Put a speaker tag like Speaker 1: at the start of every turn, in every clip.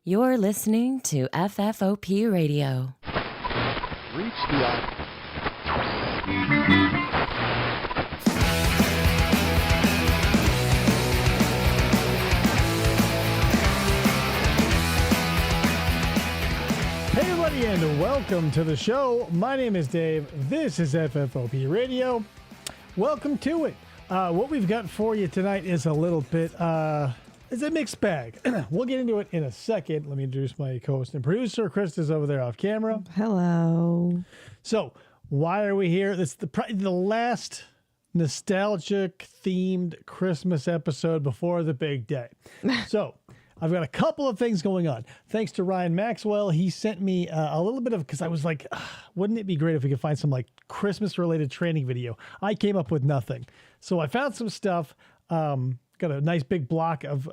Speaker 1: You're listening to FFOP Radio.
Speaker 2: Reach the
Speaker 3: Hey everybody, and welcome to the show. My name is Dave. This is FFOP Radio. Welcome to it. What we've got for you tonight is a little bit, it's a mixed bag. We'll get into it in a second. Let me introduce my co-host and producer. Chris is over there off camera.
Speaker 4: Hello.
Speaker 3: So, why are we here? It's the last nostalgic themed Christmas episode before the big day. So, I've got a couple of things going on. Thanks to Ryan Maxwell. He sent me a little bit of, because I was like, wouldn't it be great if we could find some like Christmas related training video? I came up with nothing. So I found some stuff. Got a nice big block of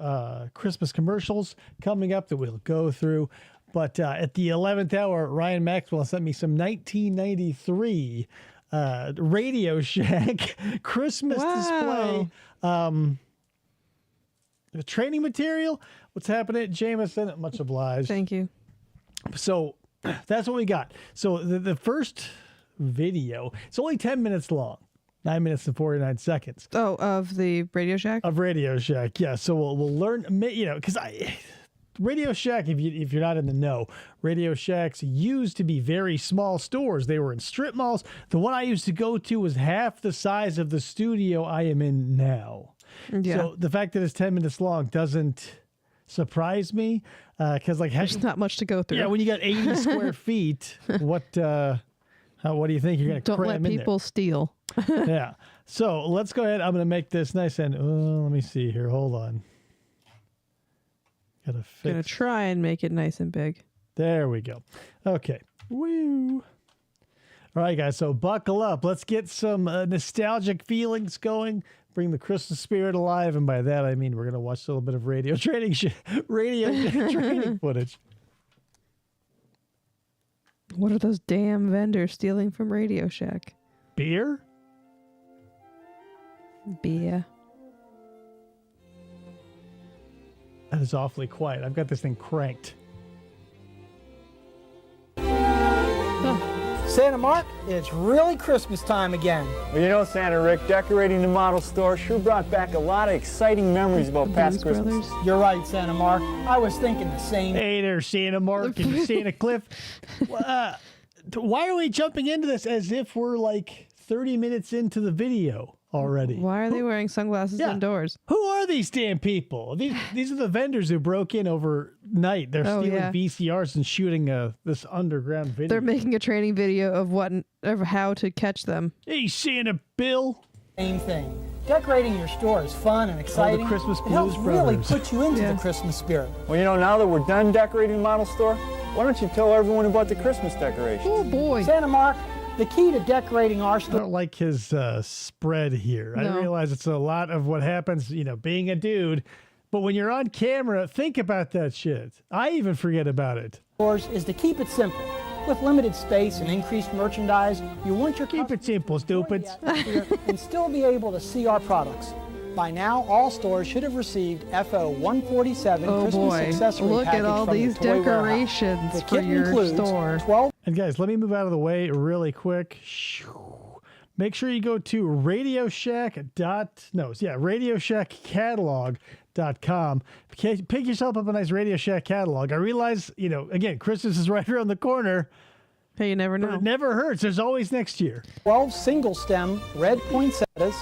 Speaker 3: Christmas commercials coming up that we'll go through. But at the 11th hour, Ryan Maxwell sent me some 1993 Radio Shack Christmas display. The training material. What's happening, Jameson? Much obliged.
Speaker 4: Thank you.
Speaker 3: So that's what we got. So the first video, it's only 10 minutes long. 9 minutes and 49 seconds.
Speaker 4: Oh, of the Radio Shack?
Speaker 3: Of Radio Shack, yeah. So we'll learn, you know, because Radio Shack, if you're not in the know, Radio Shacks used to be very small stores. They were in strip malls. The one I used to go to was half the size of the studio I am in now.
Speaker 4: Yeah.
Speaker 3: So the fact that it's 10 minutes long doesn't surprise me, because like
Speaker 4: there's not much to go through.
Speaker 3: Yeah, when you got 80 square feet, what? What do you think? You're going to
Speaker 4: Don't let people steal.
Speaker 3: Yeah. So let's go ahead. I'm going to make this nice and let me see here. Hold on. Gotta fix.
Speaker 4: Gonna try and make it nice and big.
Speaker 3: There we go. Okay. Woo. All right, guys. So buckle up. Let's get some nostalgic feelings going. Bring the Christmas spirit alive, and by that I mean we're gonna watch a little bit of radio training footage.
Speaker 4: What are those damn vendors stealing from Radio Shack?
Speaker 3: Beer?
Speaker 4: Beer.
Speaker 3: That is awfully quiet. I've got this thing cranked.
Speaker 5: Santa Mark, it's really Christmas time again.
Speaker 2: Well, you know, Santa Rick, decorating the model store sure brought back a lot of exciting memories about past
Speaker 4: Blues
Speaker 2: Christmas.
Speaker 4: Brothers.
Speaker 5: You're right, Santa Mark. I was thinking the same.
Speaker 3: Hey there, Santa Mark and Santa Cliff. Why are we jumping into this as if we're like 30 minutes into the video already?
Speaker 4: Why are they wearing sunglasses indoors?
Speaker 3: Who are these damn people? These are the vendors who broke in overnight. They're stealing VCRs and shooting this underground video.
Speaker 4: They're making a training video of how to catch them.
Speaker 3: Hey, Santa Bill.
Speaker 5: Same thing. Decorating your store is fun and exciting.
Speaker 3: Christmas
Speaker 5: It helps
Speaker 3: Blues
Speaker 5: really
Speaker 3: Brothers.
Speaker 5: put you into the Christmas spirit.
Speaker 2: Well, you know, now that we're done decorating the model store, why don't you tell everyone about the Christmas decorations?
Speaker 4: Oh boy.
Speaker 5: Santa Mark, the key to decorating our
Speaker 3: I
Speaker 5: store.
Speaker 3: don't like his spread here. I
Speaker 4: No.
Speaker 3: realize it's a lot of what happens, being a dude. But when you're on camera, think about that shit. I even forget about it.
Speaker 5: Stores is to keep it simple. With limited space and increased merchandise, you want your
Speaker 3: Keep it simple, stupids.
Speaker 5: and still be able to see our products. By now, all stores should have received FO 147
Speaker 4: Oh
Speaker 5: Christmas
Speaker 4: boy.
Speaker 5: accessory
Speaker 4: Look
Speaker 5: package
Speaker 4: at all
Speaker 5: from the
Speaker 4: these
Speaker 5: Toy Warehouse.
Speaker 4: decorations
Speaker 5: The
Speaker 4: for
Speaker 5: kit
Speaker 4: your
Speaker 5: includes
Speaker 4: store.
Speaker 5: 12
Speaker 3: And guys, let me move out of the way really quick. Make sure you go to RadioShackCatalog.com. Pick yourself up a nice Radio Shack catalog. I realize, again, Christmas is right around the corner,
Speaker 4: Hey, you never
Speaker 3: but
Speaker 4: know.
Speaker 3: it never hurts. There's always next year.
Speaker 5: 12 single stem red poinsettias,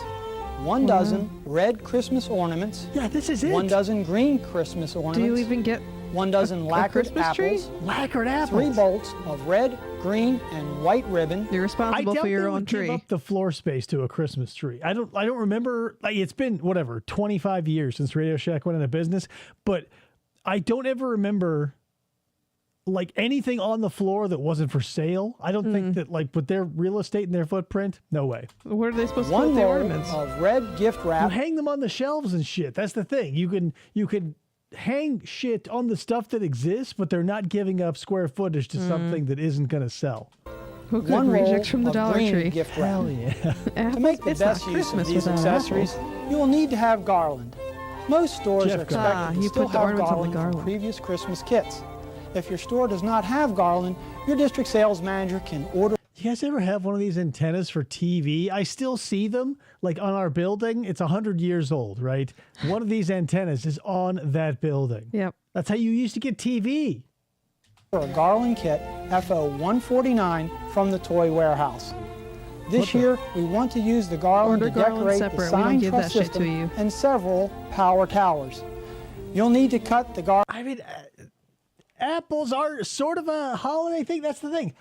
Speaker 5: 1 dozen red Christmas ornaments,
Speaker 3: Yeah, this is it.
Speaker 5: 1 dozen green Christmas ornaments,
Speaker 4: Do you even get
Speaker 5: 1 dozen lacquered
Speaker 4: Christmas tree?
Speaker 5: apples,
Speaker 3: Lacquered
Speaker 5: 3
Speaker 3: apples.
Speaker 5: bolts of red, green, and white ribbon,
Speaker 4: You're
Speaker 3: I
Speaker 4: responsible
Speaker 3: doubt
Speaker 4: for
Speaker 3: they
Speaker 4: your own
Speaker 3: would give
Speaker 4: tree.
Speaker 3: up the floor space to a Christmas tree. I don't remember. Like, it's been 25 years since Radio Shack went into business, but I don't ever remember like anything on the floor that wasn't for sale. I don't think that with their real estate and their footprint, no way.
Speaker 4: What are they supposed to do
Speaker 5: 1
Speaker 4: with the
Speaker 5: roll
Speaker 4: ornaments?
Speaker 5: of red gift
Speaker 3: You
Speaker 5: wrap,
Speaker 3: hang them on the shelves and shit. That's the thing. You can hang shit on the stuff that exists, but they're not giving up square footage to something that isn't going to sell.
Speaker 4: Who could
Speaker 5: 1 roll
Speaker 4: rejects from the
Speaker 5: of
Speaker 4: Dollar
Speaker 5: green
Speaker 4: Tree?
Speaker 5: gift wrap.
Speaker 3: Hell yeah.
Speaker 4: Apples?
Speaker 5: To make the
Speaker 4: It's
Speaker 5: best
Speaker 4: not
Speaker 5: use of
Speaker 4: Christmas
Speaker 5: these
Speaker 4: without
Speaker 5: accessories,
Speaker 4: apples.
Speaker 5: you will need to have garland. Most stores
Speaker 3: Jeff
Speaker 5: are
Speaker 3: garland.
Speaker 5: expected to
Speaker 4: You
Speaker 5: still
Speaker 4: put the
Speaker 5: have
Speaker 4: ornaments on the
Speaker 5: garland from
Speaker 4: garland.
Speaker 5: previous Christmas kits. If your store does not have garland, your district sales manager can order.
Speaker 3: You guys ever have one of these antennas for TV? I still see them like on our building. It's 100 years old, right? One of these antennas is on that building.
Speaker 4: Yep.
Speaker 3: That's how you used to get TV.
Speaker 5: a garland kit FO 149 from the Toy Warehouse. This year, we want to use the garland
Speaker 4: Order
Speaker 5: to
Speaker 4: garland
Speaker 5: decorate
Speaker 4: separate.
Speaker 5: the
Speaker 4: We don't
Speaker 5: sign
Speaker 4: give
Speaker 5: truss
Speaker 4: that shit to
Speaker 5: system
Speaker 4: you.
Speaker 5: and several power towers. You'll need to cut the garland.
Speaker 3: I mean, apples are sort of a holiday thing. That's the thing.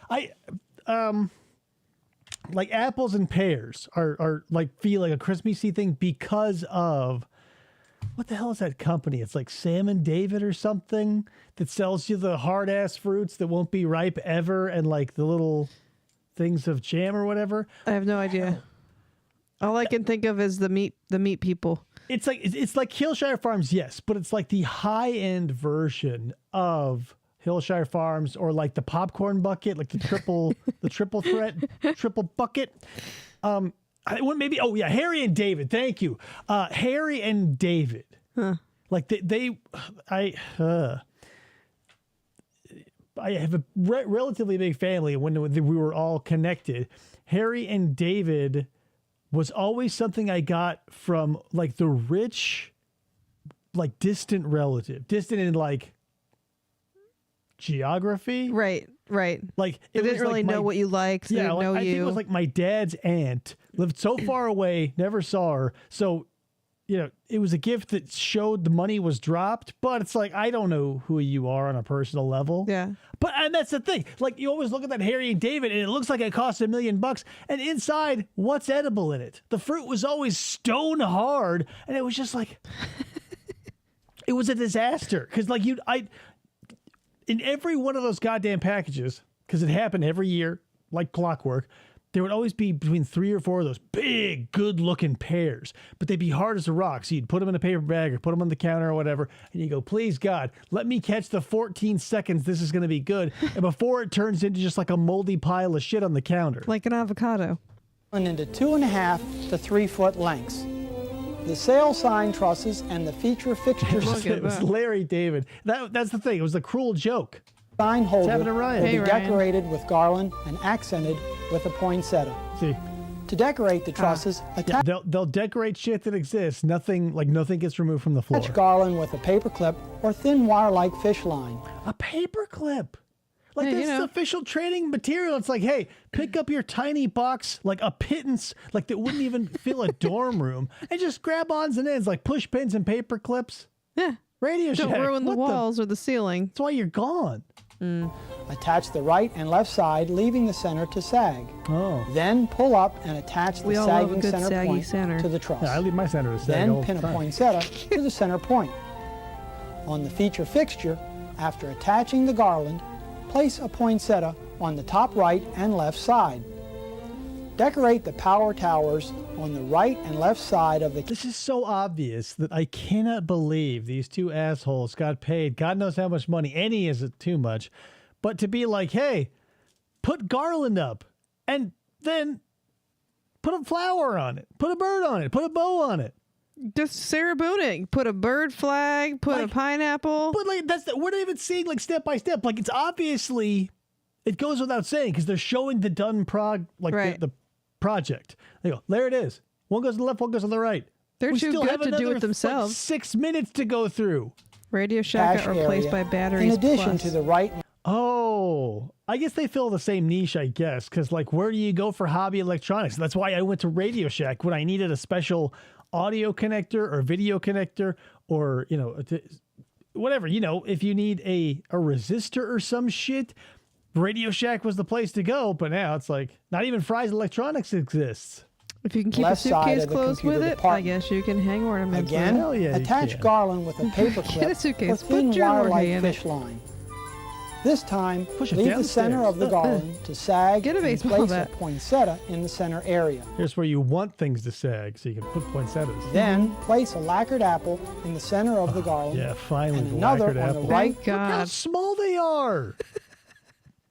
Speaker 3: Like apples and pears are like feel like a Christmassy thing because of what the hell is that company? It's like Sam and David or something that sells you the hard ass fruits that won't be ripe ever and like the little things of jam or whatever.
Speaker 4: I have no idea. All I can think of is the meat people.
Speaker 3: It's like Hillshire Farms, yes, but it's like the high end version of Hillshire Farms, or like the popcorn bucket, like the triple triple bucket. Maybe Harry and David. Thank you, Harry and David.
Speaker 4: Huh.
Speaker 3: Like I have a relatively big family. When we were all connected, Harry and David was always something I got from like the rich, like distant relative, distant in like geography.
Speaker 4: Right.
Speaker 3: Like
Speaker 4: They
Speaker 3: it
Speaker 4: didn't
Speaker 3: was
Speaker 4: really
Speaker 3: like
Speaker 4: know what you liked. They didn't know
Speaker 3: I think it
Speaker 4: you.
Speaker 3: was like my dad's aunt lived so far away, never saw her. So, it was a gift that showed the money was dropped, but it's like, I don't know who you are on a personal level.
Speaker 4: Yeah.
Speaker 3: And that's the thing. Like, you always look at that Harry and David, and it looks like it cost $1 million. And inside, what's edible in it? The fruit was always stone hard, and it was just like, it was a disaster. Because, like, in every one of those goddamn packages, because it happened every year, like clockwork, there would always be between 3 or 4 of those big, good-looking pears, but they'd be hard as a rock. So you'd put them in a paper bag or put them on the counter or whatever, and you go, please, God, let me catch the 14 seconds this is going to be good, and before it turns into just like a moldy pile of shit on the counter.
Speaker 4: Like an avocado.
Speaker 5: And into 2.5 to 3 foot lengths. The sale sign trusses and the feature fixture
Speaker 4: Look at
Speaker 3: It was
Speaker 4: that.
Speaker 3: Larry David. That's the thing. It was a cruel joke.
Speaker 5: sign holder
Speaker 3: happened to
Speaker 5: will
Speaker 3: Ryan.
Speaker 5: be
Speaker 4: Hey, Ryan.
Speaker 5: decorated with garland and accented with a poinsettia.
Speaker 3: See,
Speaker 5: To decorate the trusses, attach
Speaker 3: they'll decorate shit that exists. Nothing gets removed from the floor.
Speaker 5: garland with a paper clip or thin wire-like fish line.
Speaker 3: A paper clip. Like,
Speaker 4: Hey,
Speaker 3: this
Speaker 4: you
Speaker 3: is
Speaker 4: know.
Speaker 3: official training material. It's like, hey, pick up your tiny box, like a pittance, like that wouldn't even fill a dorm room, and just grab odds and ends, like push pins and paper clips.
Speaker 4: Yeah.
Speaker 3: Radio
Speaker 4: Don't
Speaker 3: Shack.
Speaker 4: ruin the
Speaker 3: What
Speaker 4: walls or the ceiling.
Speaker 3: That's why you're gone.
Speaker 5: Attach the right and left side, leaving the center to sag.
Speaker 3: Oh.
Speaker 5: Then pull up and attach the
Speaker 4: We all love a
Speaker 5: sagging
Speaker 4: good
Speaker 5: center
Speaker 4: saggy
Speaker 5: point
Speaker 4: center.
Speaker 5: to the truss.
Speaker 3: Yeah, I leave my center to sag
Speaker 5: Then
Speaker 3: all
Speaker 5: pin
Speaker 3: the
Speaker 5: a
Speaker 3: time.
Speaker 5: poinsettia to the center point. On the feature fixture, after attaching the garland, place a poinsettia on the top right and left side. Decorate the power towers on the right and left side of the
Speaker 3: This is so obvious that I cannot believe these two assholes got paid God knows how much money. Any isn't too much. But to be like, hey, put garland up and then put a flower on it, put a bird on it, put a bow on it.
Speaker 4: Just Sarah Boone. Put a bird flag, put a
Speaker 3: Like-
Speaker 4: pineapple.
Speaker 3: But like we're not even seeing like step by step. Like, it's obviously, it goes without saying because they're showing the done
Speaker 4: Right.
Speaker 3: the project. They go, there it is. One goes to the left, one goes to the right.
Speaker 4: They're
Speaker 3: We
Speaker 4: too
Speaker 3: still
Speaker 4: good
Speaker 3: have
Speaker 4: to do
Speaker 3: another,
Speaker 4: it themselves.
Speaker 3: 6 minutes to go through.
Speaker 4: Radio Shack
Speaker 5: cache
Speaker 4: got replaced
Speaker 5: area.
Speaker 4: by batteries.
Speaker 5: In addition
Speaker 4: plus.
Speaker 5: to the right
Speaker 3: Oh, I guess they fill the same niche, I guess, because like, where do you go for hobby electronics? That's why I went to Radio Shack when I needed a special audio connector or video connector, or whatever. If you need a resistor or some shit, Radio Shack was the place to go. But now it's like not even Fry's Electronics exists.
Speaker 4: If you can keep a
Speaker 5: left side
Speaker 4: suitcase
Speaker 5: of the
Speaker 4: closed
Speaker 5: computer
Speaker 4: with it, I
Speaker 5: department.
Speaker 4: guess you can hang ornaments.
Speaker 5: Again,
Speaker 3: Hell yeah, you
Speaker 5: attach
Speaker 3: can.
Speaker 5: garland with a paper
Speaker 4: Get a
Speaker 5: clip or
Speaker 4: suitcase,
Speaker 5: thin
Speaker 4: put your
Speaker 5: wire-like
Speaker 4: orgy in it.
Speaker 5: fish line. This time,
Speaker 3: Push it
Speaker 5: leave the center
Speaker 3: downstairs.
Speaker 5: of the garland to sag
Speaker 4: Get a
Speaker 5: and
Speaker 4: baseball
Speaker 5: place
Speaker 4: bat.
Speaker 5: a poinsettia in the center area.
Speaker 3: Here's where you want things to sag, so you can put poinsettias.
Speaker 5: Then place a lacquered apple in the center of the garland
Speaker 3: Yeah, finally,
Speaker 5: and
Speaker 3: the
Speaker 5: another
Speaker 3: lacquered
Speaker 5: on
Speaker 3: apple.
Speaker 5: the right.
Speaker 4: Thank
Speaker 3: Look how
Speaker 4: God.
Speaker 3: small they are.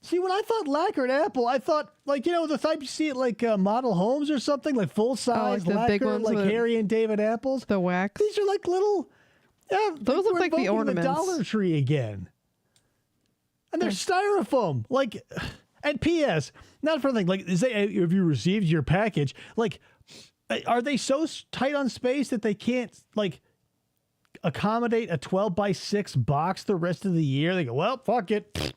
Speaker 3: See, when I thought lacquered apple, I thought the type you see at like model homes or something, like full size
Speaker 4: the big
Speaker 3: lacquer,
Speaker 4: ones
Speaker 3: like
Speaker 4: with
Speaker 3: Harry and David apples.
Speaker 4: The wax.
Speaker 3: These are like little. Yeah,
Speaker 4: Those look
Speaker 3: we're
Speaker 4: like the
Speaker 3: invoking
Speaker 4: ornaments.
Speaker 3: Dollar Tree again, and they're styrofoam. Like, and P.S. Not for anything. Like, have you received your package? Like, are they so tight on space that they can't like accommodate a 12x6 box the rest of the year? They go, well, fuck it.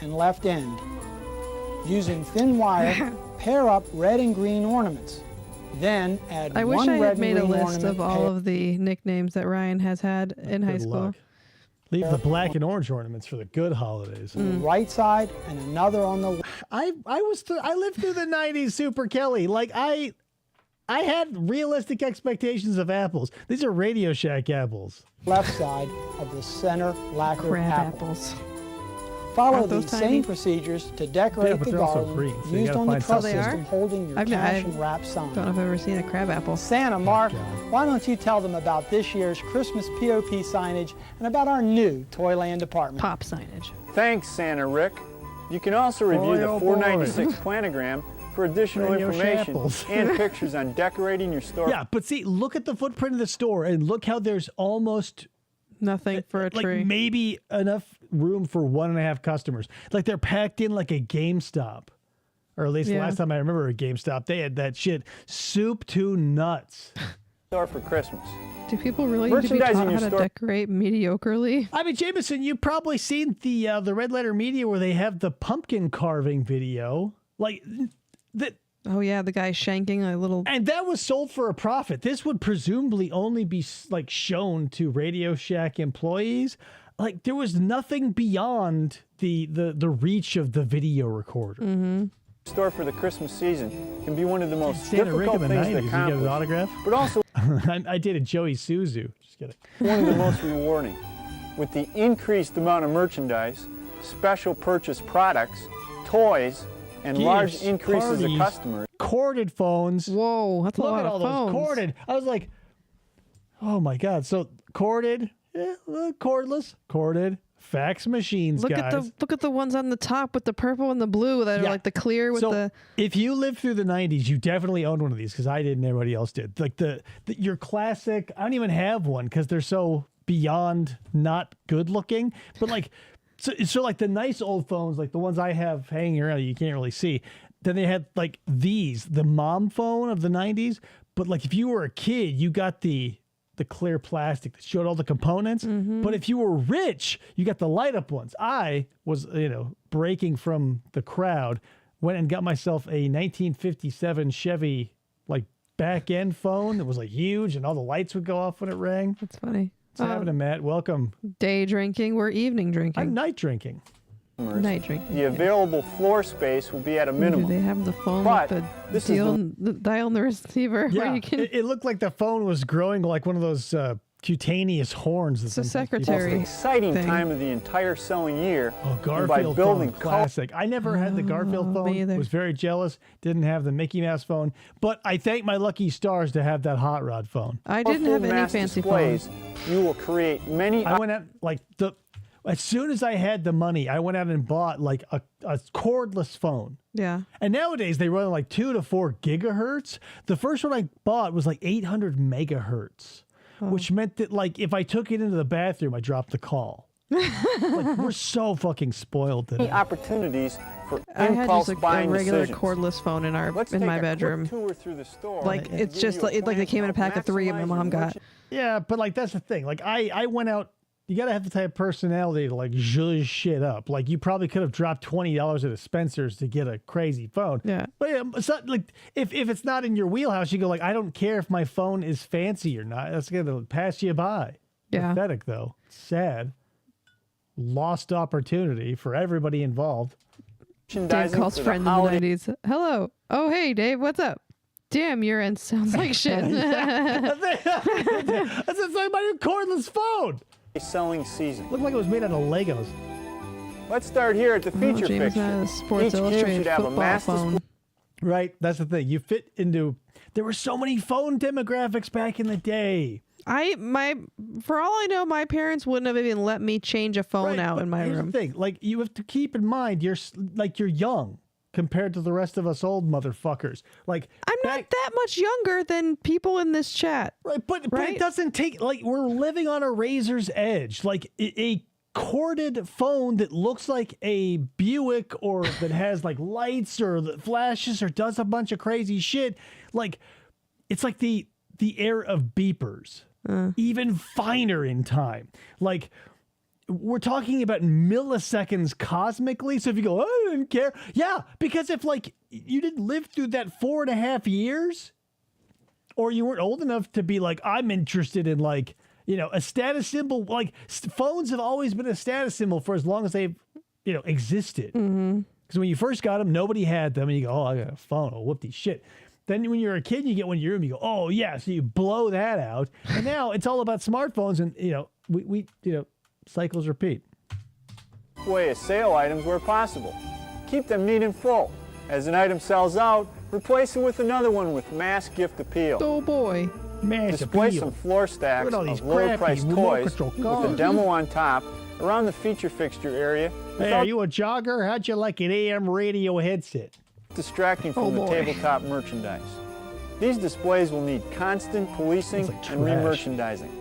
Speaker 5: and left end. Using thin wire, pair up red and green ornaments. Then add
Speaker 4: I wish
Speaker 5: one
Speaker 4: I
Speaker 5: red
Speaker 4: had made
Speaker 5: and
Speaker 4: a
Speaker 5: green
Speaker 4: list
Speaker 5: ornament
Speaker 4: of all of the nicknames that Ryan has had in high
Speaker 3: Good
Speaker 4: school.
Speaker 3: luck. Leave the black and orange ornaments for the good holidays.
Speaker 5: on the right side and another on the
Speaker 3: I lived through the 90s, Super Kelly. Like, I had realistic expectations of apples. These are Radio Shack apples.
Speaker 5: left side of the center lacquered
Speaker 4: Crab
Speaker 5: apple.
Speaker 4: apples.
Speaker 5: Follow
Speaker 4: Aren't those
Speaker 5: these
Speaker 4: tiny?
Speaker 5: same procedures to decorate
Speaker 3: Yeah, but
Speaker 5: the
Speaker 3: they're also
Speaker 5: garland
Speaker 3: green, so you
Speaker 5: used
Speaker 3: gotta
Speaker 5: on the
Speaker 3: find
Speaker 5: truss
Speaker 4: something.
Speaker 5: system holding your
Speaker 4: I've-
Speaker 5: cash
Speaker 4: I
Speaker 5: and wrap sign.
Speaker 4: Don't know if I've ever seen a crab apple.
Speaker 5: Santa, Mark,
Speaker 3: God.
Speaker 5: why don't you tell them about this year's Christmas POP signage and about our new Toyland department?
Speaker 4: Pop signage.
Speaker 2: Thanks, Santa Rick. You can also review
Speaker 3: Boy,
Speaker 2: the
Speaker 3: oh,
Speaker 2: 496 planogram for additional
Speaker 3: Radio
Speaker 2: information
Speaker 3: Shackles.
Speaker 2: and pictures on decorating your store.
Speaker 3: Yeah, but see, look at the footprint of the store and look how there's almost
Speaker 4: Nothing for a
Speaker 3: like
Speaker 4: tree.
Speaker 3: maybe enough room for 1.5 customers. Like, they're packed in like a GameStop. Or at least the
Speaker 4: Yeah.
Speaker 3: last time I remember a GameStop, they had that shit soup to nuts.
Speaker 2: Store for Christmas.
Speaker 4: Do people really need to be
Speaker 2: Merchandising
Speaker 4: taught
Speaker 2: your
Speaker 4: how to
Speaker 2: store-
Speaker 4: decorate mediocrely?
Speaker 3: I mean, Jameson, you've probably seen the Red Letter Media where they have the pumpkin carving video. Like,
Speaker 4: Oh yeah, the guy shanking a little.
Speaker 3: And that was sold for a profit. This would presumably only be like shown to Radio Shack employees. Like there was nothing beyond the reach of the video recorder.
Speaker 4: Mm-hmm.
Speaker 2: Store for the Christmas season can be one of the most
Speaker 3: Santa Rick
Speaker 2: difficult
Speaker 3: in the
Speaker 2: things
Speaker 3: 90s.
Speaker 2: to
Speaker 3: You get his
Speaker 2: accomplish,
Speaker 3: autograph?
Speaker 2: but also
Speaker 3: I dated Joey Suzu. Just kidding.
Speaker 2: one of the most rewarding. With the increased amount of merchandise, special purchase products, toys, and large
Speaker 3: Gifts,
Speaker 2: increases of
Speaker 3: parties,
Speaker 2: customers.
Speaker 3: Corded phones.
Speaker 4: Whoa, that's a
Speaker 3: Look
Speaker 4: lot
Speaker 3: at all
Speaker 4: of
Speaker 3: those
Speaker 4: phones.
Speaker 3: corded. I was like, oh my God. So corded, cordless, corded, fax machines,
Speaker 4: Look
Speaker 3: guys.
Speaker 4: at the ones on the top with the purple and the blue that
Speaker 3: Yeah.
Speaker 4: are like the clear with
Speaker 3: So
Speaker 4: the.
Speaker 3: if you lived through the 90s, you definitely owned one of these because I did and everybody else did. Like your classic, I don't even have one because they're so beyond not good looking. But like, so like the nice old phones, like the ones I have hanging around, you can't really see. Then they had like the mom phone of the 90s. But like if you were a kid, you got the clear plastic that showed all the components.
Speaker 4: Mm-hmm.
Speaker 3: But if you were rich, you got the light up ones. I was, breaking from the crowd, went and got myself a 1957 Chevy like back end phone that was like huge and all the lights would go off when it rang.
Speaker 4: That's funny.
Speaker 3: What's happening, Matt? Welcome.
Speaker 4: Day drinking. We're evening drinking.
Speaker 3: I'm night drinking.
Speaker 4: Night drinking.
Speaker 2: The available floor space will be at a
Speaker 4: Do
Speaker 2: minimum.
Speaker 4: they have the phone
Speaker 2: But
Speaker 4: with
Speaker 2: this
Speaker 4: the
Speaker 2: is
Speaker 4: deal, the dial and the receiver?
Speaker 3: Yeah,
Speaker 4: Where you can,
Speaker 3: it looked like the phone was growing like one of those cutaneous horns. That
Speaker 4: It's a
Speaker 3: sometimes people
Speaker 4: secretary.
Speaker 3: say.
Speaker 2: Most exciting
Speaker 4: thing.
Speaker 2: time of the entire selling year.
Speaker 3: Oh,
Speaker 2: and
Speaker 3: Garfield
Speaker 2: by building
Speaker 3: phone, classic. I never had the Garfield phone.
Speaker 4: me either.
Speaker 3: Was very jealous. Didn't have the Mickey Mouse phone, but I thank my lucky stars to have that hot rod phone.
Speaker 4: I didn't
Speaker 2: colorful
Speaker 4: have any
Speaker 2: mass
Speaker 4: fancy
Speaker 2: displays,
Speaker 4: phones.
Speaker 2: you will create many
Speaker 3: I went out like as soon as I had the money, I went out and bought like a cordless phone.
Speaker 4: Yeah.
Speaker 3: And nowadays they run like 2 to 4 gigahertz. The first one I bought was like 800 megahertz, which meant that like if I took it into the bathroom, I dropped the call. Like we're so fucking spoiled today.
Speaker 2: opportunities for
Speaker 4: I had
Speaker 2: impulse
Speaker 4: just a
Speaker 2: buying
Speaker 4: regular
Speaker 2: decisions.
Speaker 4: cordless phone in
Speaker 2: Let's
Speaker 4: in
Speaker 2: take
Speaker 4: my
Speaker 2: a
Speaker 4: bedroom.
Speaker 2: quick tour through the store.
Speaker 4: Like
Speaker 2: and
Speaker 4: it's
Speaker 2: give
Speaker 4: just
Speaker 2: you a
Speaker 4: like they
Speaker 2: plan
Speaker 4: came in a
Speaker 2: to
Speaker 4: pack of 3 and my
Speaker 2: maximize
Speaker 4: mom
Speaker 2: your
Speaker 4: got.
Speaker 2: merchandise.
Speaker 3: Yeah, but like that's the thing. Like I went out. You gotta have the type of personality to like zhuzh shit up. Like you probably could have dropped $20 at a Spencer's to get a crazy phone.
Speaker 4: Yeah.
Speaker 3: But yeah, it's not like if it's not in your wheelhouse, you go like, I don't care if my phone is fancy or not. That's gonna pass you by.
Speaker 4: Yeah.
Speaker 3: Pathetic though. Sad. Lost opportunity for everybody involved.
Speaker 4: Dave
Speaker 2: Merchandising
Speaker 4: calls
Speaker 2: for the
Speaker 4: friend in the
Speaker 2: holiday
Speaker 4: 90s. Hello. Oh, hey, Dave. What's up? Damn, your end sounds like shit.
Speaker 3: That's like my new cordless phone.
Speaker 2: selling season.
Speaker 3: Looked like it was made out of Legos.
Speaker 2: Let's start here at the feature
Speaker 4: James
Speaker 2: picture.
Speaker 4: had a Sports
Speaker 2: Each cube
Speaker 4: Illustrated
Speaker 2: should have a
Speaker 4: football
Speaker 2: mass
Speaker 4: phone.
Speaker 3: Right, that's the thing. You fit into. There were so many phone demographics back in the day.
Speaker 4: For all I know, my parents wouldn't have even let me change a phone
Speaker 3: Right,
Speaker 4: out
Speaker 3: but
Speaker 4: in my
Speaker 3: here's
Speaker 4: room.
Speaker 3: the thing, like you have to keep in mind, you're young compared to the rest of us old motherfuckers. Like
Speaker 4: I'm not that much younger than people in this chat.
Speaker 3: right, but
Speaker 4: right?
Speaker 3: it doesn't take like we're living on a razor's edge. Like a corded phone that looks like a Buick or that has like lights or that flashes or does a bunch of crazy shit. Like it's like the era of beepers. Even finer in time. Like we're talking about milliseconds cosmically. So if you go, oh, I didn't care. Yeah, because if like you didn't live through that 4.5 years, or you weren't old enough to be like, I'm interested in like, a status symbol. Like phones have always been a status symbol for as long as they've, existed. Because when you first got them, nobody had them, and you go, oh, I got a phone. Oh, whoop-de shit. Then when you're a kid, you get one in your room, you go, oh, yeah. So you blow that out. And now it's all about smartphones and, we cycles repeat.
Speaker 2: Display as sale items where possible. Keep them neat and full. As an item sells out, replace it with another one with mass gift appeal.
Speaker 4: Oh boy.
Speaker 3: Mass
Speaker 2: Display
Speaker 3: appeal.
Speaker 2: some floor stacks
Speaker 3: Look at all these
Speaker 2: of lower
Speaker 3: crappy
Speaker 2: priced
Speaker 3: remote
Speaker 2: toys
Speaker 3: control
Speaker 2: with a
Speaker 3: cars.
Speaker 2: demo on top around the feature fixture area
Speaker 3: Hey,
Speaker 2: without
Speaker 3: are you a jogger? How'd you like an AM radio headset?
Speaker 2: distracting from the
Speaker 4: boy.
Speaker 2: tabletop merchandise. These displays will need constant policing
Speaker 3: It's like
Speaker 2: and
Speaker 3: trash.
Speaker 2: re-merchandising.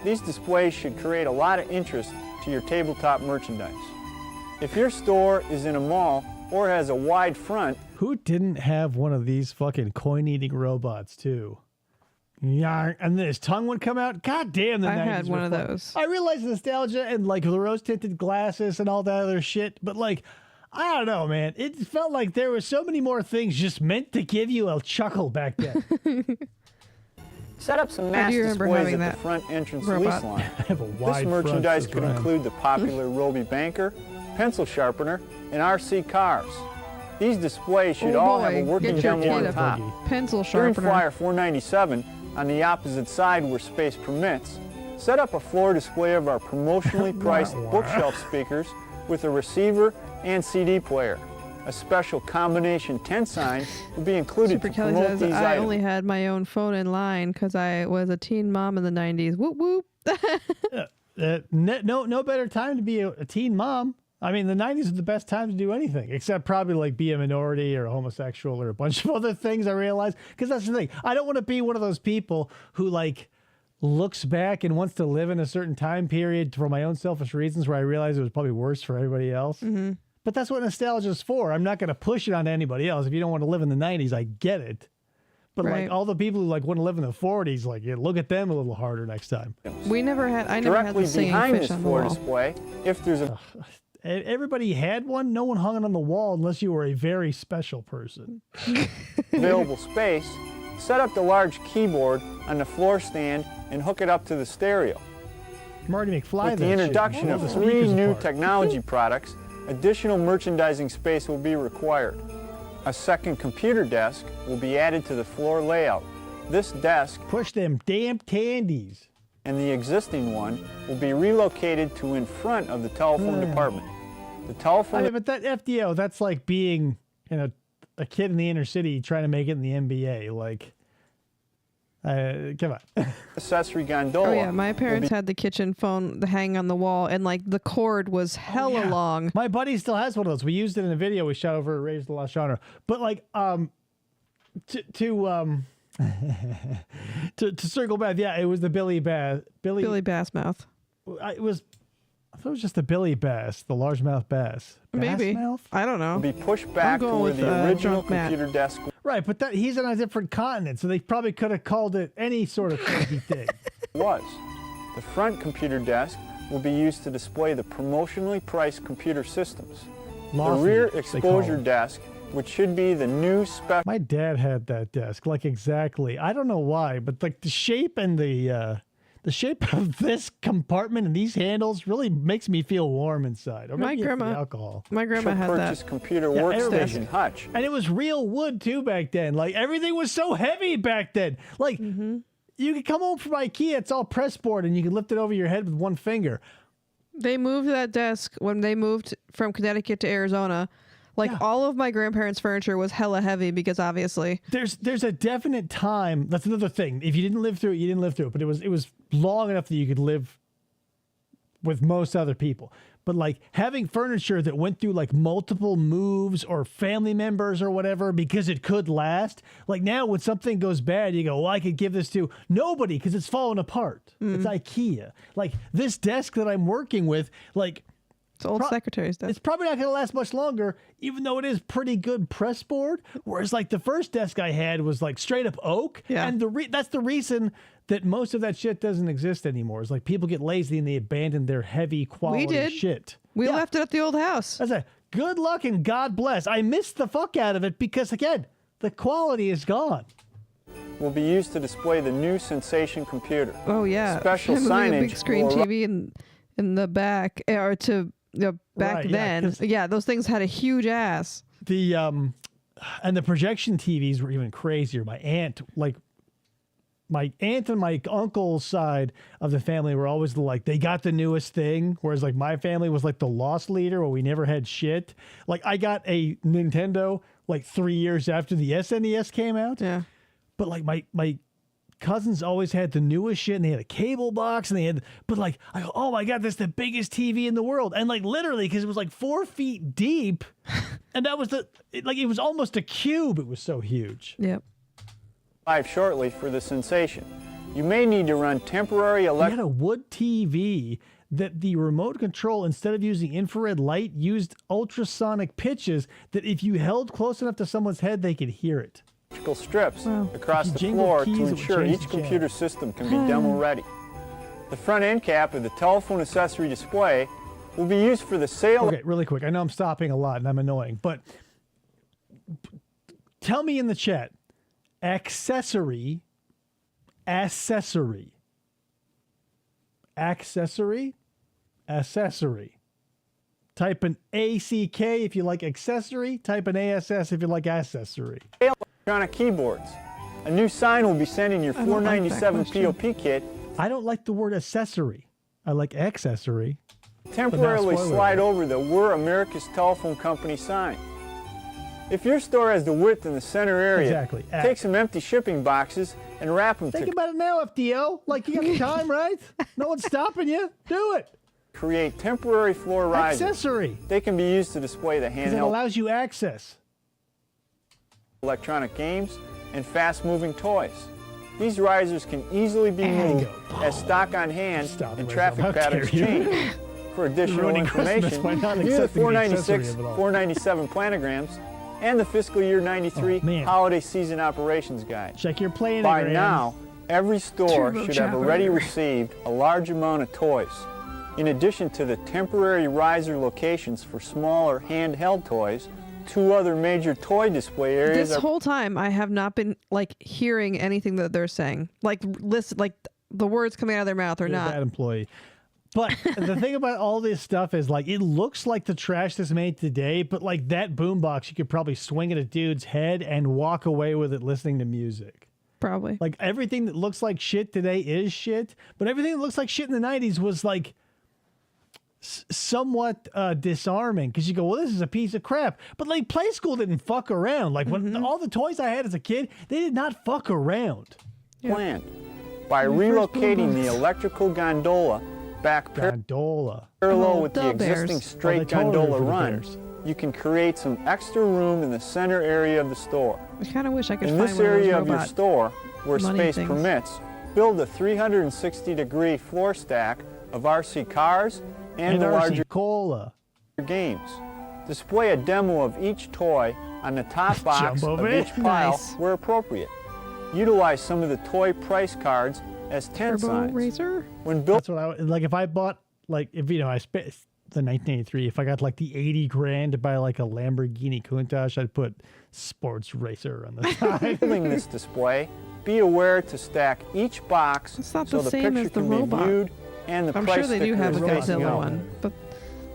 Speaker 2: These displays should create a lot of interest to your tabletop merchandise. If your store is in a mall or has a wide front,
Speaker 3: Who didn't have one of these fucking coin-eating robots, too? Yeah, and then his tongue would come out. God damn, the
Speaker 4: I
Speaker 3: 90s
Speaker 4: had
Speaker 3: were
Speaker 4: one of
Speaker 3: fun.
Speaker 4: those.
Speaker 3: I realize nostalgia and like the rose-tinted glasses and all that other shit, but like, I don't know, man. It felt like there were so many more things just meant to give you a chuckle back then.
Speaker 2: Set up some
Speaker 4: I
Speaker 2: mass
Speaker 4: do remember
Speaker 2: displays
Speaker 4: having
Speaker 2: at
Speaker 4: that
Speaker 2: the front entrance
Speaker 4: robot.
Speaker 2: lease line.
Speaker 3: I have a wide
Speaker 2: This merchandise
Speaker 3: front,
Speaker 2: could
Speaker 3: Brian.
Speaker 2: include the popular Roby Banker, pencil sharpener, and RC cars. These displays should
Speaker 4: Oh
Speaker 2: all have a
Speaker 4: boy,
Speaker 2: working
Speaker 4: get your
Speaker 2: demo on
Speaker 4: kid a
Speaker 2: top.
Speaker 4: pencil
Speaker 2: During
Speaker 4: sharpener.
Speaker 2: Flyer 497, on the opposite side where space permits, set up a floor display of our promotionally priced bookshelf speakers with a receiver and CD player. A special combination 10 sign will be included
Speaker 4: Super
Speaker 2: to
Speaker 4: Kelly
Speaker 2: promote
Speaker 4: says,
Speaker 2: these
Speaker 4: I
Speaker 2: items.
Speaker 4: only had my own phone in line because I was a teen mom in the 90s. Whoop, whoop.
Speaker 3: No better time to be a teen mom. I mean, the 90s is the best time to do anything, except probably like be a minority or a homosexual or a bunch of other things, I realize. Because that's the thing. I don't want to be one of those people who like looks back and wants to live in a certain time period for my own selfish reasons where I realize it was probably worse for everybody else.
Speaker 4: Mm-hmm.
Speaker 3: But that's what nostalgia is for. I'm not going to push it on anybody else. If you don't want to live in the 90s, I get it. But
Speaker 4: Right.
Speaker 3: like all the people who like want to live in the 40s, like yeah, look at them a little harder next time.
Speaker 4: I never had
Speaker 2: Directly
Speaker 4: the singing
Speaker 2: behind
Speaker 4: fish
Speaker 2: this
Speaker 4: on the
Speaker 2: floor
Speaker 4: wall.
Speaker 2: display, if there's a
Speaker 3: Everybody had one. No one hung it on the wall unless you were a very special person.
Speaker 2: available space, set up the large keyboard on the floor stand and hook it up to the stereo.
Speaker 3: Marty McFly.
Speaker 2: With the
Speaker 3: that shit.
Speaker 2: introduction
Speaker 3: Pull
Speaker 2: of
Speaker 3: the
Speaker 2: 3
Speaker 3: speakers
Speaker 2: new
Speaker 3: apart.
Speaker 2: technology products, additional merchandising space will be required. A second computer desk will be added to the floor layout. This desk
Speaker 3: Push them damn candies.
Speaker 2: and the existing one will be relocated to in front of the telephone department. The telephone
Speaker 3: I mean, but that FDO, that's like being a kid in the inner city trying to make it in the NBA. Like, come on.
Speaker 2: accessory gondola.
Speaker 4: Oh yeah, my
Speaker 2: will
Speaker 4: parents
Speaker 2: be
Speaker 4: had the kitchen phone hang on the wall, and like the cord was hella
Speaker 3: Yeah.
Speaker 4: long.
Speaker 3: My buddy still has one of those. We used it in a video we shot over at Raise the Lost Genre. But like, to circle back, yeah, it was the Billy
Speaker 4: Bassmouth.
Speaker 3: I thought it was just the Billy Bass, the largemouth bass.
Speaker 4: Maybe.
Speaker 3: Bassmouth?
Speaker 4: I don't know.
Speaker 2: be pushed back to
Speaker 4: going
Speaker 2: where
Speaker 4: with,
Speaker 2: the original
Speaker 4: Drunk Matt.
Speaker 2: computer desk
Speaker 3: Right, but he's on a different continent, so they probably could have called it any sort of crazy thing.
Speaker 2: was. The front computer desk will be used to display the promotionally priced computer systems.
Speaker 3: Lawful,
Speaker 2: the rear
Speaker 3: they call
Speaker 2: exposure
Speaker 3: them.
Speaker 2: desk, which should be the new special
Speaker 3: My dad had that desk, like exactly. I don't know why, but like the shape and the shape of this compartment and these handles really makes me feel warm inside. Or
Speaker 4: My
Speaker 3: maybe it's the
Speaker 4: grandma-
Speaker 3: alcohol.
Speaker 4: My grandma had
Speaker 2: purchase
Speaker 4: that.
Speaker 2: computer
Speaker 3: Yeah,
Speaker 2: workstation hutch.
Speaker 3: And it was real wood too back then. Like everything was so heavy back then. Like you could come home from IKEA, it's all press board, and you can lift it over your head with one finger.
Speaker 4: They moved that desk when they moved from Connecticut to Arizona. Like
Speaker 3: Yeah.
Speaker 4: all of my grandparents' furniture was hella heavy because obviously
Speaker 3: There's a definite time. That's another thing. If you didn't live through it, you didn't live through it. But it was long enough that you could live with most other people. But like having furniture that went through like multiple moves or family members or whatever because it could last. Like now when something goes bad, you go, well, I could give this to nobody because it's falling apart. It's IKEA. Like this desk that I'm working with, like
Speaker 4: it's old secretary's desk.
Speaker 3: it's probably not going to last much longer, even though it is pretty good press board. Whereas like the first desk I had was like straight up oak.
Speaker 4: Yeah.
Speaker 3: And that's the reason that most of that shit doesn't exist anymore. Is like people get lazy and they abandon their heavy quality
Speaker 4: did.
Speaker 3: shit.
Speaker 4: We
Speaker 3: Yeah.
Speaker 4: left it at the old house.
Speaker 3: I said, good luck and God bless. I missed the fuck out of it because again, the quality is gone.
Speaker 2: Will be used to display the new Sensation computer.
Speaker 4: Oh yeah,
Speaker 2: Special
Speaker 4: Moving a
Speaker 2: signage
Speaker 4: big screen
Speaker 2: will-
Speaker 4: TV in the back, or to back
Speaker 3: Right, yeah,
Speaker 4: then.
Speaker 3: 'cause-
Speaker 4: Yeah, those things had a huge ass.
Speaker 3: The and the projection TVs were even crazier. My aunt and my uncle's side of the family were always like they got the newest thing, whereas like my family was like the lost leader where we never had shit. Like I got a Nintendo like 3 years after the SNES came out,
Speaker 4: Yeah.
Speaker 3: but like my cousins always had the newest shit and they had a cable box and they had, but like, I go, oh my God, that's the biggest TV in the world. And like literally, because it was like 4 feet deep and that was it was almost a cube. It was so huge.
Speaker 4: Yep.
Speaker 2: Live shortly for the Sensation. You may need to run temporary
Speaker 3: We had
Speaker 2: electric
Speaker 3: a wood TV that the remote control, instead of using infrared light, used ultrasonic pitches that if you held close enough to someone's head, they could hear it.
Speaker 2: strips across
Speaker 3: If you
Speaker 2: the
Speaker 3: jingle
Speaker 2: floor
Speaker 3: keys,
Speaker 2: to
Speaker 3: it would
Speaker 2: ensure
Speaker 3: change
Speaker 2: each
Speaker 3: the channel.
Speaker 2: computer system can be demo ready. The front end cap of the telephone accessory display will be used for the sale.
Speaker 3: Okay, really quick. I know I'm stopping a lot and I'm annoying, but tell me in the chat, accessory. Type an ACK if you like accessory. Type an ASS if you like accessory.
Speaker 2: Electronic keyboards. A new sign will be sent in your
Speaker 4: I don't like that
Speaker 2: 497
Speaker 4: question.
Speaker 2: POP kit.
Speaker 3: I don't like the word accessory. I like accessory.
Speaker 2: Temporarily
Speaker 3: spoiler
Speaker 2: slide
Speaker 3: alert.
Speaker 2: over the We're America's Telephone Company sign. If your store has the width in the center area,
Speaker 3: Exactly.
Speaker 2: take some empty shipping boxes and wrap them
Speaker 3: Think
Speaker 2: to
Speaker 3: about it now, FDO. Like, you got the time, right? No one's stopping you. Do it.
Speaker 2: create temporary floor risers.
Speaker 3: Accessory.
Speaker 2: They can be used to display the
Speaker 3: Because it
Speaker 2: handheld
Speaker 3: allows you access.
Speaker 2: electronic games and fast-moving toys. These risers can easily be moved as stock on hand
Speaker 3: Stop
Speaker 2: and
Speaker 3: it,
Speaker 2: traffic
Speaker 3: How
Speaker 2: patterns
Speaker 3: dare you.
Speaker 2: change. For additional
Speaker 3: Ruining Christmas
Speaker 2: information,
Speaker 3: by not
Speaker 2: view the
Speaker 3: accepting the accessory
Speaker 2: 496,
Speaker 3: of it all.
Speaker 2: 497 planograms and the fiscal year 93
Speaker 3: Oh, man.
Speaker 2: holiday season operations guide.
Speaker 3: Check your planograms.
Speaker 2: By now, every store
Speaker 4: Turbo
Speaker 2: should have
Speaker 4: chopper.
Speaker 2: already received a large amount of toys. In addition to the temporary riser locations for smaller handheld toys, 2 other major toy display areas
Speaker 4: This
Speaker 2: are
Speaker 4: whole time, I have not been like hearing anything that they're saying. Like listen, like the words coming out of their mouth or
Speaker 3: You're a
Speaker 4: not.
Speaker 3: bad employee. But the thing about all this stuff is, like, it looks like the trash that's made today, but like that boombox, you could probably swing at a dude's head and walk away with it listening to music.
Speaker 4: Probably.
Speaker 3: Like, everything that looks like shit today is shit, but everything that looks like shit in the 90s was like somewhat disarming, because you go, well, this is a piece of crap. But like, Play School didn't fuck around. Like, when all the toys I had as a kid, they did not fuck around.
Speaker 2: planned. By relocating the electrical gondola back
Speaker 3: Gondola.
Speaker 2: parallel
Speaker 4: Oh,
Speaker 2: with the
Speaker 4: the bears.
Speaker 2: existing
Speaker 3: Oh,
Speaker 2: straight
Speaker 3: they totally
Speaker 2: gondola
Speaker 3: were for the
Speaker 2: run,
Speaker 3: bears.
Speaker 2: you can create some extra room in the center area of the store.
Speaker 4: I kind of wish I could
Speaker 2: In
Speaker 4: find
Speaker 2: this
Speaker 4: one of those
Speaker 2: area of your
Speaker 4: robot
Speaker 2: store, where
Speaker 4: money
Speaker 2: space
Speaker 4: things.
Speaker 2: permits, build a 360-degree floor stack of RC cars and the
Speaker 3: RC
Speaker 2: larger
Speaker 3: Cola.
Speaker 2: games. Display a demo of each toy on the top box
Speaker 3: Jumbo
Speaker 2: of
Speaker 3: bit.
Speaker 2: each pile
Speaker 4: Nice.
Speaker 2: where appropriate. Utilize some of the toy price cards as tent
Speaker 4: Turbo
Speaker 2: signs.
Speaker 4: Razor.
Speaker 2: When built
Speaker 3: That's what I like. If I bought, like, if you know, I spent the 1983. If I got like the 80 grand to buy like a Lamborghini Countach, I'd put sports racer on the side.
Speaker 2: building this display, be aware to stack each box
Speaker 4: It's not
Speaker 2: so
Speaker 4: the
Speaker 2: the
Speaker 4: same
Speaker 2: picture
Speaker 4: as the
Speaker 2: can
Speaker 4: robot.
Speaker 2: be viewed and the
Speaker 4: I'm
Speaker 2: price
Speaker 4: sure they do
Speaker 2: sticker
Speaker 4: have a
Speaker 2: is facing
Speaker 4: Godzilla
Speaker 2: out.
Speaker 4: one, but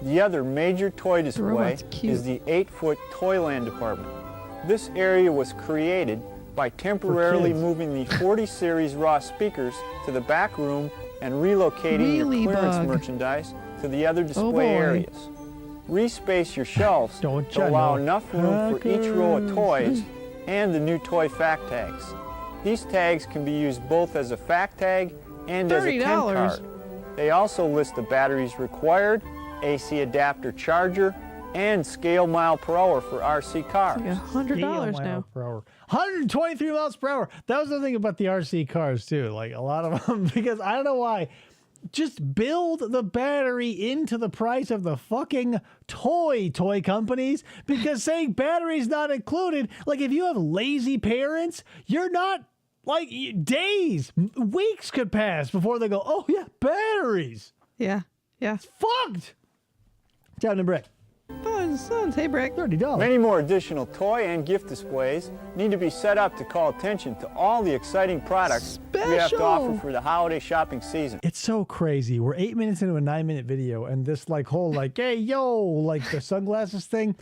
Speaker 2: The other major toy display
Speaker 4: robot's cute.
Speaker 2: is the 8-foot Toyland department. This area was created by temporarily
Speaker 3: kids.
Speaker 2: moving the 40 series raw speakers to the back room and relocating
Speaker 4: Really
Speaker 2: your clearance
Speaker 4: bug.
Speaker 2: merchandise to the other display
Speaker 4: boy.
Speaker 2: areas. Respace your shelves
Speaker 3: Don't
Speaker 2: to
Speaker 3: ya
Speaker 2: allow
Speaker 3: know.
Speaker 2: enough room for each row of toys and the new toy fact tags. These tags can be used both as a fact tag and as a tent
Speaker 4: $30.
Speaker 2: card. They also list the batteries required, AC adapter charger, and scale mile per hour for RC cars.
Speaker 4: like $100
Speaker 3: Scale
Speaker 4: now.
Speaker 3: mile per hour. 123 miles per hour. That was the thing about the RC cars too. Like, a lot of them, because I don't know why. Just build the battery into the price of the fucking toy companies, because saying battery's not included, like, if you have lazy parents, you're not, like, days, weeks could pass before they go, oh yeah, batteries.
Speaker 4: Yeah. Yeah.
Speaker 3: Fucked. Down in brick.
Speaker 4: Sons. Hey, Brick.
Speaker 3: $30.
Speaker 2: Many more additional toy and gift displays need to be set up to call attention to all the exciting products we have to
Speaker 4: Special.
Speaker 2: offer for the holiday shopping season.
Speaker 3: It's so crazy. We're 8 minutes into a 9-minute video, and this like whole like, hey yo, like the sunglasses thing,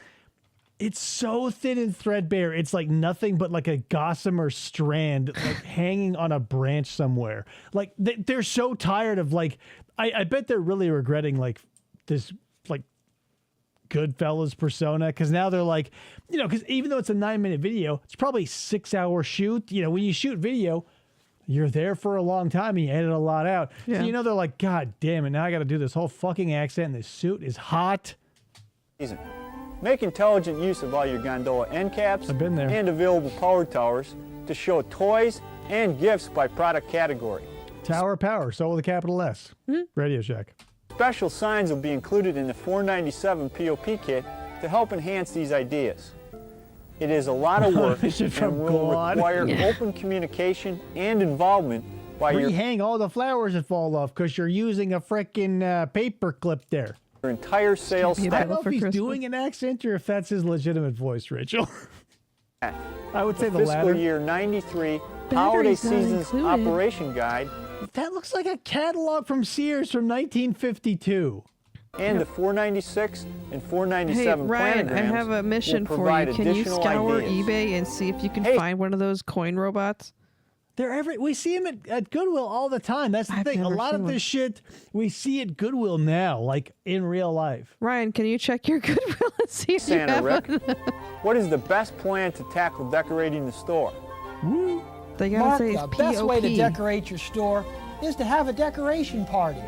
Speaker 3: it's so thin and threadbare. It's like nothing but like a gossamer strand like hanging on a branch somewhere. Like they're so tired of like, I bet they're really regretting like this like Goodfellas persona, because now they're like, you know, because even though it's a 9-minute video, it's probably 6-hour shoot. You know, when you shoot video, you're there for a long time and you edit a lot out.
Speaker 4: Yeah.
Speaker 3: So you know they're like, God damn it, now I got to do this whole fucking accent and this suit is hot.
Speaker 2: Season. Make intelligent use of all your gondola end caps
Speaker 3: I've been there.
Speaker 2: and available power towers to show toys and gifts by product category.
Speaker 3: Tower Power, so with a capital S. Radio Shack.
Speaker 2: Special signs will be included in the 497 POP kit to help enhance these ideas. It is a lot of work
Speaker 3: Vision from
Speaker 2: and will
Speaker 3: God.
Speaker 2: require open communication and involvement by your
Speaker 3: Rehang all the flowers that fall off because you're using a frickin' paper clip there.
Speaker 2: your entire sales
Speaker 4: Can't be a
Speaker 3: I
Speaker 2: staff.
Speaker 3: don't know if
Speaker 4: for
Speaker 3: he's
Speaker 4: Christmas.
Speaker 3: doing an accent or if that's his legitimate voice, Rachel. I would say the
Speaker 2: Fiscal
Speaker 3: latter.
Speaker 2: year 93 holiday
Speaker 4: Batteries not
Speaker 2: season's
Speaker 4: included.
Speaker 2: operation guide
Speaker 3: That looks like a catalog from Sears from 1952.
Speaker 2: and the 496 and
Speaker 4: Hey,
Speaker 2: 497
Speaker 4: Ryan, I
Speaker 2: planograms
Speaker 4: have a mission
Speaker 2: will
Speaker 4: for
Speaker 2: provide
Speaker 4: you. Can you
Speaker 2: additional
Speaker 4: scour
Speaker 2: ideas.
Speaker 4: eBay and see if you can
Speaker 2: Hey.
Speaker 4: find one of those coin robots?
Speaker 3: We see them at Goodwill all the time. That's the
Speaker 4: I've
Speaker 3: thing. A
Speaker 4: never
Speaker 3: lot
Speaker 4: seen
Speaker 3: of
Speaker 4: one.
Speaker 3: this shit we see at Goodwill now, like in real life.
Speaker 4: Ryan, can you check your Goodwill and see if you
Speaker 2: Santa
Speaker 4: have
Speaker 2: Rick,
Speaker 4: one?
Speaker 2: what is the best plan to tackle decorating the store?
Speaker 3: Woo.
Speaker 4: They gotta
Speaker 5: Mark,
Speaker 4: say
Speaker 5: the
Speaker 4: it's
Speaker 5: best way to
Speaker 4: POP.
Speaker 5: decorate your store is to have a decoration party.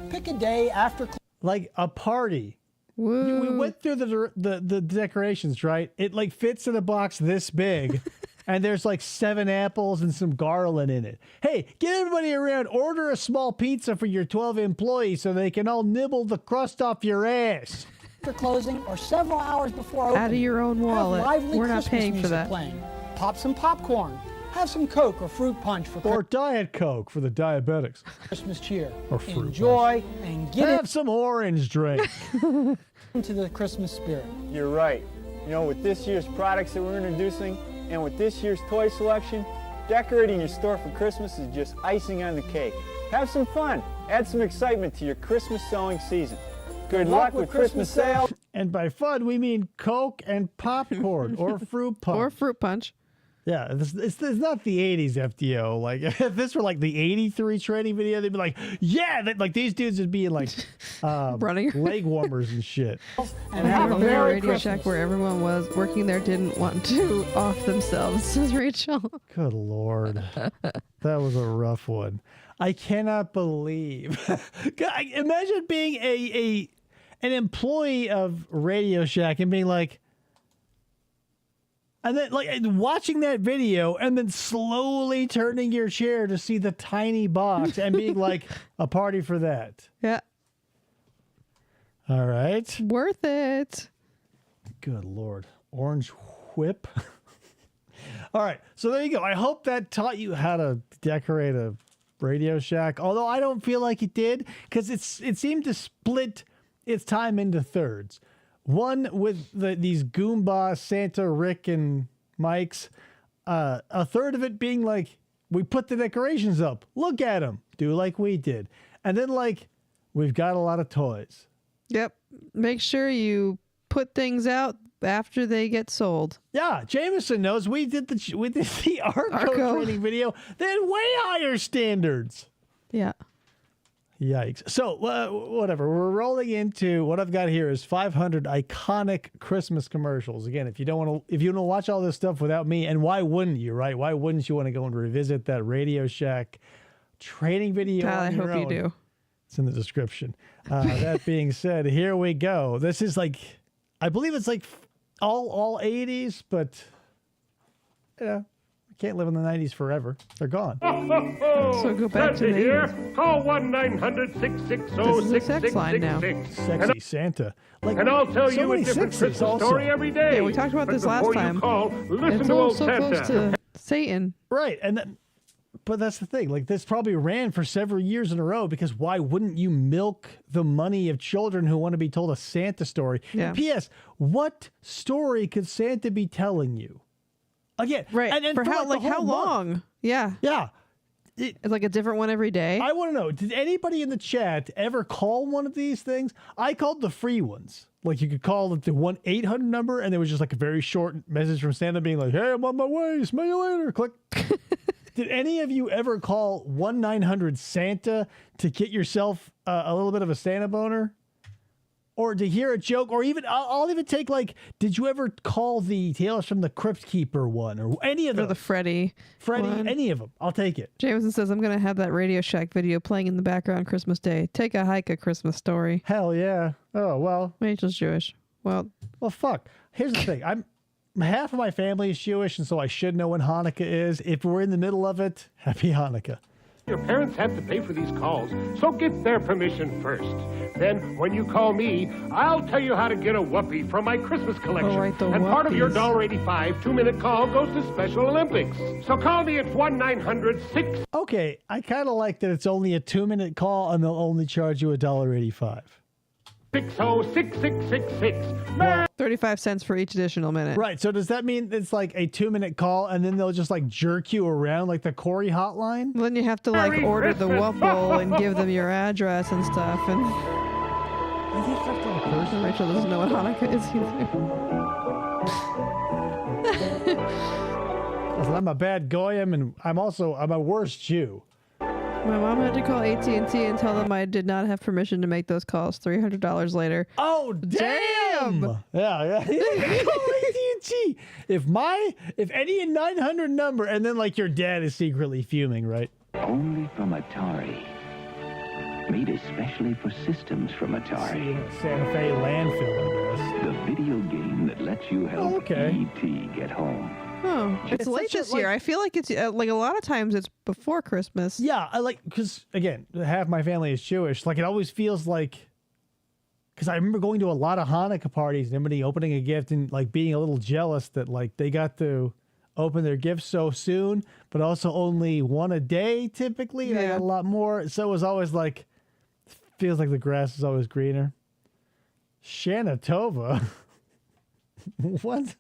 Speaker 5: Pick a day after
Speaker 3: Like a party.
Speaker 4: Woo.
Speaker 3: We went through the decorations, right? It like fits in a box this big, and there's like 7 apples and some garland in it. Hey, get everybody around. Order a small pizza for your 12 employees so they can all nibble the crust off your ass.
Speaker 5: closing or several hours before opening.
Speaker 4: Out of your own
Speaker 5: Have
Speaker 4: wallet.
Speaker 5: lively
Speaker 4: We're not
Speaker 5: Christmas
Speaker 4: paying for
Speaker 5: music
Speaker 4: that.
Speaker 5: Playing. Pop some popcorn. Have some Coke or fruit punch for
Speaker 3: Or Diet Coke for the diabetics.
Speaker 5: Christmas cheer.
Speaker 3: Or fruit
Speaker 5: Enjoy and get
Speaker 3: Have some orange drink.
Speaker 5: into the Christmas spirit.
Speaker 2: You're right. You know, with this year's products that we're introducing and with this year's toy selection, decorating your store for Christmas is just icing on the cake. Have some fun. Add some excitement to your Christmas selling season. Good luck with Christmas sales.
Speaker 3: And by fun, we mean Coke and popcorn or fruit punch.
Speaker 4: Or fruit punch.
Speaker 3: Yeah, it's not the 80s FDO. Like, if this were like the 83 training video, they'd be like, yeah, like these dudes would be like
Speaker 4: Running.
Speaker 3: leg warmers and shit.
Speaker 5: And
Speaker 4: I
Speaker 5: have a
Speaker 4: remember a
Speaker 5: Merry
Speaker 4: Radio Shack
Speaker 5: Christmas.
Speaker 4: where everyone was working there didn't want to off themselves, says Rachel.
Speaker 3: Good Lord. That was a rough one. I cannot believe. Imagine being an employee of Radio Shack and being like, and then like watching that video and then slowly turning your chair to see the tiny box and being like, a party for that.
Speaker 4: Yeah.
Speaker 3: All right.
Speaker 4: Worth it.
Speaker 3: Good Lord. Orange whip. All right. So there you go. I hope that taught you how to decorate a Radio Shack. Although I don't feel like it did, because it seemed to split its time into thirds. One with these Goomba, Santa, Rick, and Mike's. A third of it being like, we put the decorations up. Look at them. Do like we did. And then like, we've got a lot of toys.
Speaker 4: Yep. Make sure you put things out after they get sold.
Speaker 3: Yeah, Jameson knows. We did the Arco
Speaker 4: Arco.
Speaker 3: training video. They had way higher standards.
Speaker 4: Yeah.
Speaker 3: Yikes. So, whatever. We're rolling into what I've got here is 500 iconic Christmas commercials. Again, if you don't want to watch all this stuff without me, and why wouldn't you, right? Why wouldn't you want to go and revisit that Radio Shack training video?
Speaker 4: God, I
Speaker 3: on your
Speaker 4: hope you
Speaker 3: own?
Speaker 4: do.
Speaker 3: It's in the description. That being said, here we go. This is like, I believe it's like all 80s, but yeah. Can't live in the 90s forever. They're gone.
Speaker 4: So go back to the
Speaker 6: here.
Speaker 4: 80s.
Speaker 6: Call 1-900-660-6666.
Speaker 4: This is a sex line now.
Speaker 3: Sexy Santa. Like,
Speaker 6: And I'll tell
Speaker 3: so
Speaker 6: you a
Speaker 3: many
Speaker 6: different
Speaker 3: sixes
Speaker 6: Christmas
Speaker 3: also.
Speaker 6: story every day.
Speaker 4: Yeah, we talked about
Speaker 6: But
Speaker 4: this last
Speaker 6: before
Speaker 4: time.
Speaker 6: You call, listen
Speaker 4: It's
Speaker 6: to
Speaker 4: all
Speaker 6: old
Speaker 4: so
Speaker 6: Santa.
Speaker 4: close to Satan.
Speaker 3: Right. And then, but that's the thing. Like, this probably ran for several years in a row because why wouldn't you milk the money of children who want to be told a Santa story?
Speaker 4: Yeah.
Speaker 3: And P.S., what story could Santa be telling you? Again,
Speaker 4: Right.
Speaker 3: And
Speaker 4: for how
Speaker 3: the
Speaker 4: like how
Speaker 3: whole month.
Speaker 4: long? Yeah.
Speaker 3: Yeah.
Speaker 4: It's like a different one every day.
Speaker 3: I want to know, did anybody in the chat ever call one of these things? I called the free ones. Like, you could call the 1-800 number, and there was just like a very short message from Santa being like, hey, I'm on my way. Smell you later. Click. Did any of you ever call 1-900-SANTA to get yourself a little bit of a Santa boner? Or to hear a joke? Or even, I'll even take like, did you ever call the Tales from the Crypt Keeper one? Or any of
Speaker 4: Or
Speaker 3: them?
Speaker 4: the Freddy.
Speaker 3: Freddie,
Speaker 4: one.
Speaker 3: any of them. I'll take it.
Speaker 4: Jameson says, I'm going to have that Radio Shack video playing in the background Christmas Day. Take a hike, A Christmas Story.
Speaker 3: Hell yeah. Oh, well.
Speaker 4: Rachel's Jewish. Well,
Speaker 3: Fuck. Here's the thing. Half of my family is Jewish, and so I should know when Hanukkah is. If we're in the middle of it, happy Hanukkah.
Speaker 6: Your parents have to pay for these calls, so get their permission first. Then, when you call me, I'll tell you how to get a whoopee from my Christmas collection.
Speaker 4: Oh, right, the
Speaker 6: and part of your
Speaker 4: whoopies.
Speaker 6: $1.85 2-minute call goes to Special Olympics. So call me at 1-900-6...
Speaker 3: Okay, I kind of like that it's only a 2-minute call, and they'll only charge you $1.85.
Speaker 6: 606666.
Speaker 4: 35 cents for each additional minute.
Speaker 3: Right. So does that mean it's like a 2-minute call and then they'll just like jerk you around like the Corey hotline?
Speaker 4: Well, then you have to like
Speaker 6: Merry
Speaker 4: order the
Speaker 6: Christmas.
Speaker 4: whoop bowl and give them your address and stuff. And
Speaker 3: I think that's the person.
Speaker 4: Rachel doesn't know what Hanukkah is either.
Speaker 3: Listen, I'm a bad goyim and I'm a worse Jew.
Speaker 4: My mom had to call AT&T and tell them I did not have permission to make those calls. $300 later.
Speaker 3: Oh damn! Yeah. AT&T. If any 900 number, and then like your dad is secretly fuming, right?
Speaker 7: Only from Atari. Made especially for systems from Atari.
Speaker 3: Santa Fe landfill, I guess.
Speaker 7: The video game that lets you help
Speaker 3: Okay.
Speaker 7: E.T. get home.
Speaker 4: Oh, it's late
Speaker 3: such a,
Speaker 4: this year. I feel like it's like a lot of times it's before Christmas.
Speaker 3: Yeah, I like, because again, half my family is Jewish. Like it always feels like, because I remember going to a lot of Hanukkah parties and everybody opening a gift and like being a little jealous that like they got to open their gifts so soon, but also only one a day typically. And I
Speaker 4: Yeah.
Speaker 3: got a lot more. So it was always like, feels like the grass is always greener. Shanatova. What?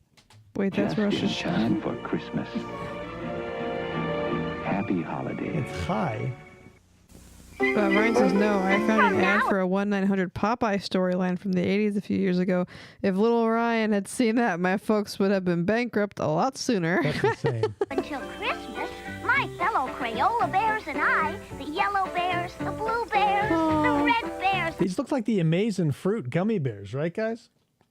Speaker 4: Wait, that's
Speaker 7: Just in
Speaker 4: Rosh
Speaker 7: time for Christmas. Happy holidays.
Speaker 3: It's high.
Speaker 4: Ryan says, no, I found an ad for a 1-900 Popeye storyline from the 80s a few years ago. If little Ryan had seen that, my folks would have been bankrupt a lot sooner.
Speaker 3: That's insane.
Speaker 8: Until Christmas, my fellow Crayola bears and I, the yellow bears, the blue bears, the red bears,
Speaker 3: These look like the Amazing Fruit gummy bears, right, guys?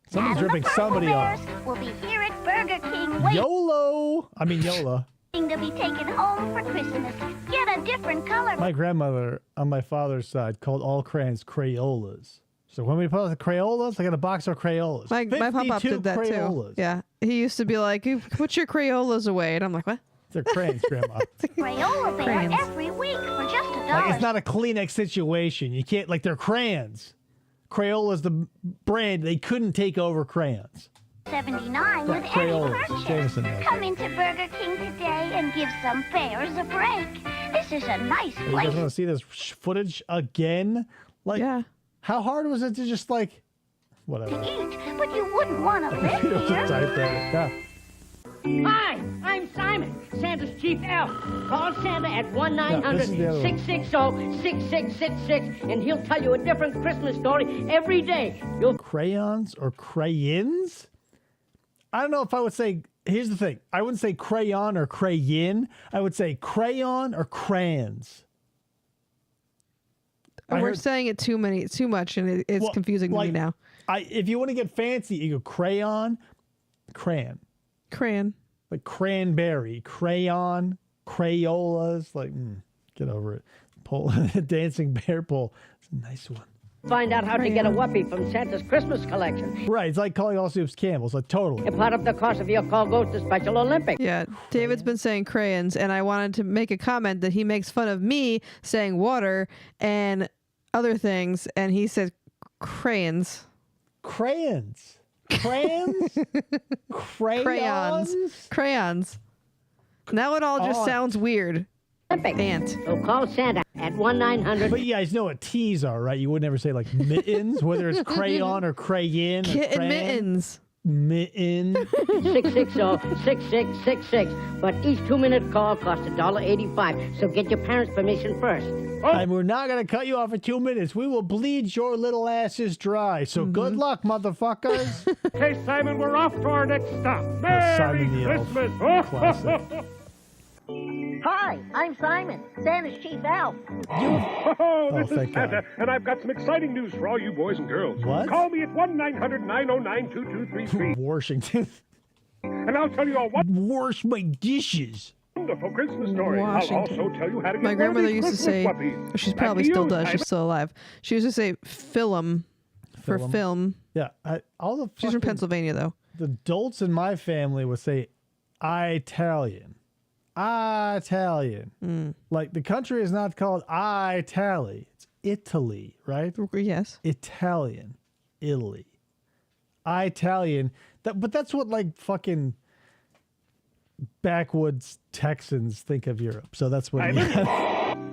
Speaker 3: Someone's
Speaker 8: and the
Speaker 3: ripping
Speaker 8: purple
Speaker 3: somebody
Speaker 8: bears
Speaker 3: off.
Speaker 8: will be here at Burger King waiting
Speaker 3: YOLO! I mean, Yola.
Speaker 8: to be taken home for Christmas. Get a different color.
Speaker 3: My grandmother on my father's side called all crayons Crayolas. So when we put out the Crayolas, I got a box of Crayolas.
Speaker 4: My pop-up
Speaker 3: 52
Speaker 4: did that
Speaker 3: Crayolas.
Speaker 4: too. Yeah. He used to be like, "You put your Crayolas away." And I'm like, what?
Speaker 3: They're crayons, Grandma.
Speaker 8: Crayola bear
Speaker 4: Crayons.
Speaker 8: every week for just $1.
Speaker 3: Like, it's not a Kleenex situation. You can't, like, they're crayons. Crayola's the brand. They couldn't take over crayons.
Speaker 8: $79 with any
Speaker 3: Crayolas.
Speaker 8: purchase.
Speaker 3: Jameson knows
Speaker 8: Come
Speaker 3: that.
Speaker 8: into Burger King today and give some bears a break. This is a nice
Speaker 3: You guys
Speaker 8: place.
Speaker 3: want to see this footage again? Like,
Speaker 4: Yeah.
Speaker 3: how hard was it to just, like, whatever.
Speaker 8: Eat, but you wouldn't want to live
Speaker 3: It was a
Speaker 8: here.
Speaker 3: typewriter. Yeah.
Speaker 9: Hi, I'm Simon, Santa's chief elf. Call Santa at
Speaker 3: No, this is the other one.
Speaker 9: 1-900-660-6666, and he'll tell you a different Christmas story every day. You'll
Speaker 3: Crayons or crayons? I don't know if I would say, here's the thing. I wouldn't say crayon or crayon. I would say crayon or crayons. I
Speaker 4: We're
Speaker 3: heard-
Speaker 4: saying it too much, and it's
Speaker 3: Well,
Speaker 4: confusing to
Speaker 3: like,
Speaker 4: me now.
Speaker 3: If you want to get fancy, you go crayon, crayon.
Speaker 4: Crayon.
Speaker 3: Like cranberry, crayon, Crayolas. Like, get over it. Pole, dancing bear pole. It's a nice one.
Speaker 9: find out how to get a whoopee from Santa's Christmas collection.
Speaker 3: Right. It's like calling all soups Campbell's. Like, totally.
Speaker 9: And part of the cost of your call goes to Special Olympics.
Speaker 4: Yeah, David's been saying crayons, and I wanted to make a comment that he makes fun of me saying water and other things, and he said crayons.
Speaker 3: Crayons. Crayons? Crayons?
Speaker 4: Crayons. Now it all just
Speaker 3: Oh.
Speaker 4: sounds weird.
Speaker 9: Olympics.
Speaker 4: Ant.
Speaker 9: So call Santa at 1-900.
Speaker 3: But you guys know what T's are, right? You would never say like mittens, whether it's crayon or crayon. Or
Speaker 4: Kitten
Speaker 3: crayon.
Speaker 4: mittens.
Speaker 3: Mitten.
Speaker 9: 660-6666. But each 2-minute call costs $1.85. So get your parents' permission first.
Speaker 3: And we're not going to cut you off for 2 minutes. We will bleed your little asses dry. So good luck, motherfuckers.
Speaker 6: Hey, Simon, we're off to our next stop. Merry
Speaker 3: Simon the Elf.
Speaker 6: Christmas.
Speaker 3: Classic.
Speaker 9: Hi, I'm Simon, Santa's chief elf.
Speaker 6: Oh, this is
Speaker 3: thank God.
Speaker 6: Santa, and I've got some exciting news for all you boys and girls.
Speaker 3: What?
Speaker 6: Call me at 1-900-909-2233,
Speaker 3: Washington.
Speaker 6: and I'll tell you a
Speaker 3: Wash my dishes.
Speaker 6: wonderful Christmas story.
Speaker 4: Washington.
Speaker 6: I'll also tell you how to get
Speaker 4: My
Speaker 6: one of
Speaker 4: grandmother
Speaker 6: these
Speaker 4: used to
Speaker 6: Christmas
Speaker 4: say,
Speaker 6: puppies.
Speaker 4: she
Speaker 6: Back
Speaker 4: probably
Speaker 6: to
Speaker 4: still
Speaker 6: you,
Speaker 4: does,
Speaker 6: Simon.
Speaker 4: she's still alive. She used to say film for
Speaker 3: Film.
Speaker 4: film.
Speaker 3: Yeah. All the
Speaker 4: She's from
Speaker 3: fucking-
Speaker 4: Pennsylvania, though.
Speaker 3: The adults in my family would say Italian. Italian. Like the country is not called Italy. It's Italy, right?
Speaker 4: Yes.
Speaker 3: Italian. Italy. Italian. But that's what like fucking backwoods Texans think of Europe. So that's what.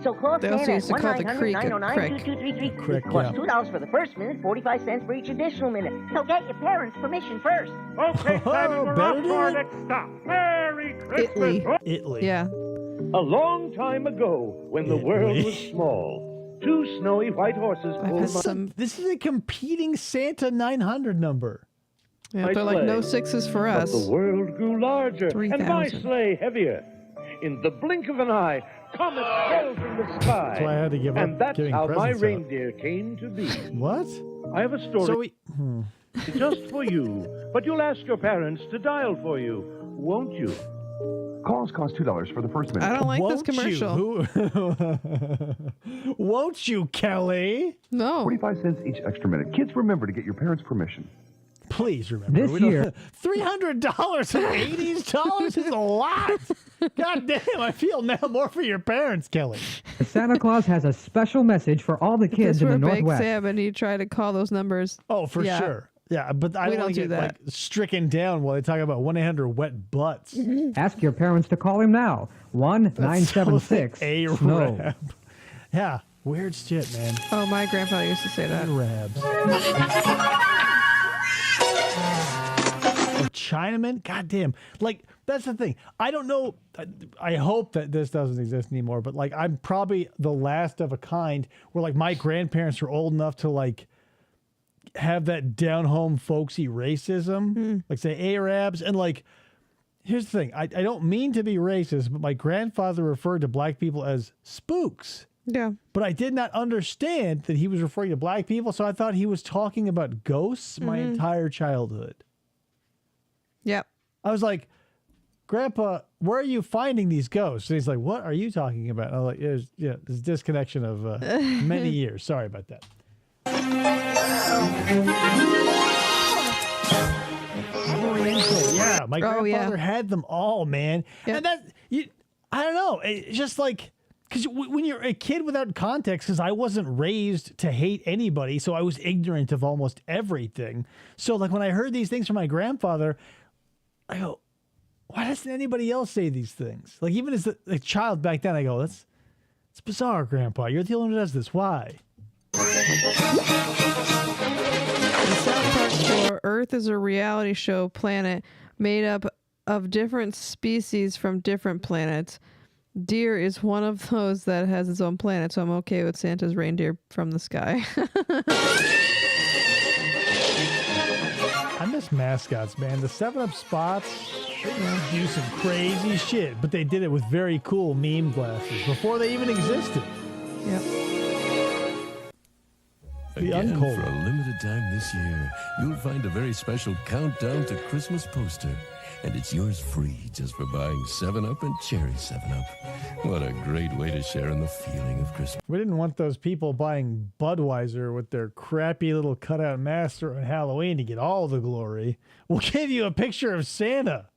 Speaker 9: So call
Speaker 4: They also
Speaker 9: Santa
Speaker 4: used
Speaker 9: at
Speaker 4: to call it the creek at
Speaker 9: 1-900-909-2233.
Speaker 3: Crick,
Speaker 9: Costs
Speaker 3: yeah.
Speaker 9: $2 for the first minute, 45 cents for each additional minute.
Speaker 8: So get your parents' permission first.
Speaker 6: Okay, Simon, we're
Speaker 3: better
Speaker 6: off
Speaker 3: do
Speaker 6: to our
Speaker 3: it.
Speaker 6: next stop. Merry Christmas.
Speaker 4: Italy.
Speaker 3: Italy.
Speaker 4: Yeah.
Speaker 10: A long time ago, when the world was small, two snowy white horses
Speaker 4: I've
Speaker 10: pulled
Speaker 4: had
Speaker 10: my
Speaker 4: some.
Speaker 3: This is a competing Santa 900 number.
Speaker 4: Yeah, they're like no
Speaker 10: sleigh.
Speaker 4: sixes for
Speaker 10: But
Speaker 4: us.
Speaker 10: the world grew larger, and my
Speaker 4: 3,000.
Speaker 10: sleigh heavier. In the blink of an eye, comets fell from the sky.
Speaker 3: That's why I had to give up
Speaker 10: and that's
Speaker 3: giving
Speaker 10: how my
Speaker 3: presents out.
Speaker 10: reindeer came to be.
Speaker 3: What?
Speaker 10: I have a story
Speaker 3: So we.
Speaker 10: just for you, but you'll ask your parents to dial for you, won't you?
Speaker 11: Calls cost $2 for the first minute.
Speaker 4: I don't like this
Speaker 3: Won't
Speaker 4: commercial.
Speaker 3: You? Who? Won't you, Kelly?
Speaker 4: No.
Speaker 11: 45 cents each extra minute. Kids, remember to get your parents' permission.
Speaker 3: Please remember.
Speaker 5: This
Speaker 3: we don't-
Speaker 5: year-
Speaker 3: $300 and $80 is a lot. God damn, I feel now more for your parents, Kelly.
Speaker 5: Santa Claus has a special message for all the
Speaker 4: If
Speaker 5: kids
Speaker 4: this
Speaker 5: in
Speaker 4: were
Speaker 5: the
Speaker 4: Big
Speaker 5: Northwest.
Speaker 4: Sam and he tried to call those numbers.
Speaker 3: Oh, for
Speaker 4: Yeah.
Speaker 3: sure. Yeah, but I
Speaker 4: We
Speaker 3: don't want
Speaker 4: don't
Speaker 3: to
Speaker 4: do
Speaker 3: get
Speaker 4: that.
Speaker 3: like stricken down while they talk about 1-800-WET butts.
Speaker 5: Ask your parents to call him now. 1-976
Speaker 3: A
Speaker 5: SNOW.
Speaker 3: rab. Yeah, weird shit, man.
Speaker 4: Oh, my grandfather used to say that.
Speaker 3: Rabs. Or Chinaman? God damn. Like, that's the thing. I don't know. I hope that this doesn't exist anymore, but like, I'm probably the last of a kind where like my grandparents are old enough to like have that down home folksy racism, like say Arabs. And like, here's the thing. I don't mean to be racist, but my grandfather referred to black people as spooks.
Speaker 4: Yeah.
Speaker 3: But I did not understand that he was referring to black people, so I thought he was talking about ghosts my entire childhood.
Speaker 4: Yep.
Speaker 3: I was like, Grandpa, where are you finding these ghosts? And he's like, what are you talking about? And I was like, there's disconnection of many years. Sorry about that. Yeah, my grandfather had them all, man.
Speaker 4: Yep.
Speaker 3: And that, I don't know. It's just like, because when you're a kid without context, because I wasn't raised to hate anybody, so I was ignorant of almost everything. So like when I heard these things from my grandfather, I go, why doesn't anybody else say these things? Like even as a child back then, I go, it's bizarre, Grandpa. You're the only one who does this. Why?
Speaker 4: The South Park store, Earth is a reality show planet made up of different species from different planets. Deer is one of those that has its own planet, so I'm okay with Santa's reindeer from the sky.
Speaker 3: I miss mascots, man. The 7-Up spots do some crazy shit, but they did it with very cool meme glasses before they even existed.
Speaker 4: Yep.
Speaker 3: The
Speaker 12: Again,
Speaker 3: uncold.
Speaker 12: for a limited time this year, you'll find a very special countdown to Christmas poster. And it's yours free just for buying 7-Up and Cherry 7-Up. What a great way to share in the feeling of Christmas.
Speaker 3: We didn't want those people buying Budweiser with their crappy little cutout masks on Halloween to get all the glory. We'll give you a picture of Santa.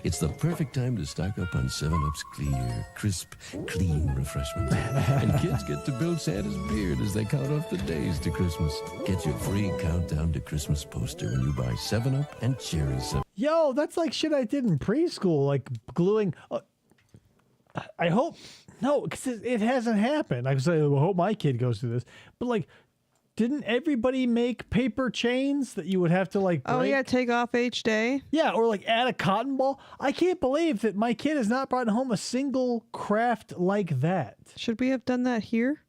Speaker 12: It's the perfect time to stock up on 7-Up's clear, crisp, clean refreshment. And kids get to build Santa's beard as they count off the days to Christmas. Get your free countdown to Christmas poster when you buy 7-Up and Cherry 7.
Speaker 3: Yo, that's like shit I did in preschool, like gluing. I hope, no, because it hasn't happened. I say, I hope my kid goes through this. But like, didn't everybody make paper chains that you would have to like break?
Speaker 4: Oh, yeah, take off each day.
Speaker 3: Yeah, or like add a cotton ball. I can't believe that my kid has not brought home a single craft like that.
Speaker 4: Should we have done that here?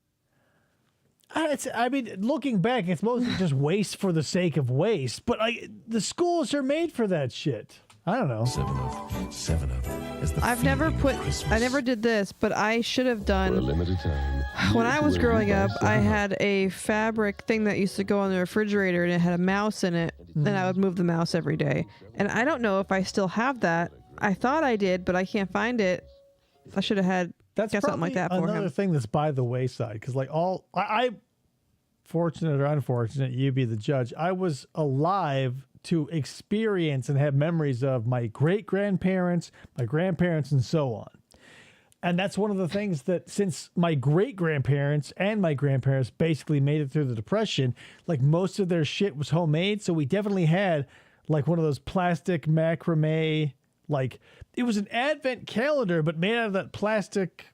Speaker 3: I mean, looking back, it's mostly just waste for the sake of waste. But the schools are made for that shit. I don't know.
Speaker 12: 7-Up, 7-Up.
Speaker 4: I've never I never did this, but I should have done.
Speaker 12: For a limited time.
Speaker 4: When I was growing up, I had a fabric thing that used to go on the refrigerator and it had a mouse in it. And I would move the mouse every day. And I don't know if I still have that. I thought I did, but I can't find it. I should have had something like that for
Speaker 3: another
Speaker 4: him.
Speaker 3: thing that's by the wayside. Because like I fortunate or unfortunate, you be the judge. I was alive to experience and have memories of my great-grandparents, my grandparents, and so on. And that's one of the things that since my great-grandparents and my grandparents basically made it through the Depression, like most of their shit was homemade. So we definitely had like one of those plastic macrame, like it was an advent calendar, but made out of that plastic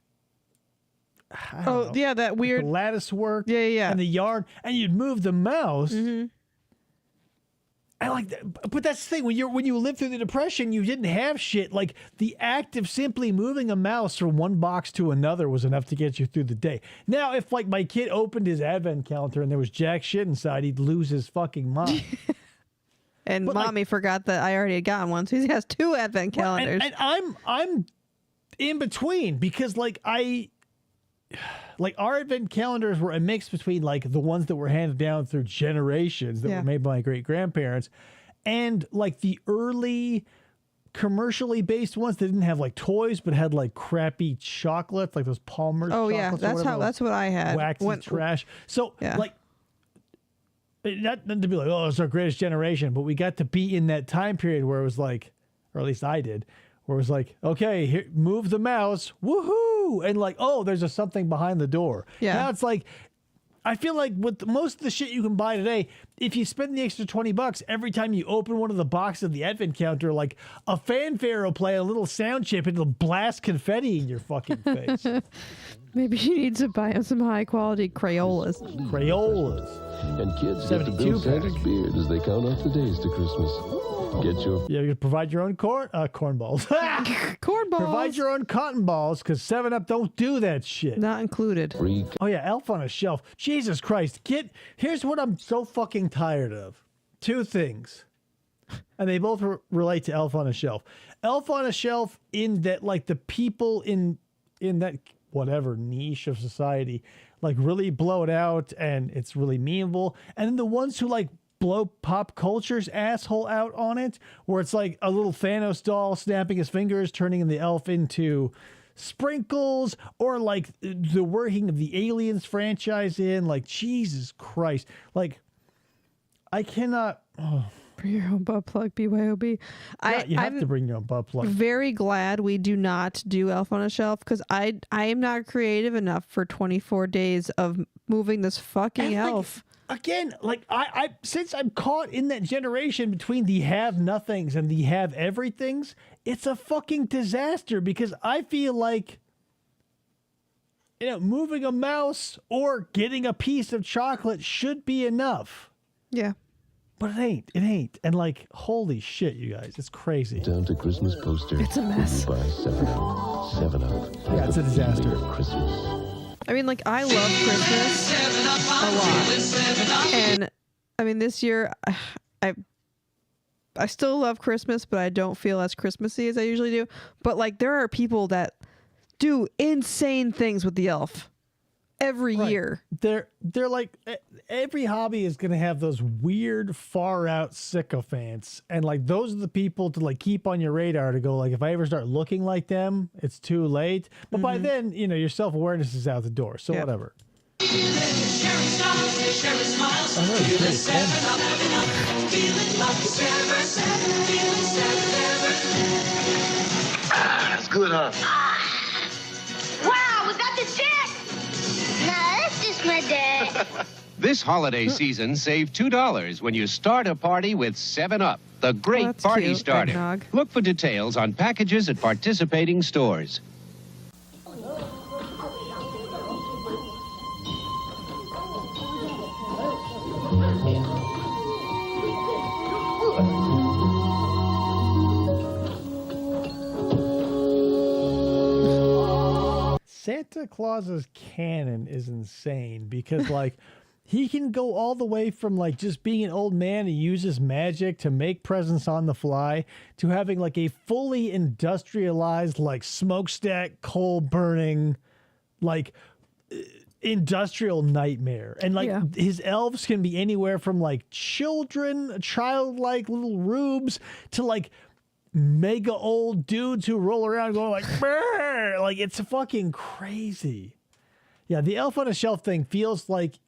Speaker 4: Yeah, that weird
Speaker 3: the lattice work.
Speaker 4: Yeah.
Speaker 3: And the yarn, and you'd move the mouse.
Speaker 4: Mm-hmm.
Speaker 3: I like that, but that's the thing. When you lived through the Depression, you didn't have shit. Like the act of simply moving a mouse from one box to another was enough to get you through the day. Now, if like my kid opened his advent calendar and there was jack shit inside, he'd lose his fucking mind.
Speaker 4: And
Speaker 3: but
Speaker 4: mommy forgot that I already had gotten one, so he has 2 advent calendars.
Speaker 3: And I'm in between because our advent calendars were a mix between like the ones that were handed down through generations that were made by my great grandparents and like the early commercially based ones that didn't have like toys but had like crappy chocolates, like those Palmer's chocolates.
Speaker 4: That's what I had.
Speaker 3: Waxy trash. So like not to be like, oh, it's our greatest generation, but we got to be in that time period where it was like, or at least I did, where it was like, okay, here, move the mouse, woohoo, and like, oh, there's something behind the door.
Speaker 4: Yeah.
Speaker 3: Now it's like, I feel like with most of the shit you can buy today, if you spend the extra $20 every time you open one of the boxes of the advent counter, like a fanfare will play a little sound chip and it'll blast confetti in your fucking face.
Speaker 4: Maybe you need to buy him some high quality Crayolas.
Speaker 12: And kids get to build Santa's beard as they count off the days to Christmas.
Speaker 3: You provide your own cornballs.
Speaker 4: Cornballs.
Speaker 3: Provide your own cotton balls because 7-Up don't do that shit.
Speaker 4: Not included.
Speaker 3: Oh yeah, Elf on a Shelf. Jesus Christ. Here's what I'm so fucking tired of. 2 things. And they both relate to Elf on a Shelf. Elf on a Shelf in that like the people in that whatever niche of society like really blow it out and it's really memeable. And then the ones who like blow pop culture's asshole out on it, where it's like a little Thanos doll snapping his fingers, turning the elf into sprinkles, or like the working of the Aliens franchise in, like, Jesus Christ. Like, I cannot...
Speaker 4: Bring your own butt plug, BYOB.
Speaker 3: Yeah, you have to bring your own butt plug.
Speaker 4: Very glad we do not do Elf on a Shelf, because I am not creative enough for 24 days of moving this fucking elf.
Speaker 3: Again, like I since I'm caught in that generation between the have nothings and the have everythings, it's a fucking disaster because I feel like, you know, moving a mouse or getting a piece of chocolate should be enough.
Speaker 4: Yeah.
Speaker 3: But it ain't. And like, holy shit, you guys, it's crazy.
Speaker 12: Down to Christmas poster.
Speaker 4: It's a mess.
Speaker 12: Buy 7-Up. 7-Up.
Speaker 3: Yeah, it's a disaster.
Speaker 12: Christmas.
Speaker 4: I mean, like, I love Christmas a lot. And, I mean, this year, I still love Christmas, but I don't feel as Christmassy as I usually do. But, like, there are people that do insane things with the elf every year.
Speaker 3: They're like, every hobby is going to have those weird, far-out sycophants. And, like, those are the people to, like, keep on your radar to go, like, if I ever start looking like them, it's too late. But by then, you know, your self-awareness is out the door. So whatever.
Speaker 8: That's good, huh? Wow, was that the chick? No, that's just my dad.
Speaker 13: This holiday season, save $2 when you start a party with 7-Up, the great party
Speaker 4: cute,
Speaker 13: starter.
Speaker 4: eggnog.
Speaker 13: Look for details on packages at participating stores.
Speaker 3: Santa Claus's canon is insane because, like, he can go all the way from, like, just being an old man who uses magic to make presents on the fly to having, like, a fully industrialized, like, smokestack, coal-burning, like, industrial nightmare. And, like, his elves can be anywhere from, like, children, childlike little rubes to, like, mega old dudes who roll around going like, "Brr!" Like, it's fucking crazy. Yeah, the Elf on a Shelf thing feels like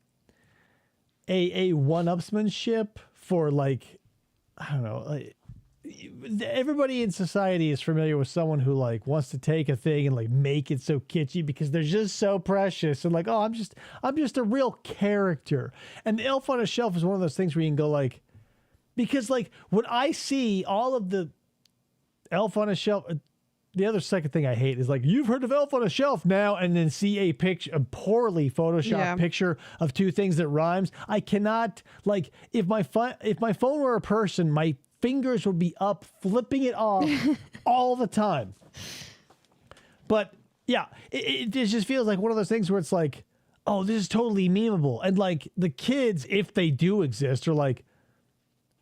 Speaker 3: a one-upsmanship for, like, I don't know, like, everybody in society is familiar with someone who, like, wants to take a thing and, like, make it so kitschy because they're just so precious and, like, oh, I'm just a real character. And the Elf on a Shelf is one of those things where you can go, like, because, like, when I see all of the Elf on a Shelf, the other second thing I hate is like, you've heard of Elf on a Shelf now, and then see a picture, a poorly photoshopped picture of two things that rhymes. I cannot, like, if my phone were a person, my fingers would be up flipping it off all the time. But yeah, it just feels like one of those things where it's like, oh, this is totally memeable. And like the kids, if they do exist, are like,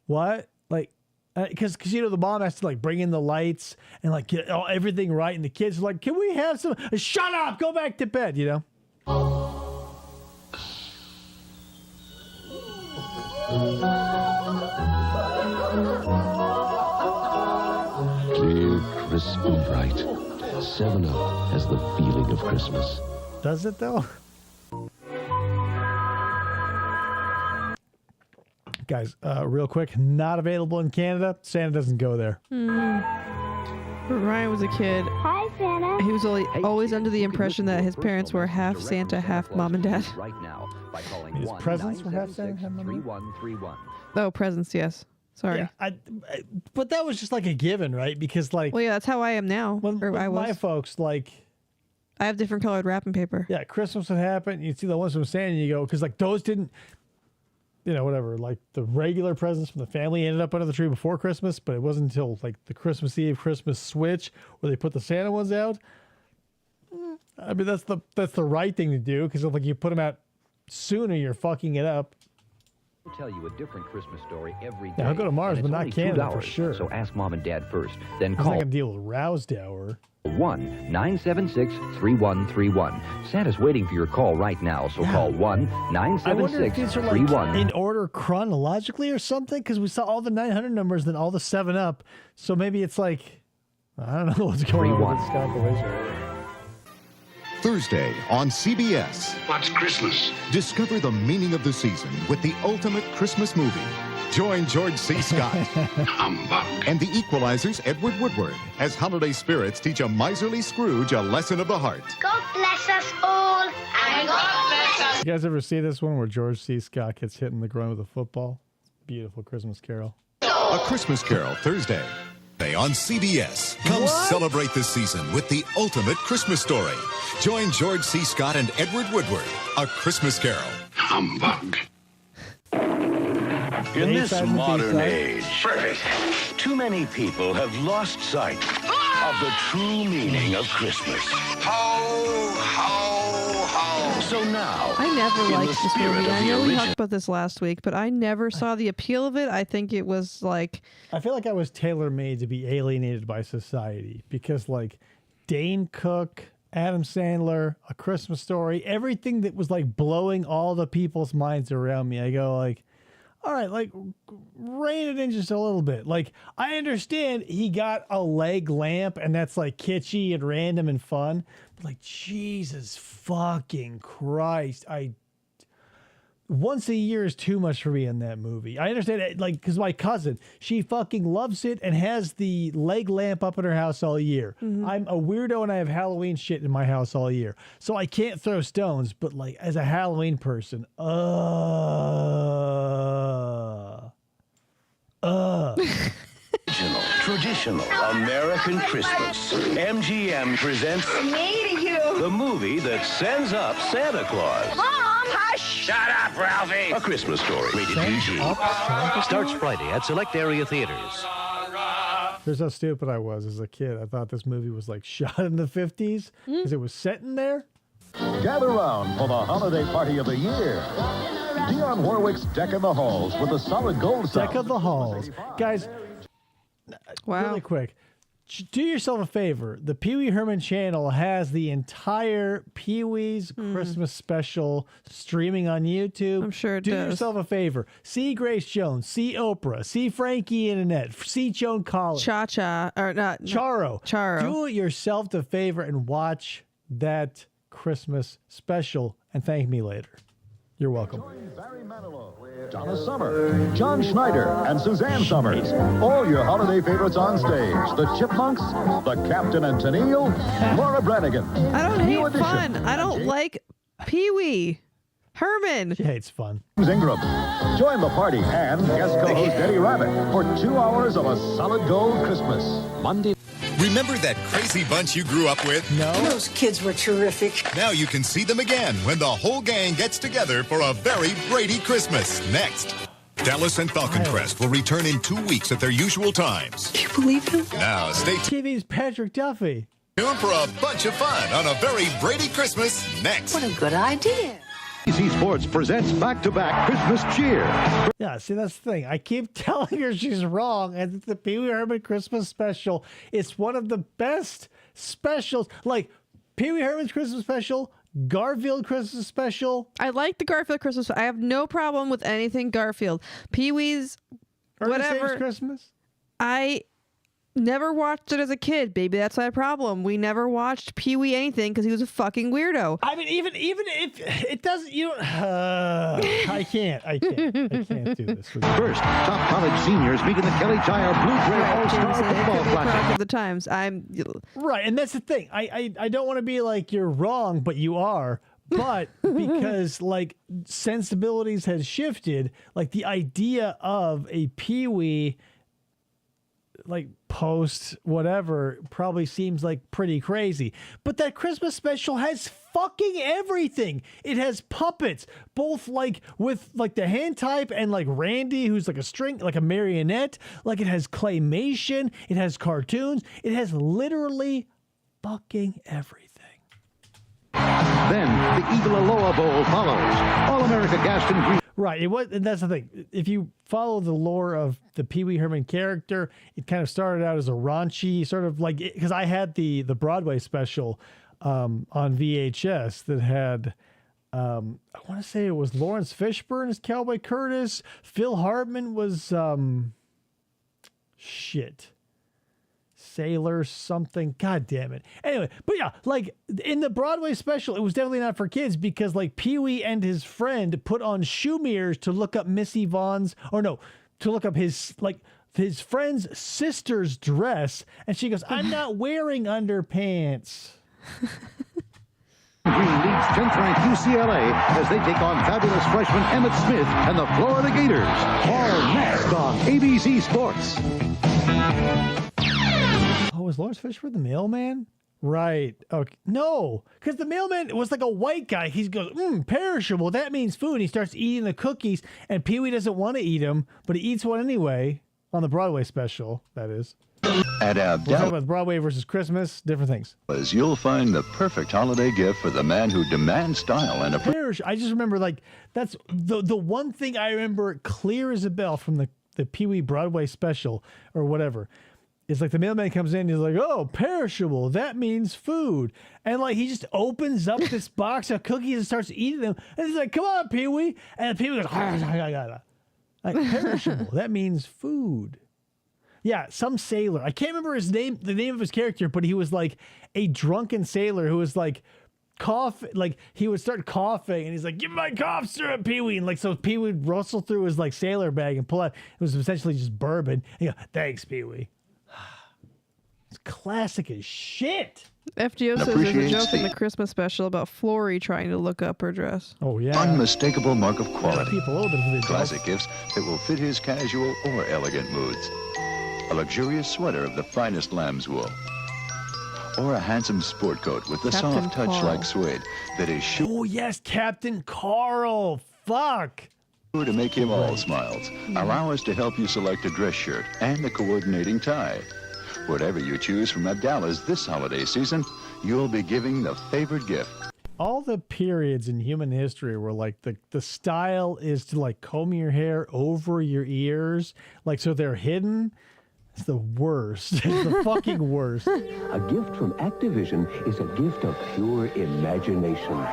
Speaker 3: what? Like, because you know, the mom has to like bring in the lights and like get everything right. And the kids are like, can we have some, shut up, go back to bed, you know?
Speaker 12: Clear, crisp, and bright. 7-Up has the feeling of Christmas.
Speaker 3: Does it though? Guys, real quick, not available in Canada. Santa doesn't go there.
Speaker 4: When Ryan was a kid,
Speaker 8: Hi, Santa.
Speaker 4: he was always under the impression that his parents were half Santa, half mom and dad.
Speaker 14: Right now by calling
Speaker 3: His presents were half Santa, half mom and dad?
Speaker 14: 3131.
Speaker 4: Oh, presents, yes. Sorry.
Speaker 3: Yeah, but that was just like a given, right? Because like,
Speaker 4: Well, yeah, that's how I am now.
Speaker 3: when
Speaker 4: I was.
Speaker 3: my folks, like,
Speaker 4: I have different colored wrapping paper.
Speaker 3: yeah, Christmas would happen. You'd see the ones from Santa, and you go, because like those didn't, you know, whatever. Like the regular presents from the family ended up under the tree before Christmas, but it wasn't until like the Christmas Eve, Christmas switch where they put the Santa ones out. I mean, that's the right thing to do, because if like you put them out sooner, you're fucking it up.
Speaker 14: We'll tell you a different Christmas story every day.
Speaker 3: Yeah, I'll go to Mars,
Speaker 14: and it's
Speaker 3: but not
Speaker 14: only
Speaker 3: Canada for
Speaker 14: $2,
Speaker 3: sure.
Speaker 14: So ask mom and dad first, then
Speaker 3: I'm not
Speaker 14: call
Speaker 3: gonna deal with Roused Hour.
Speaker 14: 1-976-3131. Santa's waiting for your call right now, so call
Speaker 3: I wonder if these are like
Speaker 14: 1-976-3131.
Speaker 3: in order chronologically or something, because we saw all the 900 numbers, then all the 7-Up. So maybe it's like, I don't know what's going on with this compilation.
Speaker 15: Thursday on CBS.
Speaker 6: What's Christmas?
Speaker 15: Discover the meaning of the season with the ultimate Christmas movie. Join George C. Scott
Speaker 6: Humbug.
Speaker 15: and the Equalizer's Edward Woodward as holiday spirits teach a miserly Scrooge a lesson of the heart.
Speaker 8: God bless us all, and God bless us.
Speaker 3: You guys ever see this one where George C. Scott gets hit in the groin with a football? Beautiful Christmas Carol.
Speaker 15: A Christmas Carol Thursday on CBS. Come celebrate this season with the ultimate Christmas story. Join George C. Scott and Edward Woodward. A Christmas Carol.
Speaker 6: Humbug.
Speaker 16: In this modern age,
Speaker 6: Perfect.
Speaker 16: too many people have lost sight of the true meaning of Christmas.
Speaker 6: Ho, ho, ho.
Speaker 16: So now,
Speaker 4: I never
Speaker 16: in
Speaker 4: liked
Speaker 16: the
Speaker 4: this
Speaker 16: spirit
Speaker 4: movie.
Speaker 16: of
Speaker 4: I
Speaker 16: the
Speaker 4: know we
Speaker 16: original-
Speaker 4: talked about this last week, but I never saw the appeal of it. I think it was like,
Speaker 3: I feel like I was tailor-made to be alienated by society, because like Dane Cook, Adam Sandler, A Christmas Story, everything that was like blowing all the people's minds around me, I go like, all right, like rein it in just a little bit. Like, I understand he got a leg lamp and that's like kitschy and random and fun, but like, Jesus fucking Christ, once a year is too much for me in that movie. I understand it, like, because my cousin, she fucking loves it and has the leg lamp up in her house all year. I'm a weirdo and I have Halloween shit in my house all year. So I can't throw stones, but like, as a Halloween person,
Speaker 16: Original, traditional, American Christmas. MGM presents
Speaker 8: Me to you.
Speaker 16: the movie that sends up Santa Claus.
Speaker 8: Mom, hush.
Speaker 6: Shut up, Ralphie.
Speaker 16: A Christmas Story. Rated PG. Starts Friday at select area theaters.
Speaker 3: Here's how stupid I was as a kid. I thought this movie was like shot in the 50s because it was set in there.
Speaker 17: Gather round for the holiday party of the year. Dionne Warwick's Deck of the Halls with a solid gold sound.
Speaker 3: Deck of the Halls. Guys, really quick, do yourself a favor. The Pee Wee Herman channel has the entire Pee Wee's Christmas special streaming on YouTube. I'm
Speaker 4: sure it
Speaker 3: do
Speaker 4: does.
Speaker 3: yourself a favor. See Grace Jones. See Oprah. See Frankie and Annette. See Joan Collins.
Speaker 4: Cha-Cha. Or not.
Speaker 3: Charo.
Speaker 4: Charo.
Speaker 3: Do yourself the favor and watch that Christmas special and thank me later. You're welcome.
Speaker 17: Donna Summer, John Schneider, and Suzanne Summers. All your holiday favorites on stage. The Chipmunks, the Captain and Tennille, Laura Branigan.
Speaker 4: I don't hate fun. I don't like Pee Wee Herman.
Speaker 3: She hates fun.
Speaker 17: James Ingram. Join the party and guest co-host Eddie Rabbit for 2 hours of a solid gold Christmas.
Speaker 14: Monday.
Speaker 15: Remember that crazy bunch you grew up with?
Speaker 3: No.
Speaker 18: Those kids were terrific.
Speaker 15: Now you can see them again when the whole gang gets together for a very Brady Christmas. Next. Dallas and Falcon Crest will return in 2 weeks at their usual times.
Speaker 18: Do you believe him?
Speaker 15: Now stay
Speaker 3: TV's Patrick Duffy.
Speaker 15: tuned for a bunch of fun on a very Brady Christmas next.
Speaker 18: What a good idea.
Speaker 17: ABC Sports presents back-to-back Christmas cheer.
Speaker 3: Yeah, see, that's the thing. I keep telling her she's wrong, and it's the Pee Wee Herman Christmas special. It's one of the best specials. Like, Pee Wee Herman's Christmas special, Garfield Christmas special.
Speaker 4: I like the Garfield Christmas. I have no problem with anything Garfield. Pee Wee's, whatever.
Speaker 3: Christmas.
Speaker 4: I never watched it as a kid, baby. That's my problem. We never watched Pee Wee anything because he was a fucking weirdo.
Speaker 3: I mean, even if it doesn't, you don't. I can't do this.
Speaker 17: First, top college seniors meet in the Kelly Tire Blue Gray All-Star Football Classic.
Speaker 4: Of the times,
Speaker 3: Right, and that's the thing. I don't want to be like you're wrong, but you are. But because like sensibilities has shifted, like the idea of a Pee Wee like post whatever probably seems like pretty crazy, but that Christmas special has fucking everything. It has puppets, both like with like the hand type and like Randy, who's like a string, like a marionette. Like it has claymation, it has cartoons, it has literally fucking everything.
Speaker 17: Then the Eagle Aloha Bowl follows. All-America Gaston Green.
Speaker 3: Right, it was, and that's the thing. If you follow the lore of the Pee Wee Herman character, it kind of started out as a raunchy sort of like, because I had the Broadway special on VHS that had, I want to say it was Lawrence Fishburne as Cowboy Curtis. Phil Hartman was Sailor something. God damn it. Anyway, but yeah, like in the Broadway special, it was definitely not for kids because like Pee Wee and his friend put on shoe mirrors to look up Missy Vaughn's, or no, to look up his friend's sister's dress. And she goes, I'm not wearing underpants.
Speaker 17: Green leads 10th ranked UCLA as they take on fabulous freshman Emmett Smith and the Florida Gators. All next on ABC Sports.
Speaker 3: Oh, was Lawrence Fishburne the mailman? Right. Okay. No, because the mailman was like a white guy. He goes, perishable. That means food. And he starts eating the cookies, and Pee Wee doesn't want to eat them, but he eats one anyway on the Broadway special, that is.
Speaker 19: At
Speaker 3: We're talking about Broadway versus Christmas, different things.
Speaker 19: You'll find the perfect holiday gift for the man who demands style and
Speaker 3: I just remember, like, that's the one thing I remember clear as a bell from the Pee Wee Broadway special or whatever. It's like the mailman comes in and he's like, oh, perishable. That means food. And like he just opens up this box of cookies and starts eating them. And he's like, come on, Pee Wee. And Pee Wee goes, like, perishable. That means food. Yeah, some sailor. I can't remember his name, the name of his character, but he was like a drunken sailor who was like like he would start coughing and he's like, give me my cough syrup, Pee Wee. And like, so Pee Wee would rustle through his like sailor bag and pull out. It was essentially just bourbon. And you go, thanks, Pee Wee. It's classic as shit.
Speaker 4: FGO says there's a joke in the Christmas special about Flory trying to look up her dress.
Speaker 3: Oh, yeah.
Speaker 19: unmistakable mark of quality.
Speaker 3: Keep a little bit of the
Speaker 19: Classic gifts that will fit his casual or elegant moods. A luxurious sweater of the finest lamb's wool. Or a handsome sport coat with the
Speaker 4: Captain
Speaker 19: soft touch
Speaker 4: Carl.
Speaker 19: like suede that is sure
Speaker 3: Oh, yes, Captain Carl. Fuck.
Speaker 19: to make him all smiles. Allow us to help you select a dress shirt and a coordinating tie. Whatever you choose from Abdallah's this holiday season, you'll be giving the favorite gift.
Speaker 3: All the periods in human history where like the style is to like comb your hair over your ears, like so they're hidden. It's the worst. It's the fucking worst.
Speaker 7: A gift from Activision is a gift of pure imagination.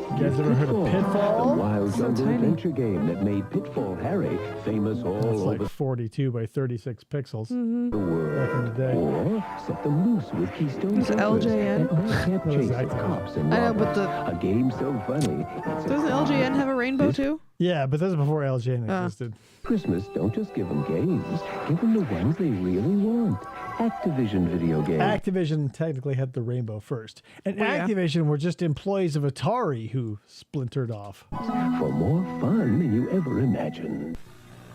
Speaker 3: You guys ever heard of Pitfall?
Speaker 7: The wild jungle adventure game that made Pitfall Harry famous all
Speaker 3: It's
Speaker 7: over
Speaker 3: like 42 by 36 pixels.
Speaker 7: the world.
Speaker 3: Back in the day.
Speaker 7: Or set them loose with Keystone
Speaker 4: Is it LJN?
Speaker 7: Can't chase the cops and
Speaker 4: I know, but
Speaker 7: robbers. A game so funny.
Speaker 4: Doesn't LJN have a rainbow too?
Speaker 3: Yeah, but this is before LJN existed.
Speaker 7: Christmas, don't just give them games. Give them the ones they really want. Activision video games.
Speaker 3: Activision technically had the rainbow first. And
Speaker 7: yeah.
Speaker 3: Activision were just employees of Atari who splintered off.
Speaker 7: For more fun than you ever imagined.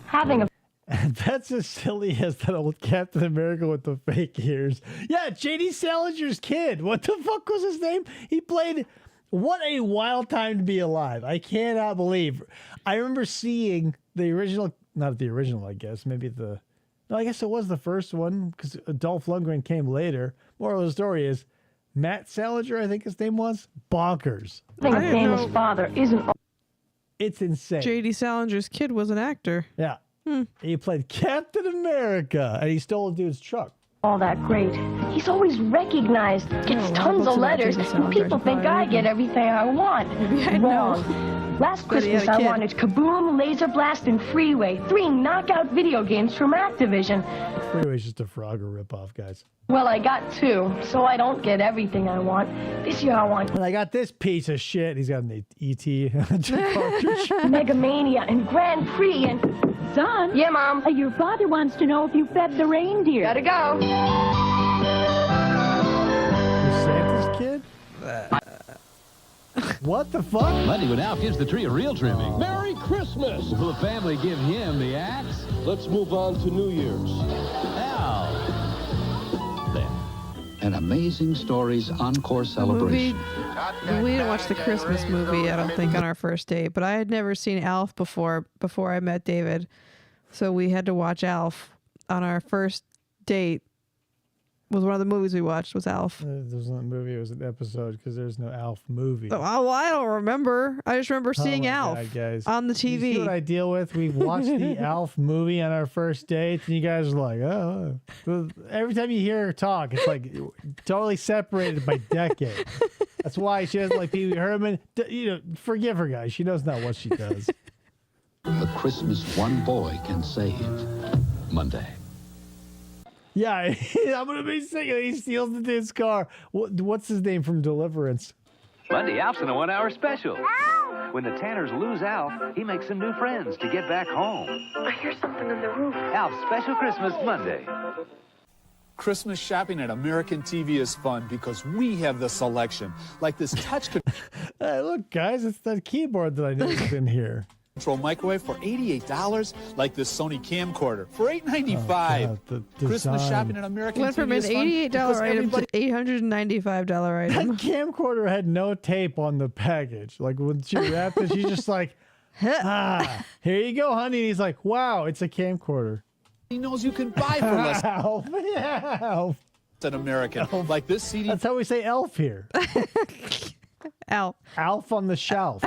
Speaker 20: Having a
Speaker 3: And that's as silly as that old Captain America with the fake ears. Yeah, J.D. Salinger's kid. What the fuck was his name? He played... What a wild time to be alive. I cannot believe. I remember seeing the original... Not the original, I guess. Maybe the... No, I guess it was the first one because Dolph Lundgren came later. Moral of the story is Matt Salinger, I think his name was, bonkers.
Speaker 9: I think a famous father isn't...
Speaker 3: It's insane.
Speaker 4: J.D. Salinger's kid was an actor.
Speaker 3: Yeah. He played Captain America, and he stole a dude's truck.
Speaker 9: all that great. He's always recognized, gets tons of letters, and people think I get everything I want. Wrong. Last Christmas I wanted Kaboom, Laser Blast, and Freeway, 3 knockout video games from Activision.
Speaker 3: Freeway's just a Frogger ripoff, guys.
Speaker 9: Well, I got 2, so I don't get everything I want. This year I want...
Speaker 3: And I got this piece of shit. He's got an E.T. cartridge.
Speaker 9: Mega Mania and Grand Prix and...
Speaker 20: Son?
Speaker 9: Yeah, Mom?
Speaker 20: Your father wants to know if you fed the reindeer.
Speaker 9: Gotta go.
Speaker 3: Santa's kid? What the fuck?
Speaker 21: Monday when Alf gives the tree a real trimming.
Speaker 22: Merry Christmas!
Speaker 21: Will the family give him the axe?
Speaker 22: Let's move on to New Year's.
Speaker 21: Al. Then.
Speaker 23: An Amazing Stories Encore celebration.
Speaker 4: We didn't watch the Christmas movie, I don't think, on our first date, but I had never seen Alf before I met David. So we had to watch Alf on our first date. Was one of the movies we watched was Alf.
Speaker 3: There wasn't a movie, it was an episode because there's no Alf movie.
Speaker 4: Oh, well, I don't remember. I just remember seeing Alf on the TV.
Speaker 3: You see what I deal with? We watched the Alf movie on our first date, and you guys are like, oh. Every time you hear her talk, it's like totally separated by decade. That's why she doesn't like Pee Wee Herman. Forgive her, guys. She knows not what she does.
Speaker 23: The Christmas one boy can save. Monday.
Speaker 3: Yeah, I'm going to be singing. He steals the dude's car. What's his name from Deliverance?
Speaker 14: Monday, Alf's in a 1-hour special. When the Tanners lose Alf, he makes some new friends to get back home.
Speaker 9: I hear something on the roof.
Speaker 14: Alf's Special Christmas Monday.
Speaker 24: Christmas shopping at American TV is fun because we have the selection. Like this touch
Speaker 3: Hey, look, guys, it's that keyboard that I noticed in here.
Speaker 24: control microwave for $88, like this Sony camcorder for $895. Christmas shopping at American
Speaker 4: Went from
Speaker 24: TV
Speaker 4: an
Speaker 24: is fun
Speaker 4: $88 item to $895 item.
Speaker 3: That camcorder had no tape on the package. Like when she wrapped it, she's just like, here you go, honey. And he's like, wow, it's a camcorder.
Speaker 24: He knows you can buy for less.
Speaker 3: Elf. Yeah, Elf.
Speaker 24: It's an American. Elf. Like this CD.
Speaker 3: That's how we say elf here.
Speaker 4: Alf.
Speaker 3: Alf on the shelf.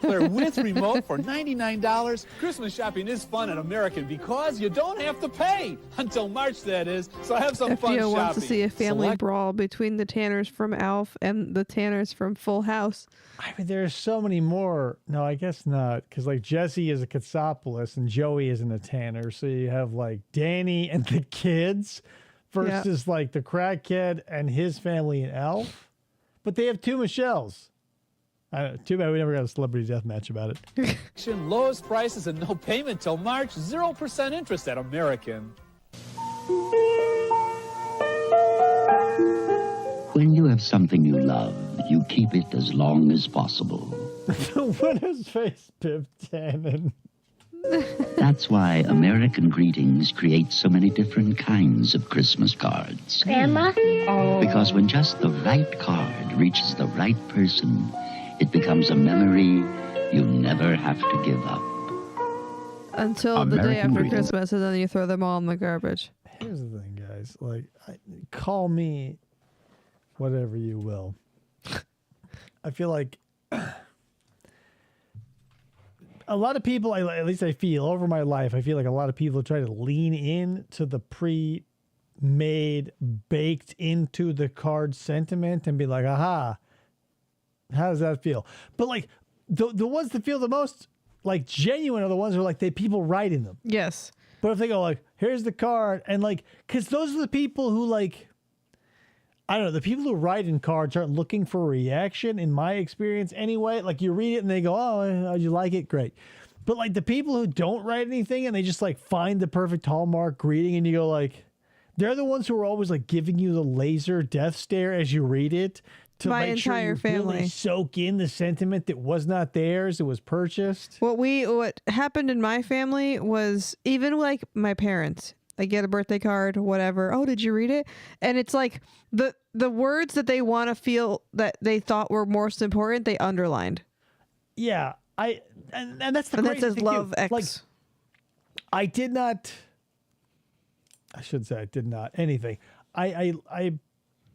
Speaker 24: Player with remote for $99. Christmas shopping is fun at American because you don't have to pay until March, that is. So have some fun shopping.
Speaker 4: Wants to see a family brawl between the Tanners from Alf and the Tanners from Full House.
Speaker 3: I mean, there's so many more. No, I guess not. Because like Jesse is a Katsopoulos and Joey isn't a Tanner. So you have like Danny and the kids versus like the crackhead and his family in Alf. But they have 2 Michelles. Too bad we never got a celebrity death match about it.
Speaker 24: Lowest prices and no payment till March. 0% interest at American.
Speaker 7: When you have something you love, you keep it as long as possible.
Speaker 3: What is face Pip Tannen?
Speaker 7: That's why American Greetings creates so many different kinds of Christmas cards.
Speaker 8: Grandma?
Speaker 7: Because when just the right card reaches the right person, it becomes a memory you never have to give up.
Speaker 4: Until the day after Christmas, and then you throw them all in the garbage.
Speaker 3: Here's the thing, guys. Like, call me whatever you will. I feel like a lot of people, at least I feel over my life, I feel like a lot of people try to lean in to the pre-made, baked into the card sentiment and be like, aha, how does that feel? But like the ones that feel the most like genuine are the ones who are like people write in them.
Speaker 4: Yes.
Speaker 3: But if they go like, here's the card, and like, because those are the people who like, I don't know, the people who write in cards aren't looking for a reaction, in my experience anyway. Like, you read it and they go, oh, you like it? Great. But, like, the people who don't write anything and they just, like, find the perfect Hallmark greeting and you go, like, They're the ones who are always like giving you the laser death stare as you read it to
Speaker 4: My
Speaker 3: make sure
Speaker 4: entire
Speaker 3: you
Speaker 4: family.
Speaker 3: really soak in the sentiment that was not theirs, it was purchased.
Speaker 4: What happened in my family was even like my parents. They get a birthday card, whatever. Oh, did you read it? And it's like the words that they want to feel that they thought were most important, they underlined.
Speaker 3: Yeah, and that's the
Speaker 4: and that
Speaker 3: crazy
Speaker 4: says
Speaker 3: thing,
Speaker 4: love
Speaker 3: too.
Speaker 4: X.
Speaker 3: Like, I did not. I should say I did not anything. I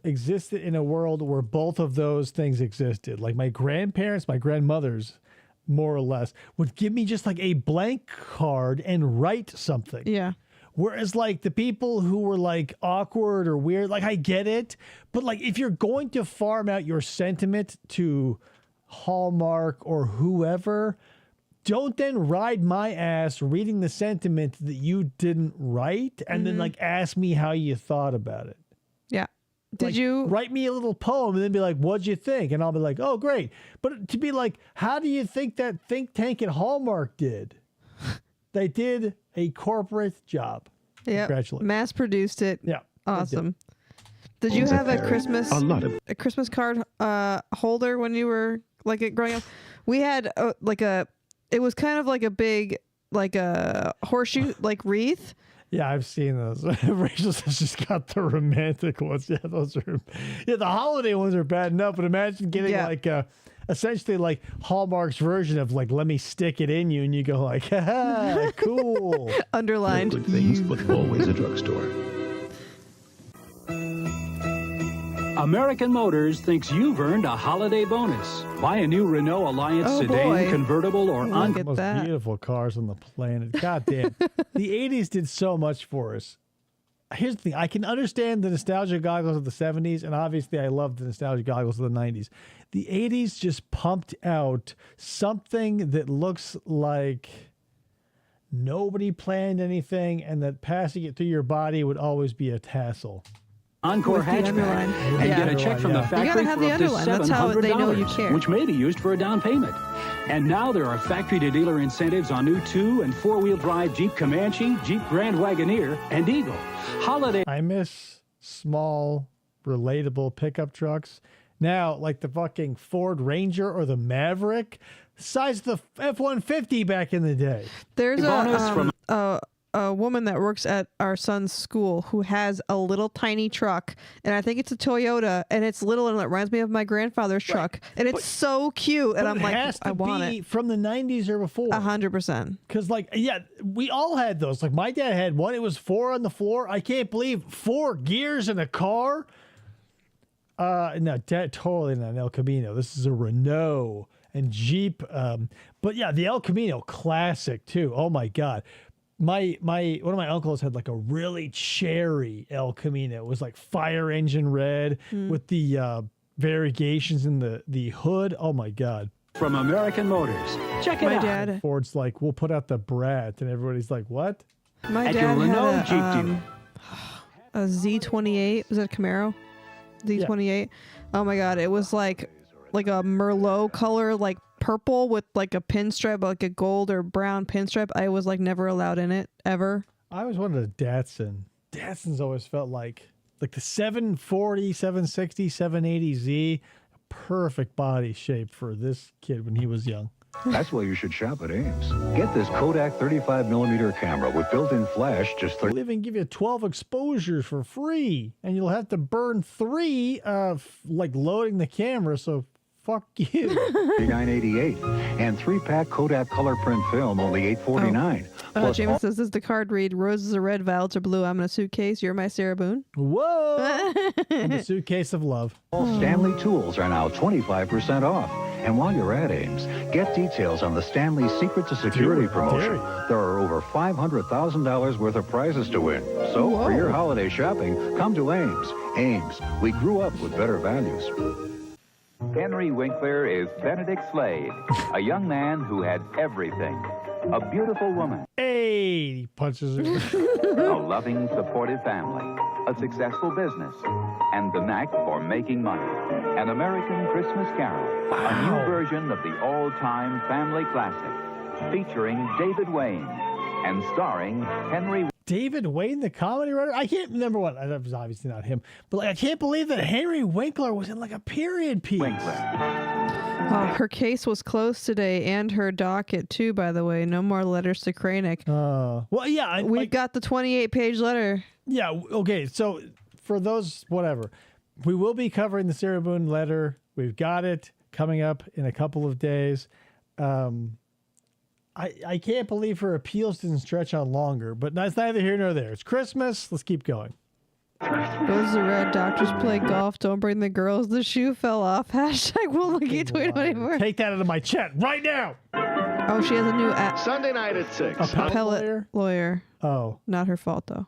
Speaker 3: existed in a world where both of those things existed. Like my grandparents, my grandmothers, more or less, would give me just like a blank card and write something.
Speaker 4: Yeah.
Speaker 3: Whereas like the people who were like awkward or weird, like I get it, but like if you're going to farm out your sentiment to Hallmark or whoever, don't then ride my ass reading the sentiment that you didn't write and then like ask me how you thought about it.
Speaker 4: Yeah. Did
Speaker 3: Like,
Speaker 4: you
Speaker 3: write me a little poem and then be like, what'd you think? And I'll be like, oh, great. But to be like, how do you think that think tank at Hallmark did? They did a corporate job.
Speaker 4: Yeah.
Speaker 3: Congratulations.
Speaker 4: Mass produced it.
Speaker 3: Yeah.
Speaker 4: Awesome. Did you have a Christmas card holder when you were like growing up? We had it was kind of like a big like a horseshoe like wreath.
Speaker 3: Yeah, I've seen those. Rachel says she's got the romantic ones. Yeah, those are. Yeah, the holiday ones are bad enough, but imagine getting like essentially like Hallmark's version of like, let me stick it in you, and you go like, ha, cool.
Speaker 4: Underlined.
Speaker 23: Good things, but always a drugstore.
Speaker 1: American Motors thinks you've earned a holiday bonus. Buy a new Renault Alliance sedan, convertible, or
Speaker 3: the most beautiful cars on the planet. God damn. The 80s did so much for us. Here's the thing. I can understand the nostalgia goggles of the 70s, and obviously I love the nostalgia goggles of the 90s. The 80s just pumped out something that looks like nobody planned anything, and that passing it through your body would always be a tassel.
Speaker 1: Encore hatchback and get a check from the factory for up to $700, which may be used for a down payment. And now there are factory-to-dealer incentives on new 2- and 4-wheel drive Jeep Comanche, Jeep Grand Wagoneer, and Eagle. Holiday.
Speaker 3: I miss small, relatable pickup trucks. Now, like the fucking Ford Ranger or the Maverick, size of the F-150 back in the day.
Speaker 4: There's a woman that works at our son's school who has a little tiny truck, and I think it's a Toyota, and it's little and it reminds me of my grandfather's truck, and it's so cute, and I'm like, I want it.
Speaker 3: From the 90s or before.
Speaker 4: 100%.
Speaker 3: Because like, yeah, we all had those. Like my dad had one. It was 4 on the floor. I can't believe 4 gears in a car. No, totally not an El Camino. This is a Renault and Jeep. But yeah, the El Camino classic too. Oh my God. One of my uncles had like a really cherry El Camino. It was like fire engine red with the variegations in the hood. Oh my God.
Speaker 1: From American Motors. Check it out.
Speaker 4: Dad.
Speaker 3: Ford's like, we'll put out the Brat, and everybody's like, what?
Speaker 4: My dad had a Z28. Was that a Camaro? Z28. Yeah. Oh my God. It was like a Merlot color, like purple with like a pinstripe, like a gold or brown pinstripe. I was like never allowed in it ever.
Speaker 3: I always wanted a Datsun. Datsuns always felt like the 740, 760, 780Z, perfect body shape for this kid when he was young.
Speaker 17: That's why you should shop at Ames. Get this Kodak 35mm camera with built-in flash, just
Speaker 3: They'll even give you 12 exposures for free, and you'll have to burn 3 like loading the camera, so fuck you.
Speaker 17: $39.88 and 3-pack Kodak color print film, only $8.49.
Speaker 4: James says, does the card read, roses are red, violets are blue, I'm in a suitcase, you're my Sarah Boone?
Speaker 3: Whoa! In the suitcase of love.
Speaker 17: All Stanley tools are now 25% off. And while you're at Ames, get details on the Stanley Secret to Security promotion. There are over $500,000 worth of prizes to win. So for your holiday shopping, come to Ames. Ames, we grew up with better values.
Speaker 14: Henry Winkler is Benedict Slade, a young man who had everything. A beautiful woman.
Speaker 3: Hey, he punches her.
Speaker 14: A loving, supportive family. A successful business. And the knack for making money. An American Christmas Carol. A new version of the all-time family classic. Featuring David Wayne. And starring Henry
Speaker 3: David Wayne, the comedy writer? I can't remember what. That was obviously not him. But like, I can't believe that Henry Winkler was in like a period piece.
Speaker 4: Her case was closed today, and her docket too, by the way. No more letters to Kranick.
Speaker 3: Well, yeah.
Speaker 4: We got the 28-page letter.
Speaker 3: Yeah, okay. So for those, whatever, we will be covering the Sarah Boone letter. We've got it coming up in a couple of days. I can't believe her appeals didn't stretch on longer, but that's neither here nor there. It's Christmas. Let's keep going.
Speaker 4: Goes the red. Doctors play golf. Don't bring the girls. The shoe fell off. Hashtag Woolagee 2024.
Speaker 3: Take that out of my chat right now.
Speaker 4: Oh, she has a new
Speaker 16: Sunday night at 6.
Speaker 4: Appellate lawyer.
Speaker 3: Oh.
Speaker 4: Not her fault, though.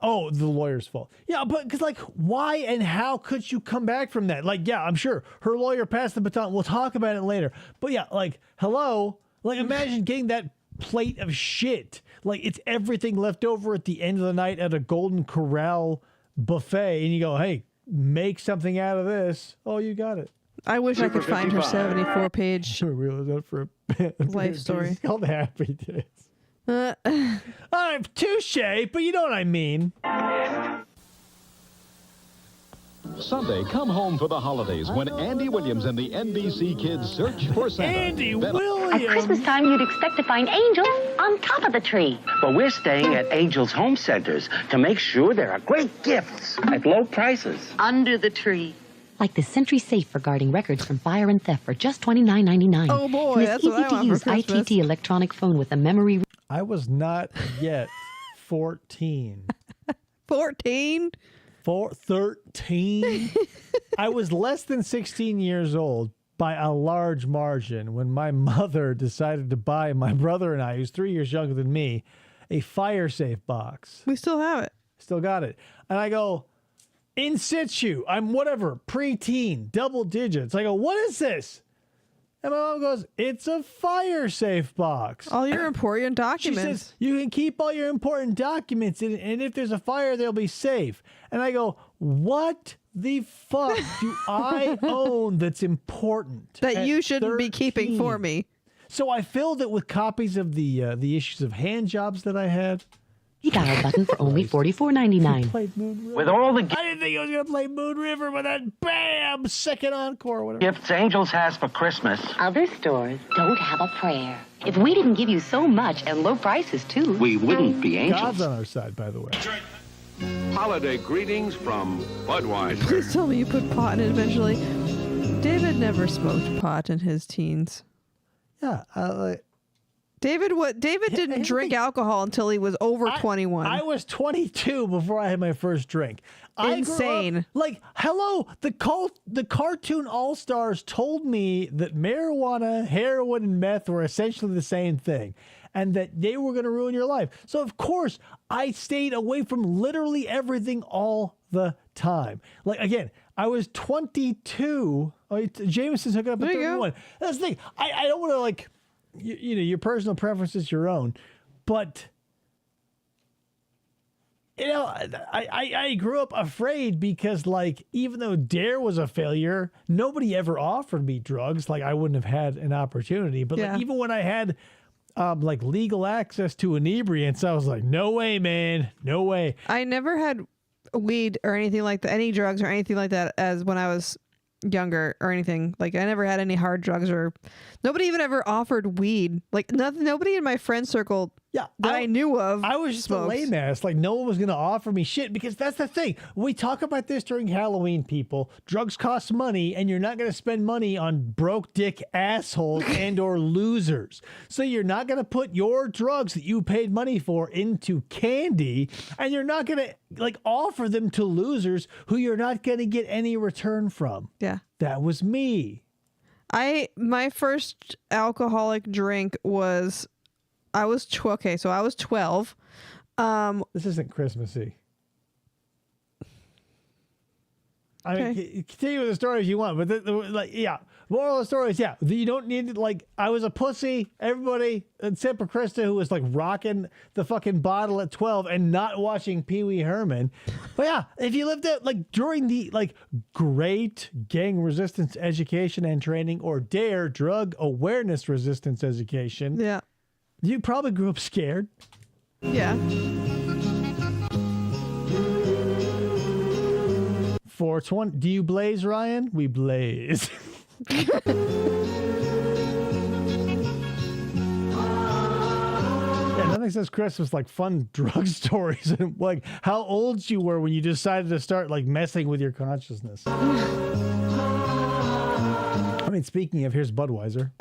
Speaker 3: Oh, the lawyer's fault. Yeah, but because, like, why and how could you come back from that? Like, yeah, I'm sure her lawyer passed the baton. We'll talk about it later. But yeah, like, hello? Like, imagine getting that plate of shit. Like, it's everything left over at the end of the night at a Golden Corral buffet. And you go, hey, make something out of this. Oh, you got it.
Speaker 4: I wish I could find her 74-page
Speaker 3: Sure, realize that for a
Speaker 4: life story.
Speaker 3: It's called Happy Days. Touche, but you know what I mean.
Speaker 21: Sunday, come home for the holidays when Andy Williams and the NBC Kids search for Santa.
Speaker 3: Andy
Speaker 2: At
Speaker 3: Williams!
Speaker 2: Christmas time, you'd expect to find angels on top of the tree.
Speaker 5: But we're staying at Angels Home Centers to make sure there are great gifts at low prices.
Speaker 2: Under the tree.
Speaker 10: Like the Sentry Safe for guarding records from fire and theft for just $29.99.
Speaker 4: Oh boy,
Speaker 10: and
Speaker 4: that's
Speaker 10: this
Speaker 4: what I want for
Speaker 10: easy-to-use
Speaker 4: Christmas.
Speaker 10: ITT electronic phone with a memory.
Speaker 3: I was not yet 14.
Speaker 4: 14?
Speaker 3: 13. I was less than 16 years old by a large margin when my mother decided to buy my brother and I, who's 3 years younger than me, a fire safe box.
Speaker 4: We still have it.
Speaker 3: Still got it. And I go, in situ, I'm whatever, preteen, double digits. I go, what is this? And my mom goes, it's a fire safe box.
Speaker 4: All your important documents.
Speaker 3: She says, you can keep all your important documents in it, and if there's a fire, they'll be safe. And I go, what the fuck do I own that's important?
Speaker 4: That you
Speaker 3: at
Speaker 4: shouldn't be keeping
Speaker 3: 13?
Speaker 4: for me.
Speaker 3: So I filled it with copies of the issues of hand jobs that I had.
Speaker 10: Dial button for only $44.99.
Speaker 5: With all the
Speaker 3: I didn't think I was going to play Moon River, but then bam, second encore, whatever.
Speaker 5: gifts Angels has for Christmas.
Speaker 2: Other stores don't have a prayer. If we didn't give you so much and low prices, too.
Speaker 5: We wouldn't be angels.
Speaker 3: God's on our side, by the way.
Speaker 22: Holiday greetings from Budweiser.
Speaker 4: Please tell me you put pot in it eventually. David never smoked pot in his teens.
Speaker 3: Yeah,
Speaker 4: David didn't drink alcohol until he was over 21.
Speaker 3: I was 22 before I had my first drink.
Speaker 4: Insane.
Speaker 3: Like, hello, the cartoon All-Stars told me that marijuana, heroin, and meth were essentially the same thing, and that they were going to ruin your life. So, of course, I stayed away from literally everything all the time. Like, again, I was 22. Oh, Jameson's hooking up at 31. That's the thing. I don't want to, like... You know, your personal preference is your own, but you know, I grew up afraid because, like, even though Dare was a failure, nobody ever offered me drugs. Like, I wouldn't have had an opportunity. But like, even when I had like legal access to inebriants, I was like, no way, man, no way.
Speaker 4: I never had weed or anything like that, any drugs or anything like that, as when I was younger or anything. Like, I never had any hard drugs, or nobody even ever offered weed. Like, nobody in my friend circle that I knew of.
Speaker 3: I was just a lame ass. Like, no one was going to offer me shit, because that's the thing. We talk about this during Halloween, people. Drugs cost money, and you're not going to spend money on broke dick assholes and or losers. So you're not going to put your drugs that you paid money for into candy, and you're not going to, like, offer them to losers who you're not going to get any return from.
Speaker 4: Yeah.
Speaker 3: That was me.
Speaker 4: My first alcoholic drink was, I was 12.
Speaker 3: This isn't Christmassy. I mean, continue with the story if you want, but moral of the story is, you don't need to, like, I was a pussy. Everybody, except for Krista, who was like rocking the fucking bottle at 12 and not watching Pee Wee Herman. But yeah, if you lived it like during the like great gang resistance education and training, or DARE, drug awareness resistance education.
Speaker 4: Yeah.
Speaker 3: You probably grew up scared.
Speaker 4: Yeah.
Speaker 3: 420. Do you blaze, Ryan? We blaze. Yeah, nothing says Christmas like fun drug stories and like how old you were when you decided to start like messing with your consciousness. I mean, speaking of, here's Budweiser.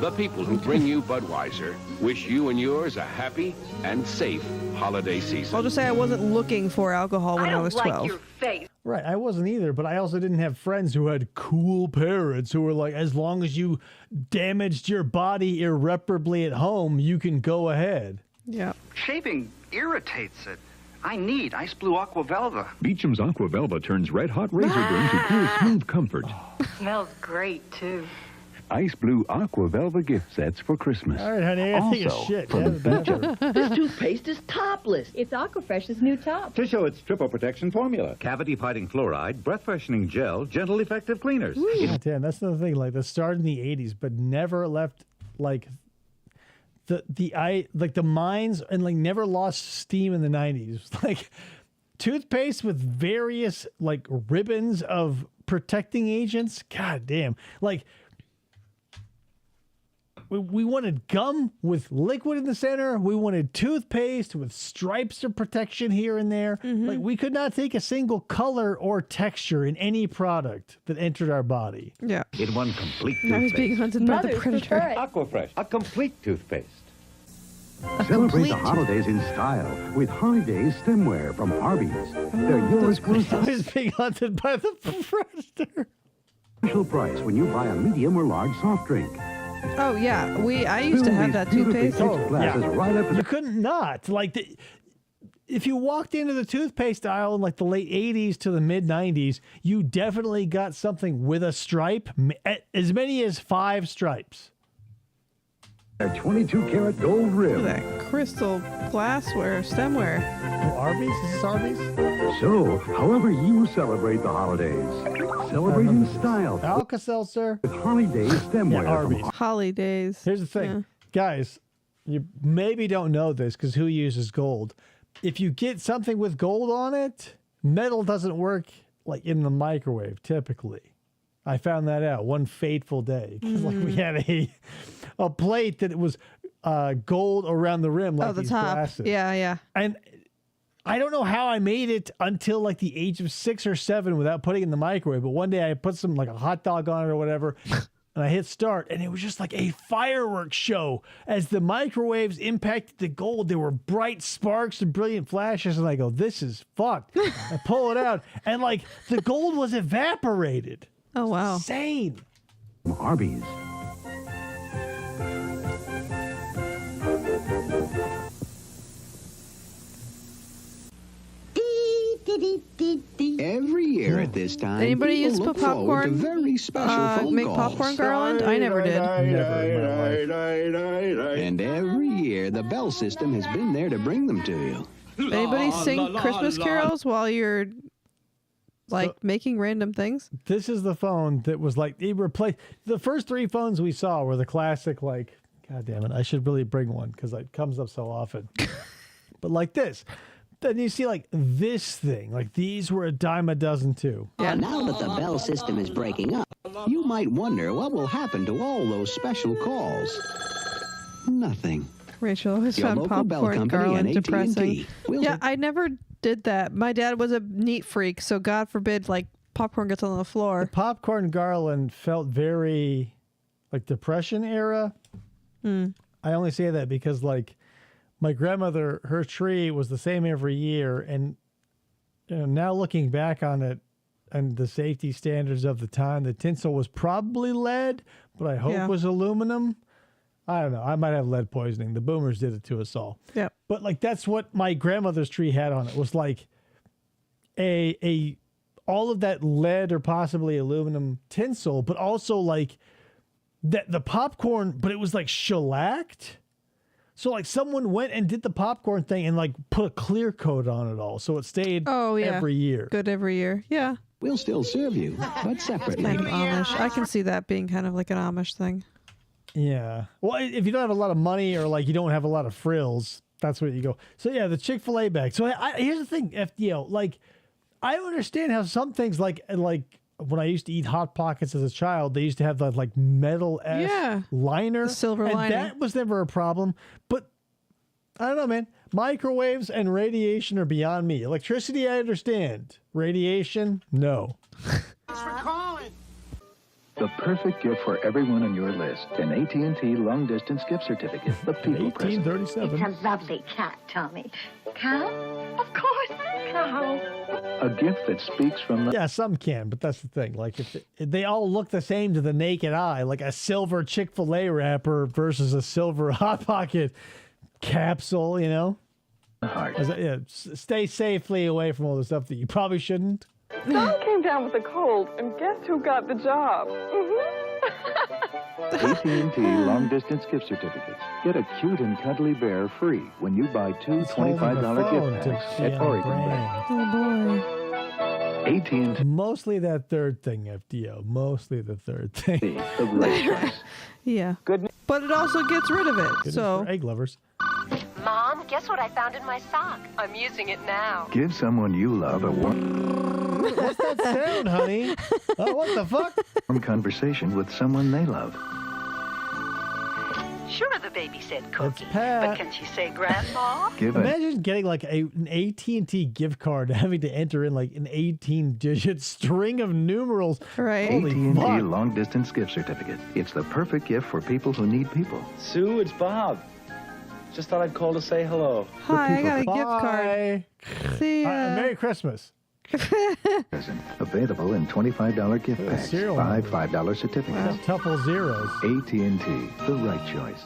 Speaker 22: The people who bring you Budweiser wish you and yours a happy and safe holiday season.
Speaker 4: I'll just say I wasn't looking for alcohol when I was 12.
Speaker 8: like your face.
Speaker 3: Right, I wasn't either, but I also didn't have friends who had cool parents who were like, as long as you damaged your body irreparably at home, you can go ahead.
Speaker 4: Yeah.
Speaker 6: Shaving irritates it. I need Ice Blue Aqua Velva.
Speaker 21: Beecham's Aqua Velva turns red-hot razor green to cool, smooth comfort.
Speaker 8: Smells great, too.
Speaker 14: Ice Blue Aqua Velva gift sets for Christmas.
Speaker 3: All right, honey, I think it's shit.
Speaker 14: from the Beecham.
Speaker 11: This toothpaste is topless. It's Aquafresh's new top.
Speaker 17: To show its triple protection formula. Cavity-fighting fluoride, breath-freshening gel, gentle effective cleaners.
Speaker 3: God damn, that's the thing. Like, that started in the 80s, but never left, like, the minds, and, like, never lost steam in the 90s. Like, toothpaste with various, like, ribbons of protecting agents. God damn. Like, we wanted gum with liquid in the center. We wanted toothpaste with stripes of protection here and there. Like, we could not take a single color or texture in any product that entered our body.
Speaker 4: Yeah.
Speaker 17: In one complete
Speaker 4: Now he's being hunted by the predator.
Speaker 17: Aquafresh, a complete toothpaste.
Speaker 12: Celebrate the holidays in style with Holidays stemware from Arby's. They're yours for
Speaker 3: He's being hunted by the predator.
Speaker 12: special price when you buy a medium or large soft drink.
Speaker 4: Oh, yeah. I used to have that toothpaste.
Speaker 3: You couldn't not. Like, if you walked into the toothpaste aisle in like the late 80s to the mid 90s, you definitely got something with a stripe, as many as 5 stripes.
Speaker 12: A 22-karat gold rim.
Speaker 4: Look at that crystal glassware, stemware.
Speaker 3: Oh, Arby's? Is this Arby's?
Speaker 12: So, however you celebrate the holidays, celebrate in style.
Speaker 3: Alka-Seltzer.
Speaker 12: With Holidays stemware.
Speaker 3: Yeah, Arby's.
Speaker 4: Holidays.
Speaker 3: Here's the thing. Guys, you maybe don't know this because who uses gold? If you get something with gold on it, metal doesn't work like in the microwave typically. I found that out one fateful day because like we had a plate that was gold around the rim, like
Speaker 4: the
Speaker 3: these
Speaker 4: top.
Speaker 3: glasses.
Speaker 4: Yeah.
Speaker 3: And I don't know how I made it until like the age of 6 or 7 without putting it in the microwave. But one day I put some like a hot dog on it or whatever, and I hit start, and it was just like a fireworks show as the microwaves impacted the gold. There were bright sparks and brilliant flashes, and I go, "This is fucked." I pull it out, and like the gold was evaporated.
Speaker 4: Oh, wow.
Speaker 3: Insane.
Speaker 12: Arby's.
Speaker 13: Every year at this time,
Speaker 4: Anybody
Speaker 13: people
Speaker 4: used to
Speaker 13: look
Speaker 4: put popcorn?
Speaker 13: forward to very special phone
Speaker 4: Make
Speaker 13: calls.
Speaker 4: popcorn garland? I never did.
Speaker 13: And every year, the bell system has been there to bring them to you.
Speaker 4: Anybody sing Christmas carols while you're like making random things?
Speaker 3: This is the phone that was like, it replaced the first 3 phones we saw were the classic, like, God damn it, I should really bring one because it comes up so often. But like this. Then you see like this thing, like these were a dime a dozen too.
Speaker 13: Yeah. Now that the bell system is breaking up, you might wonder what will happen to all those special calls. Nothing.
Speaker 4: Rachel always
Speaker 13: Your
Speaker 4: found
Speaker 13: local bell
Speaker 4: popcorn
Speaker 13: company
Speaker 4: garland
Speaker 13: and AT&T
Speaker 4: depressing.
Speaker 13: will
Speaker 4: Yeah, I never did that. My dad was a neat freak, so God forbid like popcorn gets on the floor.
Speaker 3: The popcorn garland felt very like Depression era. I only say that because like my grandmother, her tree was the same every year, and you know, now looking back on it and the safety standards of the time, the tinsel was probably lead, but I hope was aluminum. I don't know. I might have lead poisoning. The boomers did it to us all.
Speaker 4: Yeah.
Speaker 3: But like that's what my grandmother's tree had on it. Was like a all of that lead or possibly aluminum tinsel, but also like that the popcorn, but it was like shellacked. So like someone went and did the popcorn thing and like put a clear coat on it all, so it stayed every year.
Speaker 4: Good every year. Yeah.
Speaker 13: We'll still serve you, but separately.
Speaker 4: Kind of Amish. I can see that being kind of like an Amish thing.
Speaker 3: Yeah. Well, if you don't have a lot of money or like you don't have a lot of frills, that's where you go. So yeah, the Chick-fil-A bag. So here's the thing, FDO. Like, I understand how some things like when I used to eat Hot Pockets as a child, they used to have that like metal liner,
Speaker 4: the silver lining.
Speaker 3: That was never a problem. But I don't know, man. Microwaves and radiation are beyond me. Electricity, I understand. Radiation, no.
Speaker 17: The perfect gift for everyone on your list. An AT&T long-distance gift certificate. The people present.
Speaker 3: 1837.
Speaker 11: It's a lovely cat, Tommy. Cow? Of course, cow.
Speaker 17: A gift that speaks from the...
Speaker 3: Yeah, some can, but that's the thing. Like, if they all look the same to the naked eye, like a silver Chick-fil-A wrapper versus a silver Hot Pocket capsule, you know?
Speaker 17: Heart.
Speaker 3: Stay safely away from all the stuff that you probably shouldn't.
Speaker 15: Don came down with a cold, and guess who got the job?
Speaker 17: AT&T long-distance gift certificates. Get a cute and cuddly bear free when you buy two $25 gift packs at Oregon Bank.
Speaker 4: Oh, boy.
Speaker 17: AT&T.
Speaker 3: Mostly that third thing, FDO. Mostly the third thing.
Speaker 17: The right choice.
Speaker 4: Yeah. Good. But it also gets rid of it.
Speaker 3: Good
Speaker 4: so
Speaker 3: for egg lovers.
Speaker 2: Mom, guess what I found in my sock? I'm using it now.
Speaker 17: Give someone you love a warm
Speaker 3: What's that sound, honey? Oh, what the fuck?
Speaker 17: conversation with someone they love.
Speaker 11: Sure, the baby said cookie,
Speaker 3: It's Pat.
Speaker 11: but can she say grandma?
Speaker 3: Imagine getting like an AT&T gift card and having to enter in like an 18-digit string of numerals.
Speaker 4: Right.
Speaker 3: Holy
Speaker 17: AT&T
Speaker 3: fuck.
Speaker 17: long-distance gift certificate. It's the perfect gift for people who need people.
Speaker 18: Sue, it's Bob. Just thought I'd call to say hello.
Speaker 4: Hi, I got a gift
Speaker 3: Bye.
Speaker 4: card. See ya.
Speaker 3: Merry Christmas.
Speaker 17: Present. Available in $25 gift packs.
Speaker 3: cereal
Speaker 17: Five $5 certificates.
Speaker 3: Tuple zeros.
Speaker 17: AT&T, the right choice.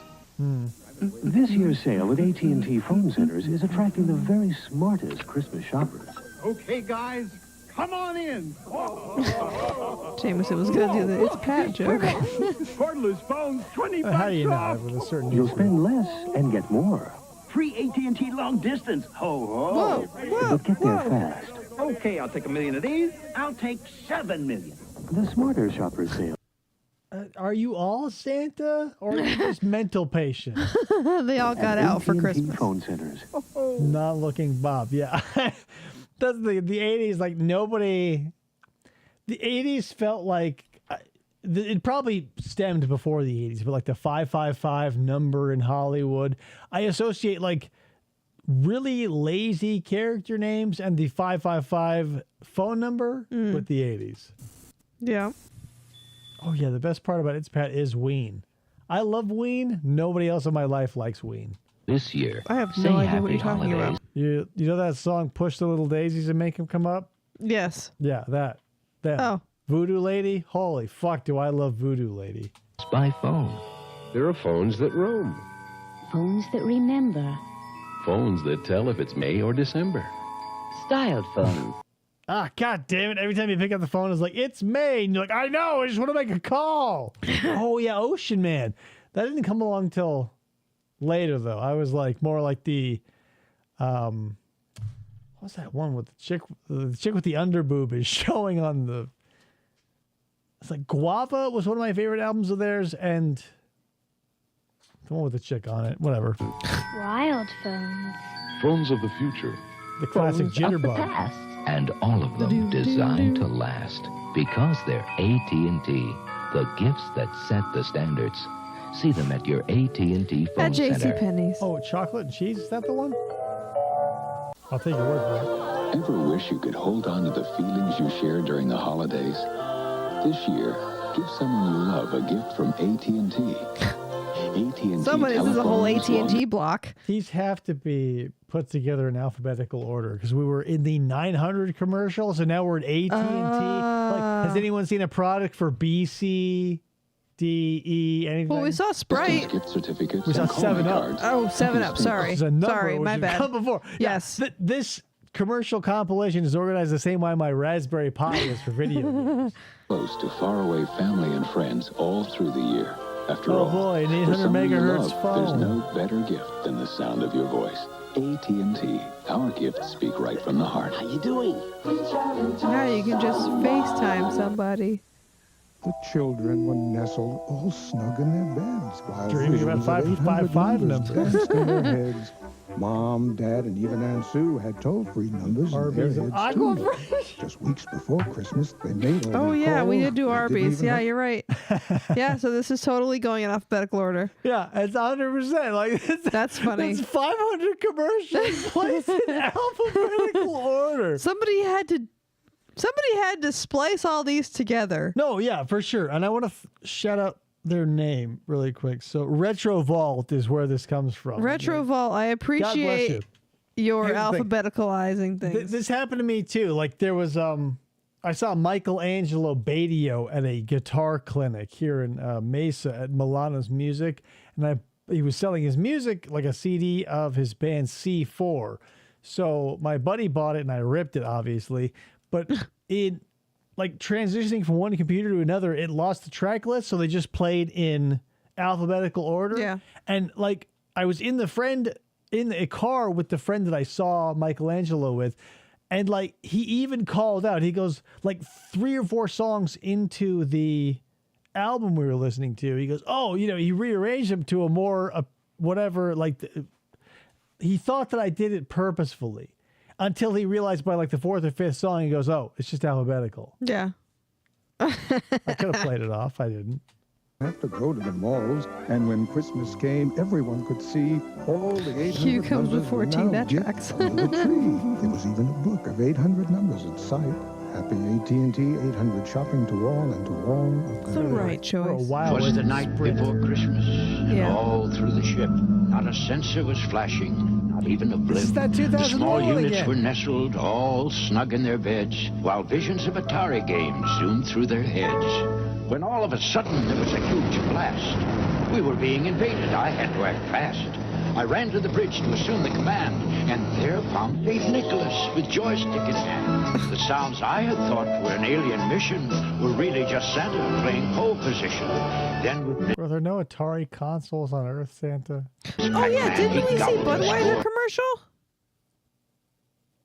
Speaker 12: This year's sale at AT&T phone centers is attracting the very smartest Christmas shoppers.
Speaker 19: Okay, guys, come on in.
Speaker 4: Jameson was going to do the It's Pat joke.
Speaker 19: Cordless phones, 25
Speaker 3: How do you know
Speaker 19: off.
Speaker 3: with a certain
Speaker 12: You'll spend less and get more.
Speaker 5: Free AT&T long distance. Ho, ho.
Speaker 4: Whoa, whoa,
Speaker 12: But get there fast.
Speaker 19: Okay, I'll take 1 million of these.
Speaker 5: I'll take 7 million.
Speaker 12: The smarter shoppers sale.
Speaker 3: Are you all Santa or are you just mental patient?
Speaker 4: They all got out for
Speaker 12: AT&T
Speaker 4: Christmas.
Speaker 12: phone centers.
Speaker 3: Not looking Bob. Yeah. That's the 80s. Like nobody. The 80s felt like it probably stemmed before the 80s, but like the 555 number in Hollywood. I associate like really lazy character names and the 555 phone number with the 80s.
Speaker 4: Yeah.
Speaker 3: Oh, yeah. The best part about It's Pat is Ween. I love Ween. Nobody else in my life likes Ween.
Speaker 7: This year,
Speaker 4: I have
Speaker 7: say
Speaker 4: no idea
Speaker 7: happy
Speaker 4: what you're talking
Speaker 7: holidays.
Speaker 4: about.
Speaker 3: You know that song, Push the Little Daisies and Make Them Come Up?
Speaker 4: Yes.
Speaker 3: Yeah, that.
Speaker 4: Oh.
Speaker 3: Voodoo Lady? Holy fuck, do I love Voodoo Lady.
Speaker 7: By phone.
Speaker 22: There are phones that roam.
Speaker 10: Phones that remember.
Speaker 22: Phones that tell if it's May or December.
Speaker 10: Styled phones.
Speaker 3: Ah, god damn it. Every time you pick up the phone, it's like, it's May. And you're like, I know, I just want to make a call. Oh, yeah, Ocean Man. That didn't come along till later, though. I was like, more like the, what's that one with the chick with the underboob is showing on the, it's like Guava was one of my favorite albums of theirs, and the one with the chick on it, whatever.
Speaker 8: Wild phones.
Speaker 22: Phones of the future.
Speaker 3: The classic
Speaker 7: Phones of the
Speaker 3: Jitterbug.
Speaker 7: past. And all of them designed to last because they're AT&T, the gifts that set the standards. See them at your AT&T phone
Speaker 4: At
Speaker 7: center.
Speaker 4: JCPenney's.
Speaker 3: Oh, chocolate and cheese? Is that the one? I'll take your word for
Speaker 23: Ever wish you could hold on to the feelings you shared during the holidays? This year, give someone you love a gift from AT&T. AT&T.
Speaker 4: Somebody, this is a whole AT&T block.
Speaker 3: it. These have to be put together in alphabetical order because we were in the 900 commercial, so now we're at AT&T. Like, has anyone seen a product for B, C, D, E, anything?
Speaker 4: Well, we saw Sprite.
Speaker 23: Gift certificates.
Speaker 3: We saw
Speaker 23: and calling
Speaker 3: 7-Up.
Speaker 23: cards.
Speaker 4: Oh, 7-Up. Sorry.
Speaker 3: Which is a number
Speaker 4: Sorry,
Speaker 3: which
Speaker 4: my
Speaker 3: has
Speaker 4: bad.
Speaker 3: come before.
Speaker 4: Yes.
Speaker 3: This commercial compilation is organized the same way my Raspberry Pi is for video games.
Speaker 23: Close to faraway family and friends all through the year. After
Speaker 3: Oh
Speaker 23: all,
Speaker 3: boy, an
Speaker 23: for
Speaker 3: 800
Speaker 23: someone you
Speaker 3: megahertz
Speaker 23: love,
Speaker 3: phone.
Speaker 23: There's no better gift than the sound of your voice. AT&T. Our gifts speak right from the heart.
Speaker 5: How you doing?
Speaker 4: Now you can just FaceTime somebody.
Speaker 1: The children were nestled all snug in their beds while
Speaker 3: Dreaming about
Speaker 1: visions of
Speaker 3: 555
Speaker 1: numbers danced in their heads. Mom, Dad, and even Aunt Sue had toll-free numbers in their heads too. Just weeks before Christmas, they made all
Speaker 4: Oh
Speaker 1: their
Speaker 4: yeah, we
Speaker 1: calls.
Speaker 4: did do
Speaker 1: They didn't
Speaker 4: Arby's.
Speaker 1: even
Speaker 4: Yeah,
Speaker 1: have-
Speaker 4: you're right. Yeah, so this is totally going in alphabetical order.
Speaker 3: Yeah, it's 100%. Like
Speaker 4: That's funny.
Speaker 3: It's 500 commercials placed in alphabetical order.
Speaker 4: Somebody had to splice all these together.
Speaker 3: No, yeah, for sure. And I want to shout out their name really quick. So Retro Vault is where this comes from.
Speaker 4: Retro Vault, I
Speaker 3: God bless
Speaker 4: appreciate your
Speaker 3: Here's the thing.
Speaker 4: alphabeticalizing things.
Speaker 3: This happened to me too. Like there was I saw Michelangelo Badio at a guitar clinic here in Mesa at Milano's Music, and he was selling his music, like a CD of his band C4. So my buddy bought it and I ripped it, obviously, but it like transitioning from one computer to another, it lost the track list, so they just played in alphabetical order.
Speaker 4: Yeah.
Speaker 3: And like I was in a car with the friend that I saw Michelangelo with, and like he even called out. He goes like 3 or 4 songs into the album we were listening to. He goes, "Oh, he rearranged them to a more whatever." Like he thought that I did it purposefully, until he realized by like the 4th or 5th song, he goes, "Oh, it's just alphabetical."
Speaker 4: Yeah.
Speaker 3: I could have played it off. I didn't.
Speaker 1: Have to go to the malls, and when Christmas came, everyone could see all the 800
Speaker 4: Q comes
Speaker 1: numbers
Speaker 4: with 14
Speaker 1: were now
Speaker 4: that
Speaker 1: gift
Speaker 4: tracks.
Speaker 1: under the tree. There was even a book of 800 numbers in sight. Happy AT&T 800 shopping to all and to all of
Speaker 4: The right choice.
Speaker 7: Was the night before Christmas, and
Speaker 4: Yeah.
Speaker 7: all through the ship, not a sensor was flashing, not even a blip.
Speaker 3: This is that
Speaker 7: The
Speaker 3: 2001
Speaker 7: small units
Speaker 3: again.
Speaker 7: were nestled all snug in their beds, while visions of Atari games zoomed through their heads. When all of a sudden there was a huge blast. We were being invaded. I had to act fast. I ran to the bridge to assume the command, and there found St. Nicholas with joystick in hand. The sounds I had thought were an alien mission were really just Santa playing pole position. Then with
Speaker 3: Were there no Atari consoles on Earth, Santa?
Speaker 4: Oh yeah, didn't we see Budweiser commercial?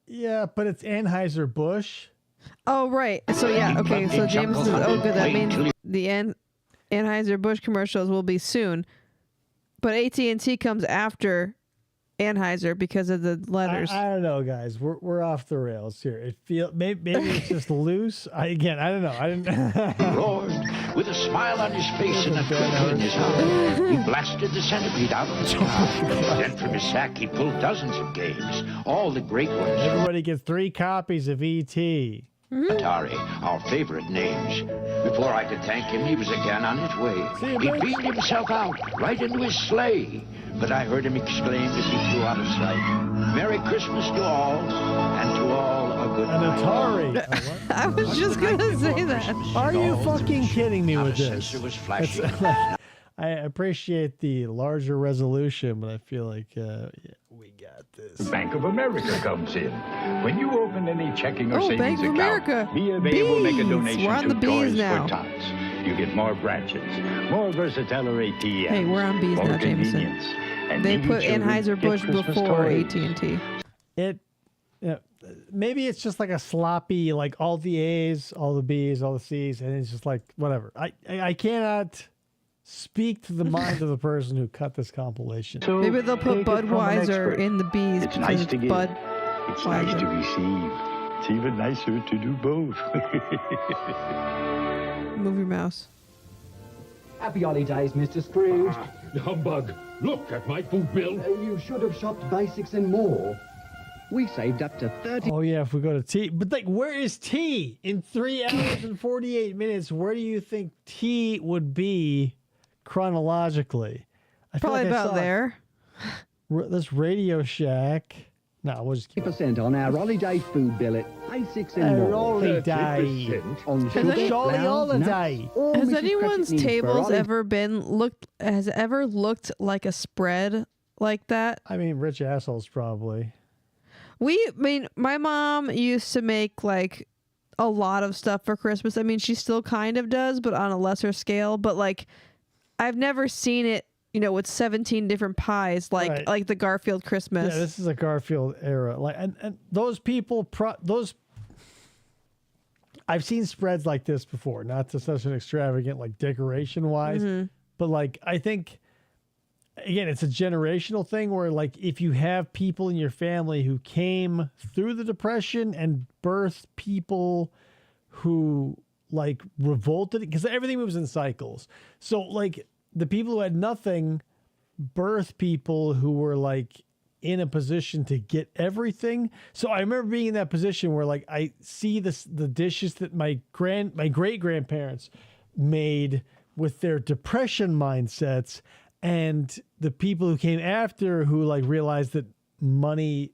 Speaker 3: Yeah, but it's Anheuser-Busch.
Speaker 4: Oh right. So yeah, okay. So James says, "Oh good, that means the Anheuser-Busch commercials will be soon." But AT&T comes after Anheuser because of the letters.
Speaker 3: I don't know, guys. We're off the rails here. Maybe it's just loose. I don't know. I didn't.
Speaker 7: roared with a smile on his face and a twinkle in his eye. He blasted the centipede out of the sky. Then from his sack he pulled dozens of games, all the great ones.
Speaker 3: Everybody gets 3 copies of E.T.
Speaker 7: Atari, our favorite names. Before I could thank him, he was again on his way. He beamed himself out right into his sleigh. But I heard him exclaim as he flew out of sight, "Merry Christmas to all, and to all a good night."
Speaker 3: Atari.
Speaker 4: I was just gonna say that.
Speaker 3: Are you fucking kidding me with this?
Speaker 7: Sensor was flashing.
Speaker 3: I appreciate the larger resolution, but I feel like we got this.
Speaker 19: Bank of America comes in. When you open any checking or
Speaker 4: Oh,
Speaker 19: savings
Speaker 4: Bank of
Speaker 19: account,
Speaker 4: America.
Speaker 19: B of A will make a
Speaker 4: Bees.
Speaker 19: donation
Speaker 4: We're on
Speaker 19: to
Speaker 4: the bees
Speaker 19: Toys
Speaker 4: now.
Speaker 19: for Tots. You get more branches, more versatile ATMs.
Speaker 4: Hey, we're on bees
Speaker 19: more
Speaker 4: now, Jameson.
Speaker 19: convenience. And
Speaker 4: They
Speaker 19: needy
Speaker 4: put
Speaker 19: children
Speaker 4: Anheuser-Busch
Speaker 19: get Christmas
Speaker 4: before
Speaker 19: toys.
Speaker 4: AT&T.
Speaker 3: Maybe it's just like a sloppy, like all the A's, all the B's, all the C's, and it's just like whatever. I cannot speak to the mind of the person who cut this compilation.
Speaker 19: So
Speaker 4: Maybe they'll put
Speaker 19: take it from an
Speaker 4: Budweiser
Speaker 19: expert.
Speaker 4: in the bees
Speaker 19: It's
Speaker 4: because
Speaker 19: nice
Speaker 4: it's
Speaker 19: to give.
Speaker 4: Bud.
Speaker 19: It's nice to receive. It's even nicer to do both.
Speaker 4: Move your mouse.
Speaker 9: Happy holidays, Mr. Scrooge.
Speaker 19: Humbug! Look at my food bill.
Speaker 9: You should have shopped basics and more. We saved up to 30.
Speaker 3: Oh yeah, if we go to T, but like, where is T in 3 hours and 48 minutes? Where do you think T would be chronologically? I feel
Speaker 4: Probably
Speaker 3: like I
Speaker 4: about
Speaker 3: saw
Speaker 4: there.
Speaker 3: This Radio Shack. No, we'll just keep
Speaker 9: 50% on our holiday food bill at basics and more.
Speaker 3: holiday.
Speaker 9: On
Speaker 3: It's a
Speaker 9: sugar,
Speaker 3: jolly
Speaker 9: flour,
Speaker 3: holiday.
Speaker 9: nuts, all
Speaker 4: Has
Speaker 9: Mrs.
Speaker 4: anyone's
Speaker 9: Cratchit needs for
Speaker 4: tables
Speaker 9: holiday-
Speaker 4: ever looked like a spread like that?
Speaker 3: I mean, rich assholes probably.
Speaker 4: My mom used to make like a lot of stuff for Christmas. I mean, she still kind of does, but on a lesser scale. But like, I've never seen it, with 17 different pies,
Speaker 3: Right.
Speaker 4: like the Garfield Christmas.
Speaker 3: Yeah, this is a Garfield era. Like, and those people, I've seen spreads like this before, not to such an extravagant, like decoration wise, but like, I think, again, it's a generational thing where like, if you have people in your family who came through the Depression and birthed people who like revolted, because everything moves in cycles. So like the people who had nothing birthed people who were like in a position to get everything. So I remember being in that position where like I see the dishes that my great grandparents made with their Depression mindsets, and the people who came after who like realized that money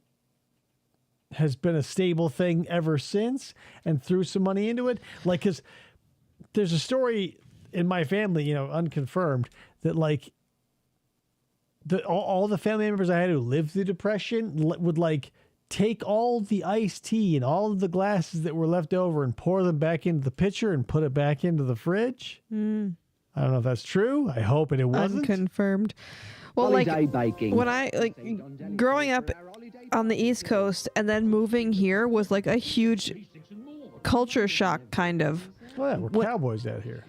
Speaker 3: has been a stable thing ever since and threw some money into it. Like, cause there's a story in my family, you know, unconfirmed, that like all the family members I had who lived through Depression would like take all the iced tea and all of the glasses that were left over and pour them back into the pitcher and put it back into the fridge. I don't know if that's true. I hope it wasn't.
Speaker 4: Unconfirmed. Well,
Speaker 13: Holiday
Speaker 4: like
Speaker 13: baking.
Speaker 4: when I growing up on the East Coast and then moving here was like a huge culture shock, kind of.
Speaker 3: Well, yeah, we're cowboys out here.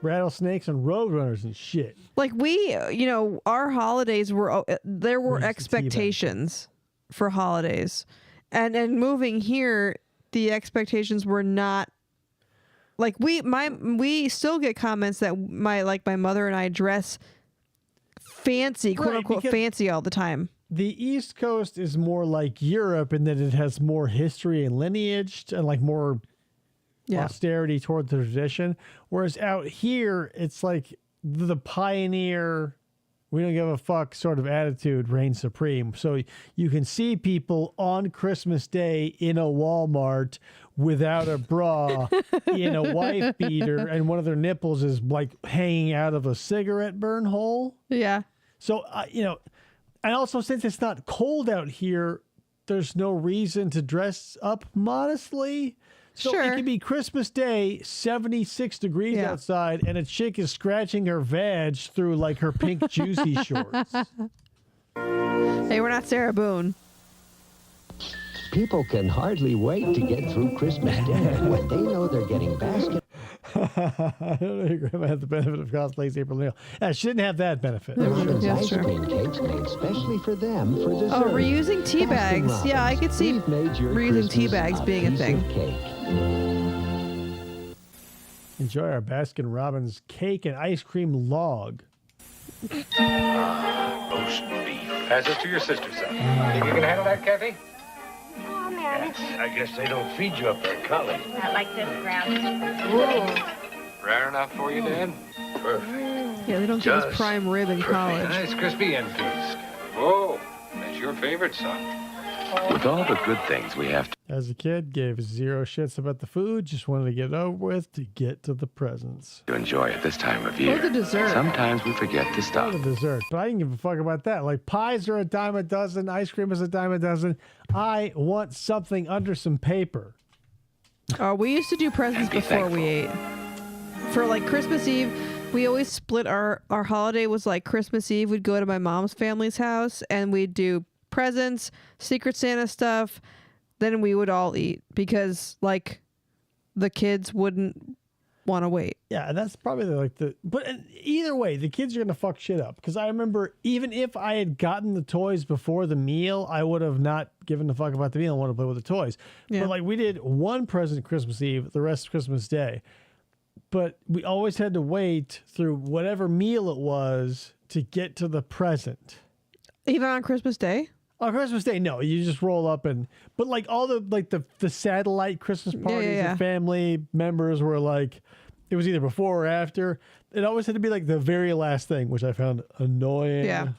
Speaker 3: Rattlesnakes and roadrunners and shit.
Speaker 4: Like our holidays were, there were expectations for holidays. And moving here, the expectations were not, like we still get comments that my mother and I dress fancy, quote unquote fancy all the time.
Speaker 3: The East Coast is more like Europe in that it has more history and lineage and like more austerity toward the tradition. Whereas out here, it's like the pioneer, we don't give a fuck sort of attitude reigns supreme. So you can see people on Christmas Day in a Walmart without a bra, in a wife beater, and one of their nipples is like hanging out of a cigarette burn hole.
Speaker 4: Yeah.
Speaker 3: So, and also since it's not cold out here, there's no reason to dress up modestly. So it could be Christmas Day, 76 degrees outside, and a chick is scratching her vag through like her pink juicy shorts.
Speaker 4: Hey, we're not Sarah Boone.
Speaker 6: People can hardly wait to get through Christmas Day when they know they're getting basket.
Speaker 3: I don't know if your grandma had the benefit of cosplay's April O'Neil. She didn't have that benefit.
Speaker 6: Ice cream cakes made specially for them for dessert.
Speaker 4: Oh, reusing tea bags. Yeah, I could see reusing tea bags being a thing.
Speaker 3: Enjoy our Baskin Robbins cake and ice cream log.
Speaker 16: Roast beef. Pass this to your sister, son. Think you can handle that, Kathy?
Speaker 8: Oh,
Speaker 16: Yes. I guess they don't feed you up there at college.
Speaker 11: Not like this, Ground.
Speaker 16: Rare enough for you, Dad? Perfect.
Speaker 4: Yeah, they don't give us prime rib in college.
Speaker 16: Nice crispy end piece. Whoa, that's your favorite, son. With all the good things we have to...
Speaker 3: As a kid, gave zero shits about the food, just wanted to get it over with to get to the presents.
Speaker 22: To enjoy at this time of year.
Speaker 4: Or the dessert.
Speaker 22: Sometimes we forget to stop.
Speaker 3: Or the dessert, but I didn't give a fuck about that. Like pies are a dime a dozen, ice cream is a dime a dozen. I want something under some paper.
Speaker 4: We used to do presents before we ate. For like Christmas Eve, we always split our holiday was like Christmas Eve. We'd go to my mom's family's house and we'd do presents, Secret Santa stuff. Then we would all eat because like the kids wouldn't want to wait.
Speaker 3: Yeah, and that's probably but either way, the kids are going to fuck shit up. Because I remember even if I had gotten the toys before the meal, I would have not given a fuck about the meal and wanted to play with the toys. Yeah. But like we did one present Christmas Eve, the rest Christmas Day. But we always had to wait through whatever meal it was to get to the present.
Speaker 4: Even on Christmas Day?
Speaker 3: On Christmas Day, no. You just roll up but like all the satellite Christmas parties of family members were like, it was either before or after. It always had to be like the very last thing, which I found annoying.
Speaker 4: Yeah.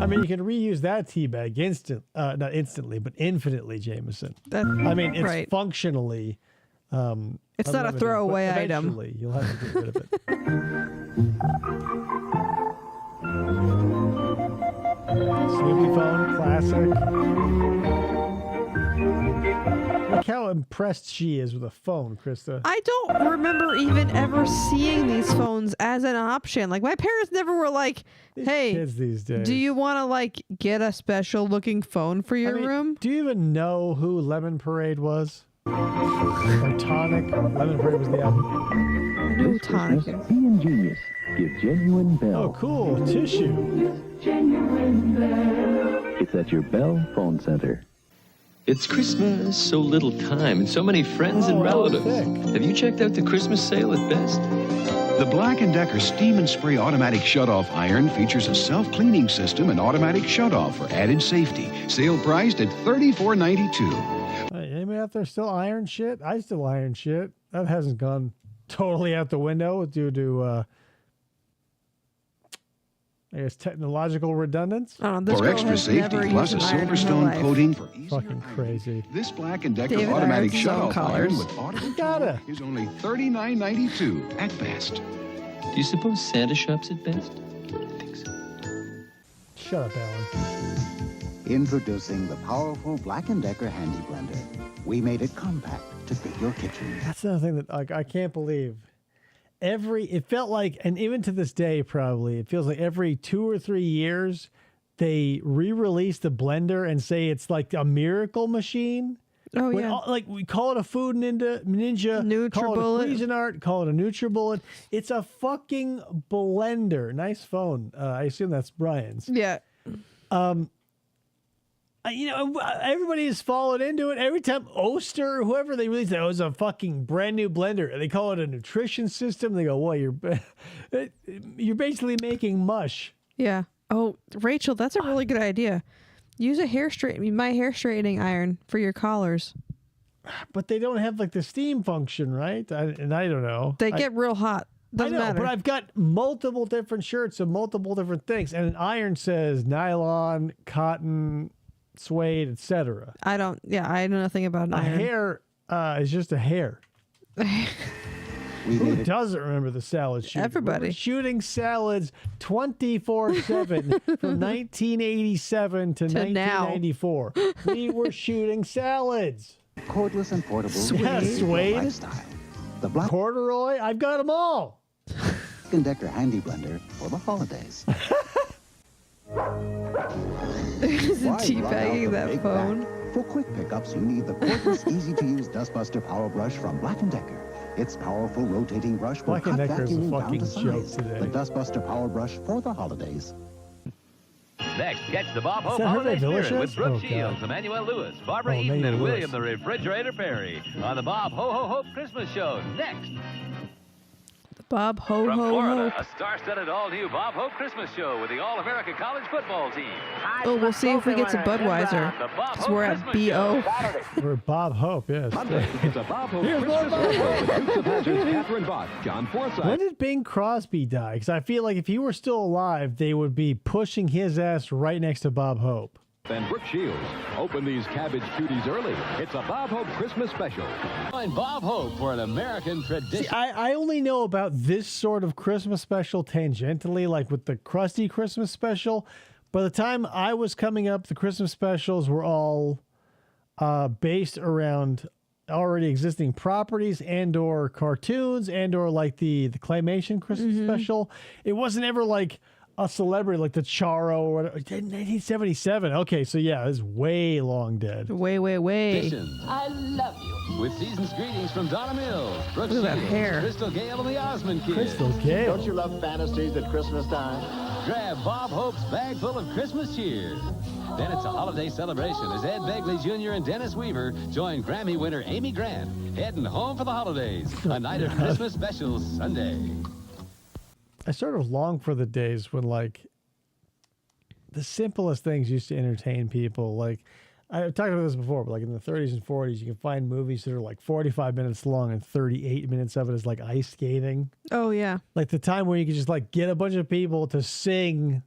Speaker 3: I mean, you can reuse that tea bag not instantly, but infinitely, Jameson. I mean, it's functionally.
Speaker 4: It's not a throwaway item.
Speaker 3: Eventually, you'll have to get rid of it. Snoopy phone, classic. Look how how impressed she is with a phone, Krista.
Speaker 4: I don't remember even ever seeing these phones as an option. Like my parents never were like, "Hey,
Speaker 3: kids these days.
Speaker 4: do you want to like get a special looking phone for your room?"
Speaker 3: Do you even know who Lemon Parade was? Or Tonic? Lemon Parade was the album.
Speaker 4: No Tonic.
Speaker 12: Be ingenious. Give genuine Bell.
Speaker 3: Oh, cool. Tissue.
Speaker 12: It's at your Bell Phone Center.
Speaker 14: It's Christmas, so little time, and so many friends and relatives. Have you checked out the Christmas sale at Best?
Speaker 20: The Black & Decker Steam and Spray Automatic Shutoff Iron features a self-cleaning system and automatic shutoff for added safety. Sale priced at $34.92.
Speaker 3: Hey, anybody out there still iron shit? I still iron shit. That hasn't gone totally out the window due to, I guess, technological redundance.
Speaker 20: For extra safety, plus a Silverstone coating for easy
Speaker 3: fucking crazy.
Speaker 20: This Black & Decker
Speaker 4: David
Speaker 20: automatic
Speaker 4: irons his own
Speaker 20: shutoff iron
Speaker 4: collars.
Speaker 20: with auto
Speaker 3: You gotta.
Speaker 20: is only $39.92 at Best.
Speaker 14: Do you suppose Santa shops at Best?
Speaker 3: Shut up, Alan.
Speaker 21: Introducing the powerful Black & Decker Handy Blender. We made it compact to fit your kitchen.
Speaker 3: That's another thing that like I can't believe. It felt like, and even to this day, probably, it feels like every 2 or 3 years, they re-release the blender and say it's like a miracle machine.
Speaker 4: Oh,
Speaker 3: When
Speaker 4: yeah.
Speaker 3: like we call it a food ninja, call it a Cuisinart, call it a NutriBullet. It's a fucking blender. Nice phone. I assume that's Brian's.
Speaker 4: Yeah.
Speaker 3: Everybody has fallen into it. Every time Oster or whoever they release, it was a fucking brand new blender. And they call it a nutrition system. They go, well, you're basically making mush.
Speaker 4: Yeah. Oh, Rachel, that's a really good idea. Use my hair straightening iron for your collars.
Speaker 3: But they don't have like the steam function, right? I don't know.
Speaker 4: They get real hot. Doesn't matter.
Speaker 3: But I've got multiple different shirts and multiple different things. And an iron says nylon, cotton, suede, etc.
Speaker 4: I know nothing about an iron.
Speaker 3: A hair is just a hair. Who doesn't remember the salad shooting?
Speaker 4: Everybody.
Speaker 3: We were shooting salads 24/7 from 1987 to 1994. We were shooting salads.
Speaker 21: Cordless and portable.
Speaker 3: Yeah, suede.
Speaker 21: Lifestyle. The Black
Speaker 3: Corduroy. I've got them all.
Speaker 21: & Decker Handy Blender for the holidays.
Speaker 4: Isn't teabagging that phone?
Speaker 21: For quick pickups, you need the cordless, easy-to-use Dustbuster Power Brush from Black & Decker. Its powerful rotating brush will
Speaker 3: Black &
Speaker 21: cut
Speaker 3: Decker is a
Speaker 21: vacuuming down
Speaker 3: fucking
Speaker 21: to
Speaker 3: joke
Speaker 21: size.
Speaker 3: today.
Speaker 21: The Dustbuster Power Brush for the holidays.
Speaker 24: Next, catch the Bob
Speaker 3: Is
Speaker 24: Hope
Speaker 3: that
Speaker 24: Holiday
Speaker 3: Hervé Villechaize?
Speaker 24: Spirit with Brooke
Speaker 3: Oh,
Speaker 24: Shields,
Speaker 3: God.
Speaker 24: Emmanuel Lewis, Barbara Eaton,
Speaker 3: Emmanuel
Speaker 24: and
Speaker 3: Lewis.
Speaker 24: William the Refrigerator Perry on the Bob Ho Ho Hope Christmas Show. Next.
Speaker 4: Bob Ho
Speaker 24: From
Speaker 4: Ho
Speaker 24: Florida,
Speaker 4: Ho.
Speaker 24: a star-studded all-new Bob Hope Christmas Show with the All-America College football team.
Speaker 4: Oh, we'll see if we get to Budweiser. Because we're at B.O.
Speaker 3: We're at Bob Hope, yes.
Speaker 17: Monday, it's a Bob Hope
Speaker 3: Here's
Speaker 17: Christmas
Speaker 3: more Bob
Speaker 17: special
Speaker 3: Hope.
Speaker 17: with Dukes of Hazzard's Catherine Bach, John Forsythe.
Speaker 3: When did Bing Crosby die? Because I feel like if he were still alive, they would be pushing his ass right next to Bob Hope.
Speaker 17: And Brooke Shields. Open these cabbage cuties early. It's a Bob Hope Christmas special.
Speaker 24: Find Bob Hope for an American tradition.
Speaker 3: See, I only know about this sort of Christmas special tangentially, like with the Krusty Christmas special. By the time I was coming up, the Christmas specials were all based around already existing properties and or cartoons and or like the claymation Christmas special. It wasn't ever like a celebrity like the Charo or whatever. 1977. Okay, so yeah, it's way long dead.
Speaker 4: Way.
Speaker 24: I love you. With season's greetings from Donna Mills, Brooke
Speaker 4: Look at that
Speaker 24: Shields,
Speaker 4: hair.
Speaker 24: Crystal Gale, and the Osmond Kids.
Speaker 3: Crystal Gale.
Speaker 25: Don't you love fantasies at Christmas time?
Speaker 24: Grab Bob Hope's bag full of Christmas cheer. Then it's a holiday celebration as Ed Begley Jr. and Dennis Weaver join Grammy winner Amy Grant, heading home for the holidays. A night of Christmas specials Sunday.
Speaker 3: I sort of long for the days when like the simplest things used to entertain people. Like I've talked about this before, but like in the 30s and 40s, you can find movies that are like 45 minutes long and 38 minutes of it is like ice skating.
Speaker 4: Oh, yeah.
Speaker 3: Like the time where you could just like get a bunch of people to sing.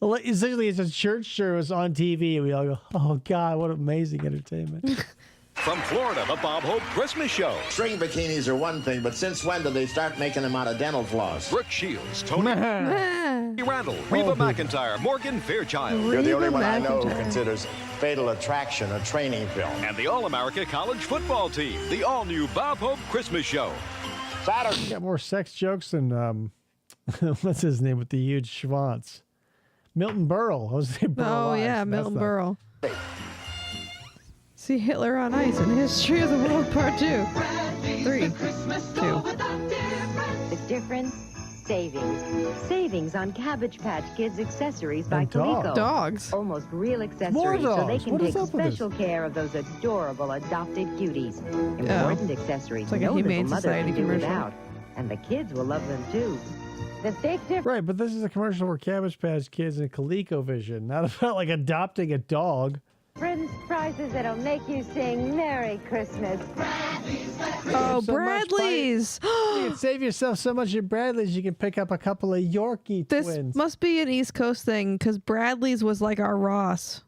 Speaker 3: Essentially, it's a church service on TV, and we all go, "Oh God, what amazing entertainment!"
Speaker 2: From Florida, the Bob Hope Christmas Show.
Speaker 25: String bikinis are one thing, but since when did they start making them out of dental floss?
Speaker 2: Brooke Shields, Tony Randall, Reba McEntire, Morgan Fairchild.
Speaker 25: You're the only one I know who considers Fatal Attraction a training film.
Speaker 2: And the All-America College Football Team. The all-new Bob Hope Christmas Show.
Speaker 25: Saturday.
Speaker 3: Got more sex jokes than, what's his name with the huge schwanz? Milton Berle. Jose Berle.
Speaker 4: Oh, yeah, Milton Berle. See Hitler on Ice in History of the World Part 2. 3. 2.
Speaker 11: The difference? Savings. Savings on Cabbage Patch Kids accessories by Coleco.
Speaker 4: Dogs.
Speaker 11: Almost real accessories
Speaker 3: More
Speaker 11: so they
Speaker 3: dogs.
Speaker 11: can
Speaker 3: What is
Speaker 11: take
Speaker 3: up with
Speaker 11: special care of those adorable adopted cuties. Important accessories
Speaker 4: It's like a
Speaker 11: no
Speaker 4: Humane
Speaker 11: little mother
Speaker 4: Society
Speaker 11: can do
Speaker 4: commercial.
Speaker 11: without. And the kids will love them too. The big difference.
Speaker 3: Right, but this is a commercial for Cabbage Patch Kids and ColecoVision, not about like adopting a dog.
Speaker 11: Prizes that'll make you sing Merry Christmas.
Speaker 4: Oh,
Speaker 3: So much
Speaker 4: Bradley's.
Speaker 3: You can save yourself so much at Bradley's, you can pick up a couple of Yorkie
Speaker 4: This
Speaker 3: twins.
Speaker 4: must be an East Coast thing because Bradley's was like our Ross.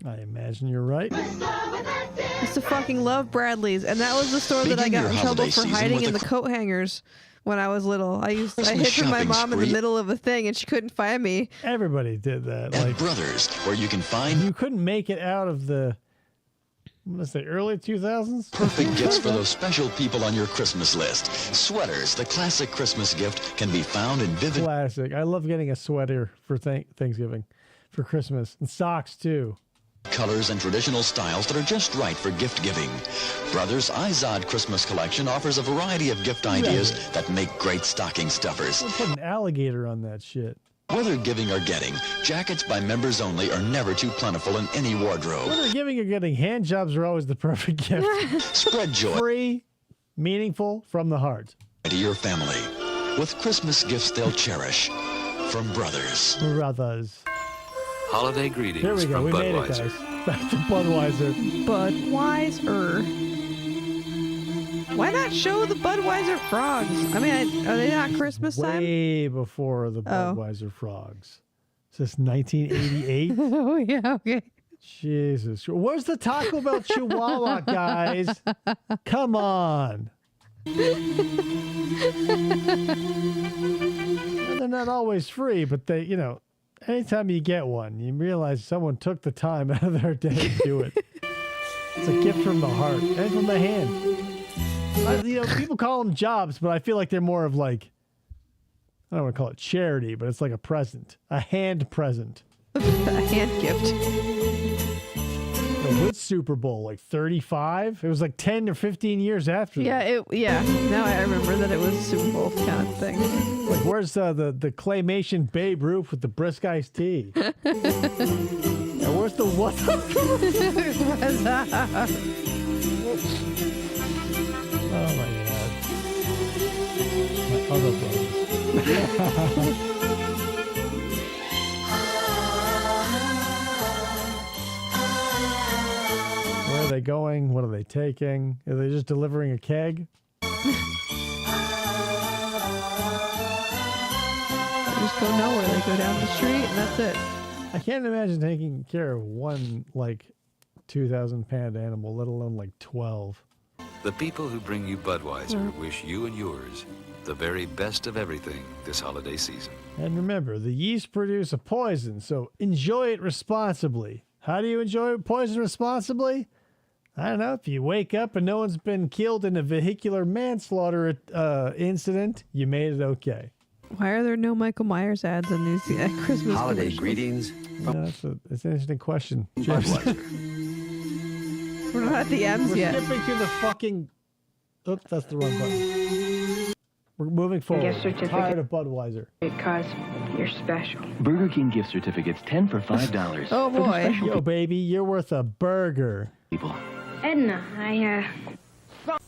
Speaker 3: I imagine you're right.
Speaker 4: I used to fucking love Bradley's, and that was the store that I
Speaker 20: Begin
Speaker 4: got
Speaker 20: your
Speaker 4: in trouble
Speaker 20: holiday
Speaker 4: for
Speaker 20: season
Speaker 4: hid
Speaker 20: with
Speaker 4: in
Speaker 20: a
Speaker 4: the coat hangers when I was little. I hid
Speaker 20: Christmas
Speaker 4: from my
Speaker 20: shopping
Speaker 4: mom in the
Speaker 20: spree.
Speaker 4: middle of a thing, and she couldn't find me.
Speaker 3: Everybody did that.
Speaker 20: At
Speaker 3: Like
Speaker 20: Brothers, where you can find
Speaker 3: you couldn't make it out of the, I'm gonna say early 2000s.
Speaker 20: perfect gifts for those special people on your Christmas list. Sweaters, the classic Christmas gift, can be found in vivid
Speaker 3: Classic. I love getting a sweater for Thanksgiving, for Christmas, and socks too.
Speaker 20: colors and traditional styles that are just right for gift giving. Brothers' Izod Christmas Collection offers a variety of gift ideas that make great stocking stuffers.
Speaker 3: We'll put an alligator on that shit.
Speaker 20: Whether giving or getting, jackets by members only are never too plentiful in any wardrobe.
Speaker 3: Whether giving or getting, hand jobs are always the perfect gift.
Speaker 20: Spread joy
Speaker 3: Free, meaningful, from the heart.
Speaker 20: to your family with Christmas gifts they'll cherish from Brothers.
Speaker 3: Brothers.
Speaker 16: Holiday greetings
Speaker 3: Here we go.
Speaker 16: from
Speaker 3: We made it,
Speaker 16: Budweiser.
Speaker 3: guys. Back to Budweiser.
Speaker 4: Budweiser. Why not show the Budweiser frogs? I mean, are they not Christmas time?
Speaker 3: Way before the Budweiser frogs. Is this 1988?
Speaker 4: Oh, yeah, okay.
Speaker 3: Jesus. Where's the Taco Bell Chihuahua, guys? Come on. They're not always free, but they, you know, anytime you get one, you realize someone took the time out of their day to do it. It's a gift from the heart and from the hand. You know, people call them jobs, but I feel like they're more of like, I don't want to call it charity, but it's like a present, a hand present.
Speaker 4: A hand gift.
Speaker 3: With Super Bowl, like 35? It was like 10 or 15 years after that.
Speaker 4: Yeah. Now I remember that it was a Super Bowl kind of thing.
Speaker 3: Like, where's the claymation Babe Ruth with the brisk iced tea? And where's the what? Oh my God. My other brothers. Where are they going? What are they taking? Are they just delivering a keg?
Speaker 4: They just go nowhere. They go down the street and that's it.
Speaker 3: I can't imagine taking care of one, like, 2,000-pound animal, let alone, like, 12.
Speaker 16: The people who bring you Budweiser wish you and yours the very best of everything this holiday season.
Speaker 3: And remember, the yeast produce a poison, so enjoy it responsibly. How do you enjoy poison responsibly? I don't know. If you wake up and no one's been killed in a vehicular manslaughter incident, you made it okay.
Speaker 4: Why are there no Michael Myers ads in these Christmas
Speaker 6: Holiday
Speaker 4: commercials?
Speaker 6: greetings.
Speaker 3: That's an interesting question.
Speaker 6: Budweiser.
Speaker 4: We're not at the M's
Speaker 3: We're
Speaker 4: yet.
Speaker 3: skipping to the fucking... Oops, that's the wrong button. We're moving forward.
Speaker 10: Gift
Speaker 3: I'm
Speaker 10: certificate.
Speaker 3: tired of Budweiser.
Speaker 10: Because you're special.
Speaker 6: Burger King gift certificates, 10 for $5.
Speaker 4: Oh,
Speaker 6: For the
Speaker 4: boy.
Speaker 6: special
Speaker 3: Yo, baby, you're worth a burger.
Speaker 6: people.
Speaker 10: Edna,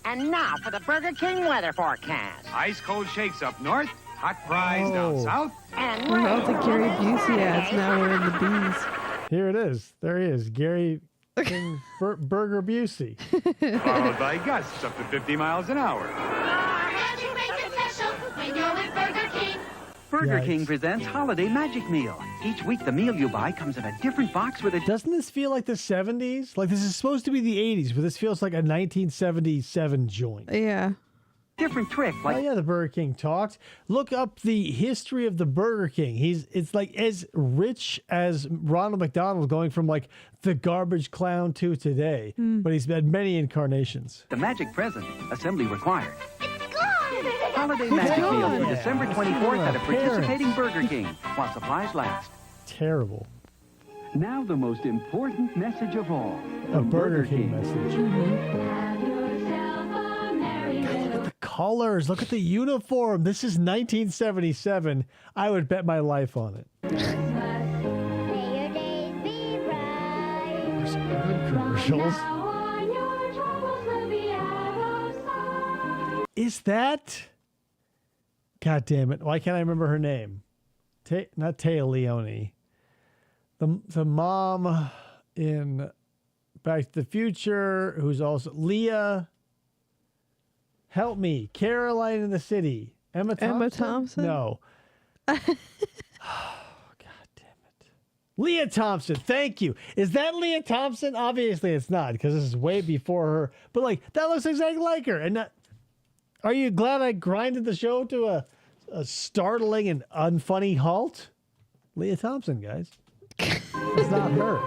Speaker 5: And now for the Burger King weather forecast.
Speaker 15: Ice cold shakes up north, hot fries down south.
Speaker 5: And
Speaker 4: We're out the Gary Busey ads. Now we're in the bees.
Speaker 3: Here it is. There he is. Gary King Burger Busey.
Speaker 15: Followed by gusts up to 50 miles an hour.
Speaker 1: Burger King presents Holiday Magic Meal. Each week, the meal you buy comes in a different box with a...
Speaker 3: Doesn't this feel like the 70s? Like, this is supposed to be the 80s, but this feels like a 1977 joint.
Speaker 4: Yeah.
Speaker 1: Different trick, like...
Speaker 3: Oh, yeah, the Burger King talked. Look up the history of the Burger King. It's like as rich as Ronald McDonald going from, like, the garbage clown to today. But he's had many incarnations.
Speaker 1: The magic present. Assembly required. Holiday Magic Meal for December 24th at a participating Burger King while supplies last.
Speaker 3: Terrible.
Speaker 1: Now the most important message of all.
Speaker 3: A Burger King message. Look at the colors. Look at the uniform. This is 1977. I would bet my life on it. Commercials. Is that... God damn it. Why can't I remember her name? Not Taya Leone. The mom in Back to the Future, who's also Leah. Help me. Caroline in the City. Emma Thompson? No. Oh, God damn it. Leah Thompson. Thank you. Is that Leah Thompson? Obviously it's not, because this is way before her. But, like, that looks exactly like her. And are you glad I grinded the show to a startling and unfunny halt? Leah Thompson, guys. It's not her.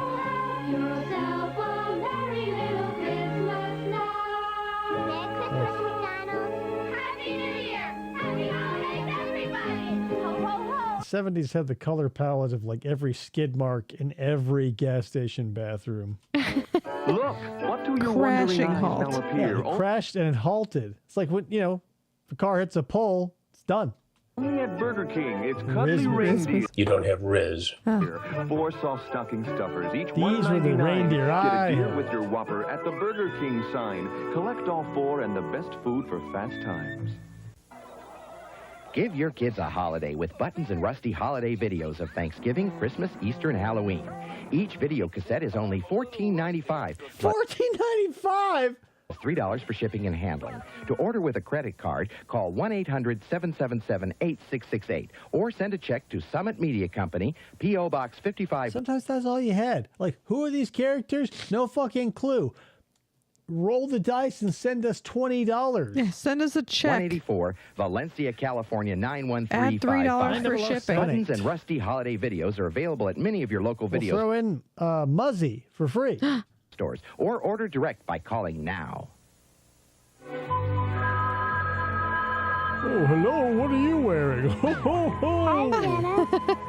Speaker 3: The 70s had the color palette of like every skid mark in every gas station bathroom.
Speaker 1: Look, what do you
Speaker 4: Crashing
Speaker 1: wondering eyes
Speaker 4: halt.
Speaker 1: now appear?
Speaker 3: Yeah, it crashed and it halted. It's like when, if a car hits a pole, it's done.
Speaker 22: Only at Burger King, it's
Speaker 3: Riz
Speaker 22: cuddly
Speaker 3: Christmas.
Speaker 22: reindeer.
Speaker 16: You don't have Riz.
Speaker 22: 4 soft stocking stuffers, each
Speaker 3: These were the
Speaker 22: $1.99.
Speaker 3: reindeer
Speaker 22: Get
Speaker 3: I
Speaker 22: a deal
Speaker 3: had.
Speaker 22: with your Whopper at the Burger King sign. Collect all 4 and the best food for fast times.
Speaker 13: Give your kids a holiday with Buttons and Rusty holiday videos of Thanksgiving, Christmas, Easter, and Halloween. Each video cassette is only $14.95.
Speaker 3: $14.95?
Speaker 13: $3 for shipping and handling. To order with a credit card, call 1-800-777-8668 or send a check to Summit Media Company, P.O. Box 55.
Speaker 3: Sometimes that's all you had. Like, who are these characters? No fucking clue. Roll the dice and send us $20.
Speaker 4: Yeah, send us a check.
Speaker 13: 184, Valencia, California, 91355.
Speaker 4: Add $3 for shipping.
Speaker 13: Buttons and Rusty holiday videos are available at many of your local
Speaker 3: We'll
Speaker 13: video
Speaker 3: throw in Muzzy for free.
Speaker 13: stores or order direct by calling now.
Speaker 3: Oh, hello, what are you wearing? Ho, ho, ho.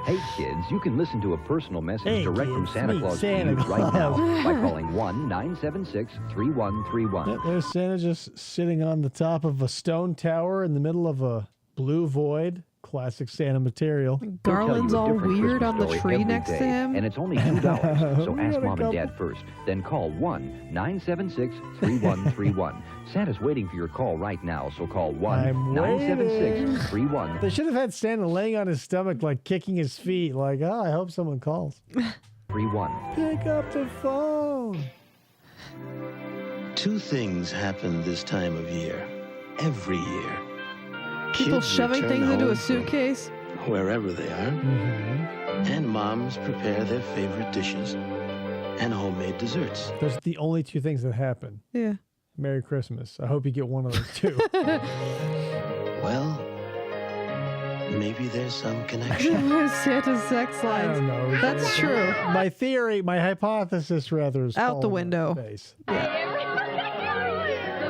Speaker 17: Hey, kids, you can listen to a personal message direct from Santa
Speaker 3: sweet
Speaker 17: Claus
Speaker 3: Santa
Speaker 17: to you right now
Speaker 3: Claus.
Speaker 17: by calling 1-976-3131.
Speaker 3: Yeah, there's Santa just sitting on the top of a stone tower in the middle of a blue void. Classic Santa material.
Speaker 4: Garland's all weird on the tree
Speaker 17: every
Speaker 4: next to
Speaker 17: day,
Speaker 4: him.
Speaker 17: And it's only $2, so
Speaker 3: We
Speaker 17: ask
Speaker 3: got a
Speaker 17: Mom and
Speaker 3: couple.
Speaker 17: Dad first. Then call 1-976-3131. Santa's waiting for your call right now, so call
Speaker 3: I'm waiting.
Speaker 17: 1-976-3131.
Speaker 3: They should have had Santa laying on his stomach, like kicking his feet, like, oh, I hope someone calls. Pick up the phone.
Speaker 7: 2 things happen this time of year. Every year.
Speaker 4: People
Speaker 7: Kids
Speaker 4: shoving
Speaker 7: return
Speaker 4: things into
Speaker 7: home
Speaker 4: a suitcase.
Speaker 7: from wherever they are. And moms prepare their favorite dishes and homemade desserts.
Speaker 3: Those are the only 2 things that happen.
Speaker 4: Yeah.
Speaker 3: Merry Christmas. I hope you get one of those 2.
Speaker 7: Well, maybe there's some connection.
Speaker 4: Santa's sex
Speaker 3: I
Speaker 4: lines.
Speaker 3: don't know.
Speaker 4: That's true.
Speaker 3: My theory, my hypothesis, rather, is
Speaker 4: Out the
Speaker 3: falling on
Speaker 4: window.
Speaker 3: its face.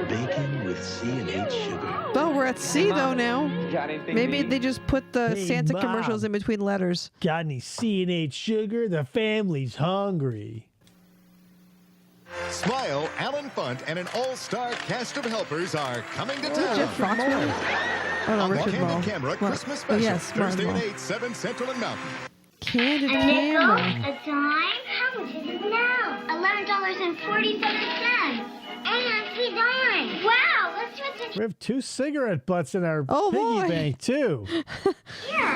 Speaker 7: Baking with C and H sugar.
Speaker 4: Oh, we're at C though now.
Speaker 22: Got anything
Speaker 4: Maybe
Speaker 22: to eat?
Speaker 4: they just put the
Speaker 3: Hey,
Speaker 4: Santa
Speaker 3: Mom.
Speaker 4: commercials in between letters.
Speaker 3: Got any C&H sugar? The family's hungry.
Speaker 2: Smile, Alan Funt, and an all-star cast of helpers are coming to town.
Speaker 4: Jeff Foxworthy? Oh, no,
Speaker 2: On
Speaker 4: Richard
Speaker 2: Candid
Speaker 4: Mole.
Speaker 2: Camera
Speaker 4: What?
Speaker 2: Christmas
Speaker 4: Oh,
Speaker 2: Special.
Speaker 4: yes,
Speaker 2: Thursday
Speaker 4: Marvel.
Speaker 2: at 8, 7 Central and Mountain.
Speaker 4: Candid
Speaker 8: A nickel,
Speaker 4: camera.
Speaker 8: a dime. How much is it now? $11.47. And 3 dimes. Wow, let's switch it.
Speaker 3: We have 2 cigarette butts in our
Speaker 4: Oh,
Speaker 3: piggy
Speaker 4: boy.
Speaker 3: bank, too.
Speaker 8: Here,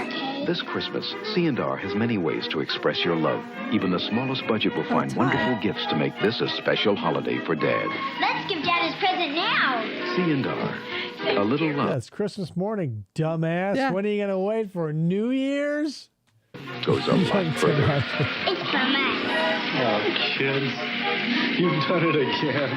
Speaker 8: Kate.
Speaker 16: This Christmas, C&R has many ways to express your love. Even the smallest budget will find wonderful gifts to make this a special holiday for Dad.
Speaker 8: Let's give Dad his present now.
Speaker 16: C&R. A little love.
Speaker 3: Yeah, it's Christmas morning, dumbass.
Speaker 4: Yeah.
Speaker 3: When are you going to wait for New Year's?
Speaker 16: Goes a lot further.
Speaker 8: It's from us.
Speaker 16: Oh, kids. You've done it again.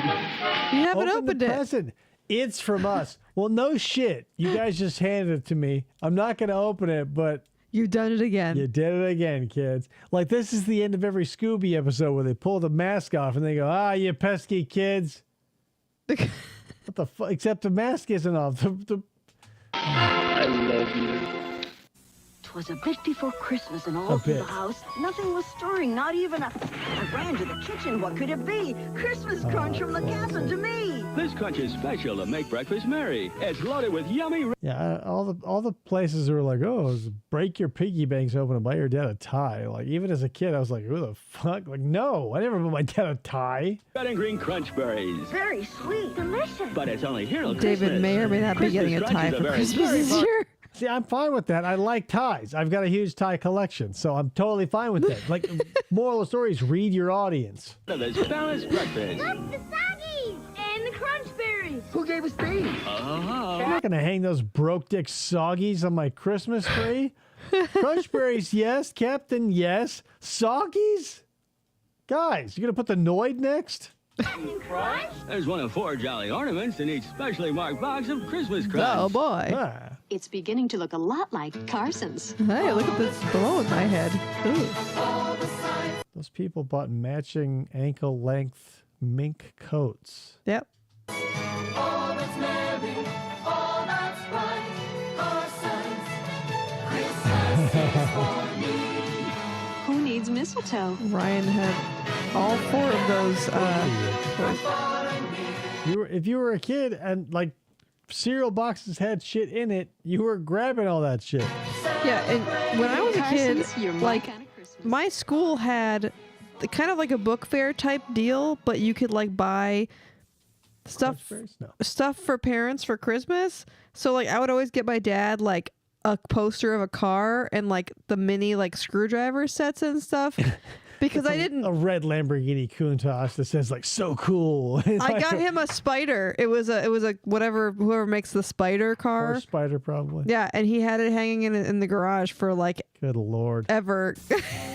Speaker 4: You haven't
Speaker 3: Open
Speaker 4: opened
Speaker 3: the
Speaker 4: it.
Speaker 3: present. It's from us. Well, no shit. You guys just handed it to me. I'm not going to open it, but
Speaker 4: You've done it again.
Speaker 3: you did it again, kids. Like, this is the end of every Scooby episode where they pull the mask off and they go, ah, you pesky kids. What the fuck? Except the mask isn't off.
Speaker 16: I love you.
Speaker 9: 'Twas a bit before Christmas and
Speaker 3: A
Speaker 9: all through the
Speaker 3: bit.
Speaker 9: house. Nothing was stirring, not even a... I ran to the kitchen. What could it be? Christmas crunch from the castle to me.
Speaker 12: This crunch is special to make breakfast merry. It's loaded with yummy...
Speaker 3: Yeah, all the places are like, oh, break your piggy banks open and buy your dad a tie. Like, even as a kid, I was like, who the fuck? Like, no, I never bought my dad a tie.
Speaker 12: red and green crunch berries.
Speaker 9: Very sweet. Delicious.
Speaker 12: But it's only here till
Speaker 4: David
Speaker 12: Christmas.
Speaker 4: may or may not be getting a
Speaker 12: Christmas
Speaker 4: tie
Speaker 12: crunch is
Speaker 4: for
Speaker 12: a very,
Speaker 4: Christmas
Speaker 12: very
Speaker 4: this year.
Speaker 3: See, I'm fine with that. I like ties. I've got a huge tie collection, so I'm totally fine with that. Like, moral of the story is read your audience.
Speaker 12: Part of this balanced breakfast.
Speaker 8: Look, the soggies and the crunch berries.
Speaker 9: Who gave us these?
Speaker 3: I'm not going to hang those broke dick soggies on my Christmas tree. Crunchberries, yes. Captain, yes. Soggies? Guys, you going to put the Noid next?
Speaker 8: Crunch?
Speaker 12: There's one of 4 jolly ornaments in each specially marked box of Christmas crunch.
Speaker 4: Oh boy.
Speaker 3: Ah.
Speaker 10: It's beginning to look a lot like Carson's.
Speaker 4: Hey, look at this blow in my head. Ooh.
Speaker 3: Those people bought matching ankle-length mink coats.
Speaker 4: Yep.
Speaker 10: Who needs mistletoe?
Speaker 4: Ryan had all 4 of those.
Speaker 3: If you were a kid and, like, cereal boxes had shit in it, you were grabbing all that shit.
Speaker 4: Yeah, and when I was a kid,
Speaker 10: Carson's, you're my
Speaker 4: like,
Speaker 10: kind of Christmas.
Speaker 4: my school had kind of like a book fair type deal, but you could like buy stuff
Speaker 3: No.
Speaker 4: stuff for parents for Christmas. So like I would always get my dad like a poster of a car and like the mini like screwdriver sets and stuff because I didn't.
Speaker 3: A red Lamborghini Countach that says like "so cool."
Speaker 4: I got him a Spider. It was a whatever whoever makes the Spider car.
Speaker 3: Or Spider probably.
Speaker 4: Yeah, and he had it hanging in the garage for like
Speaker 3: Good Lord.
Speaker 4: ever.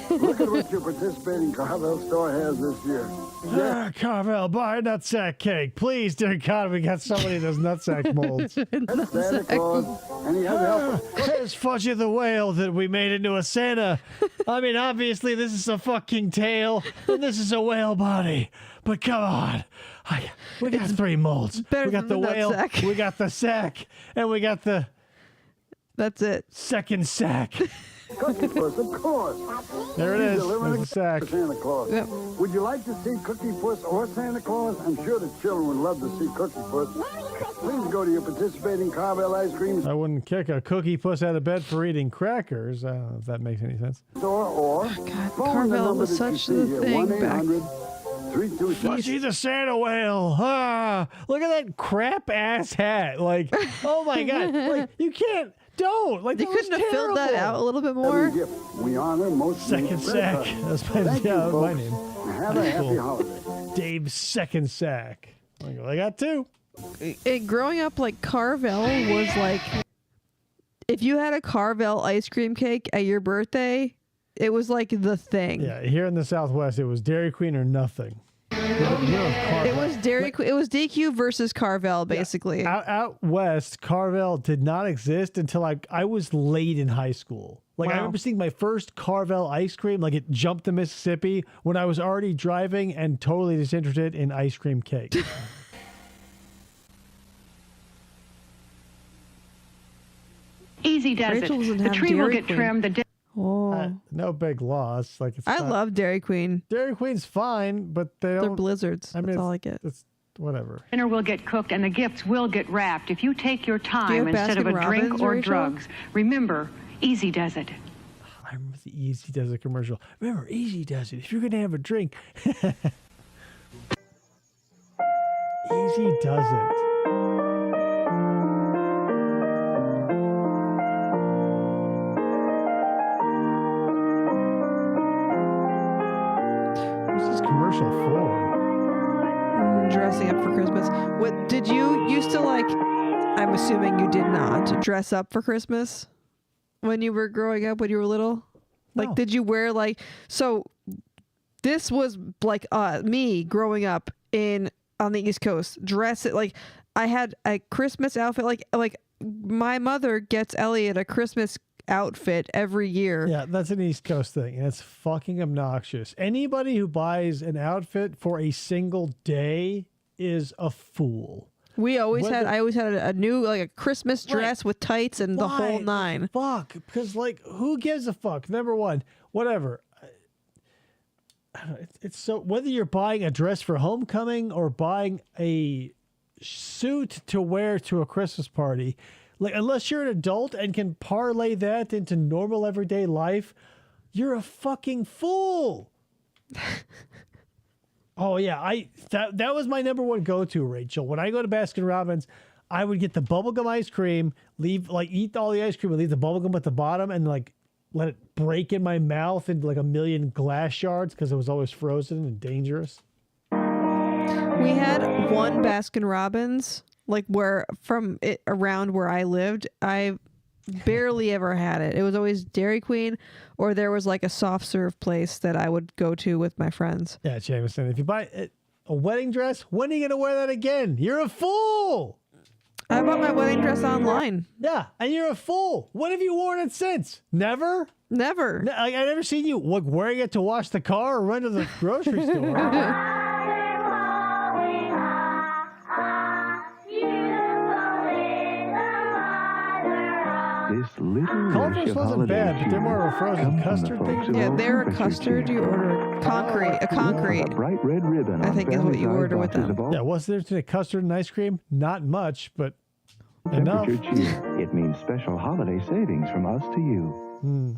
Speaker 18: Look at what your participating Carvel store has this year.
Speaker 3: Ah, Carvel, buy a nutsack cake. Please, dear God, we got somebody in those nutsack molds.
Speaker 18: That's Santa Claus, and he has help.
Speaker 3: There's Fudgy the Whale that we made into a Santa. I mean, obviously, this is a fucking tail, and this is a whale body. But come on. We got 3 molds.
Speaker 4: better
Speaker 3: We got the
Speaker 4: than the
Speaker 3: whale,
Speaker 4: nutsack.
Speaker 3: we got the sack, and we got the
Speaker 4: That's it.
Speaker 3: second sack.
Speaker 18: Cookie Puss, of course.
Speaker 3: There it is.
Speaker 18: Delivering
Speaker 3: There's the sack.
Speaker 18: for Santa Claus.
Speaker 4: Yep.
Speaker 18: Would you like to see Cookie Puss or Santa Claus? I'm sure the children would love to see Cookie Puss. Please go to your participating Carvel ice cream
Speaker 3: I wouldn't kick a cookie puss out of bed for eating crackers. I don't know if that makes any sense.
Speaker 18: store or
Speaker 4: God,
Speaker 18: phone the
Speaker 4: Carvel
Speaker 18: number
Speaker 4: was
Speaker 18: that you
Speaker 4: such
Speaker 18: see
Speaker 4: the
Speaker 18: here,
Speaker 4: thing back.
Speaker 18: 1-800-327.
Speaker 3: Fudgy the Santa whale. Ah, look at that crap ass hat. Like, oh my God. Like, you can't. Don't. Like,
Speaker 4: You
Speaker 3: that was
Speaker 4: couldn't have filled that
Speaker 3: terrible.
Speaker 4: out a little bit more.
Speaker 18: We honor most
Speaker 3: Second sack. That's my,
Speaker 18: Thank you,
Speaker 3: my
Speaker 18: folks.
Speaker 3: name.
Speaker 18: Have a happy holiday.
Speaker 3: Dave's second sack. I got 2.
Speaker 4: Growing up, like Carvel was like, if you had a Carvel ice cream cake at your birthday, it was like the thing.
Speaker 3: Yeah, here in the Southwest, it was Dairy Queen or nothing.
Speaker 4: It was Dairy Queen. It was DQ versus Carvel, basically.
Speaker 3: Out west, Carvel did not exist until I was late in high school. Like, I remember seeing my first Carvel ice cream, like it jumped the Mississippi, when I was already driving and totally disinterested in ice cream cake.
Speaker 10: Easy does
Speaker 4: Rachel
Speaker 10: it.
Speaker 4: doesn't
Speaker 10: The
Speaker 4: have
Speaker 10: tree will
Speaker 4: Dairy
Speaker 10: get
Speaker 4: Queen.
Speaker 10: trimmed.
Speaker 4: Oh,
Speaker 3: No big loss. Like, it's
Speaker 4: I
Speaker 3: not-
Speaker 4: love Dairy Queen.
Speaker 3: Dairy Queen's fine, but they don't.
Speaker 4: They're blizzards.
Speaker 3: I mean,
Speaker 4: That's all I
Speaker 3: it's-
Speaker 4: get.
Speaker 3: It's whatever.
Speaker 10: Dinner will get cooked and the gifts will get wrapped if you take your
Speaker 4: Do you
Speaker 10: time
Speaker 4: have
Speaker 10: instead of a
Speaker 4: Baskin
Speaker 10: drink
Speaker 4: Robbins,
Speaker 10: or
Speaker 4: Rachel?
Speaker 10: drugs. Remember, easy does it.
Speaker 3: I remember the Easy Does It commercial. Remember, Easy Does It. If you're going to have a drink, Easy Does It. commercial for?
Speaker 4: Dressing up for Christmas. What did you used to like? I'm assuming you did not dress up for Christmas when you were growing up, when you were little. Like, did you wear like? So this was like me growing up on the East Coast. Dress it like I had a Christmas outfit. Like my mother gets Elliot a Christmas outfit every year.
Speaker 3: Yeah, that's an East Coast thing, and it's fucking obnoxious. Anybody who buys an outfit for a single day is a fool.
Speaker 4: I always had a new like a Christmas dress with tights and the whole nine.
Speaker 3: Fuck, because like who gives a fuck? Number one, whatever. I don't know, it's so whether you're buying a dress for homecoming or buying a suit to wear to a Christmas party, like unless you're an adult and can parlay that into normal everyday life, you're a fucking fool. Oh yeah, that was my number one go-to, Rachel. When I go to Baskin Robbins, I would get the bubblegum ice cream, eat all the ice cream and leave the bubblegum at the bottom and like let it break in my mouth into like a million glass shards because it was always frozen and dangerous.
Speaker 4: We had one Baskin Robbins, like around where I lived. I barely ever had it. It was always Dairy Queen, or there was like a soft serve place that I would go to with my friends.
Speaker 3: Yeah, Jameson, if you buy a wedding dress, when are you going to wear that again? You're a fool.
Speaker 4: I bought my wedding dress online.
Speaker 3: Yeah, and you're a fool. When have you worn it since? Never?
Speaker 4: Never.
Speaker 3: I never seen you wearing it to wash the car or run to the grocery store. Culver's wasn't bad, but they're more of a frozen custard thing.
Speaker 4: Yeah, they're a custard. You order a concrete.
Speaker 16: Bright red ribbon.
Speaker 4: I think is what you order with them.
Speaker 3: Yeah, what's there today? Custard and ice cream? Not much, but enough.
Speaker 16: It means special holiday savings from us to you.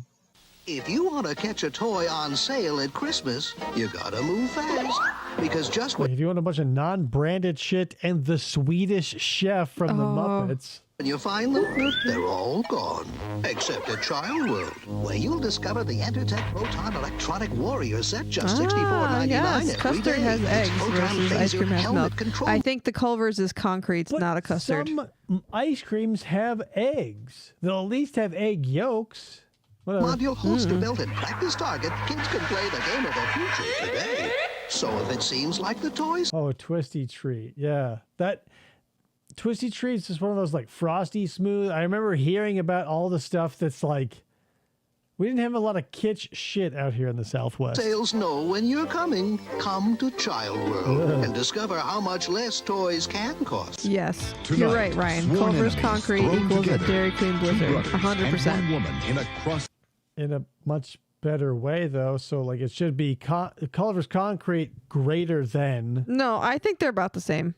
Speaker 14: If you want to catch a toy on sale at Christmas, you gotta move fast. Because just
Speaker 3: if you want a bunch of non-branded shit and the Swedish Chef from the Muppets.
Speaker 14: when you find them, they're all gone. Except at Child World, where you'll discover the Entertech Proton Electronic Warrior set just $64.99
Speaker 4: yes.
Speaker 14: every
Speaker 4: Custard
Speaker 14: day.
Speaker 4: has
Speaker 14: It's
Speaker 4: eggs
Speaker 14: proton
Speaker 4: versus ice
Speaker 14: phaser
Speaker 4: cream has
Speaker 14: helmet
Speaker 4: milk.
Speaker 14: control.
Speaker 4: I think the Culver's is concrete, not a custard.
Speaker 3: Some ice creams have eggs. They'll at least have egg yolks. Whatever.
Speaker 14: Module holster belt and practice target, kids can play the game of their future today. So if it seems like the toys...
Speaker 3: Oh, a Twisty Treat. Yeah. That Twisty Treat is just one of those like frosty smooth. I remember hearing about all the stuff that's like... We didn't have a lot of kitsch shit out here in the Southwest.
Speaker 14: Sales know when you're coming. Come to Child World and discover how much less toys can cost.
Speaker 4: Yes,
Speaker 14: Tonight,
Speaker 4: you're right, Ryan.
Speaker 14: sworn
Speaker 4: Culver's
Speaker 14: enemies
Speaker 4: concrete
Speaker 14: thrown
Speaker 4: equals a
Speaker 14: together.
Speaker 4: Dairy Queen Blizzard.
Speaker 14: 100%.
Speaker 3: In a much better way, though. So, like, it should be Culver's concrete greater than.
Speaker 4: No, I think they're about the same,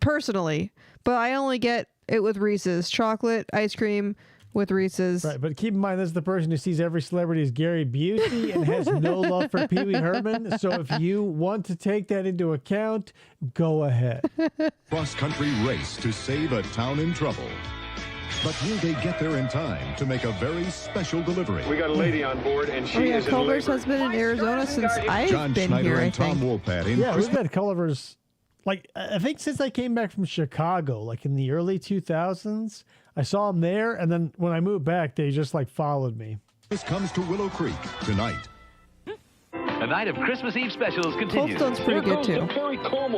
Speaker 4: personally. But I only get it with Reese's. Chocolate, ice cream with Reese's.
Speaker 3: Right, but keep in mind, this is the person who sees every celebrity as Gary Busey and has no love for Pee Wee Herman. So if you want to take that into account, go ahead.
Speaker 2: Cross-country race to save a town in trouble. But will they get there in time to make a very special delivery?
Speaker 19: We got a lady on board, and she is in
Speaker 4: Culver's
Speaker 19: labor.
Speaker 4: has been in Arizona since I've
Speaker 2: John
Speaker 4: been
Speaker 2: Schneider
Speaker 4: here, I
Speaker 2: and Tom
Speaker 4: think.
Speaker 2: Wolpat in
Speaker 3: Yeah, we've
Speaker 2: Christmas.
Speaker 3: had Culver's, like, I think since I came back from Chicago, like in the early 2000s, I saw them there, and then when I moved back, they just, like, followed me.
Speaker 2: This comes to Willow Creek tonight.
Speaker 21: A night of Christmas Eve specials continues.
Speaker 4: Cold Stone's pretty good, too.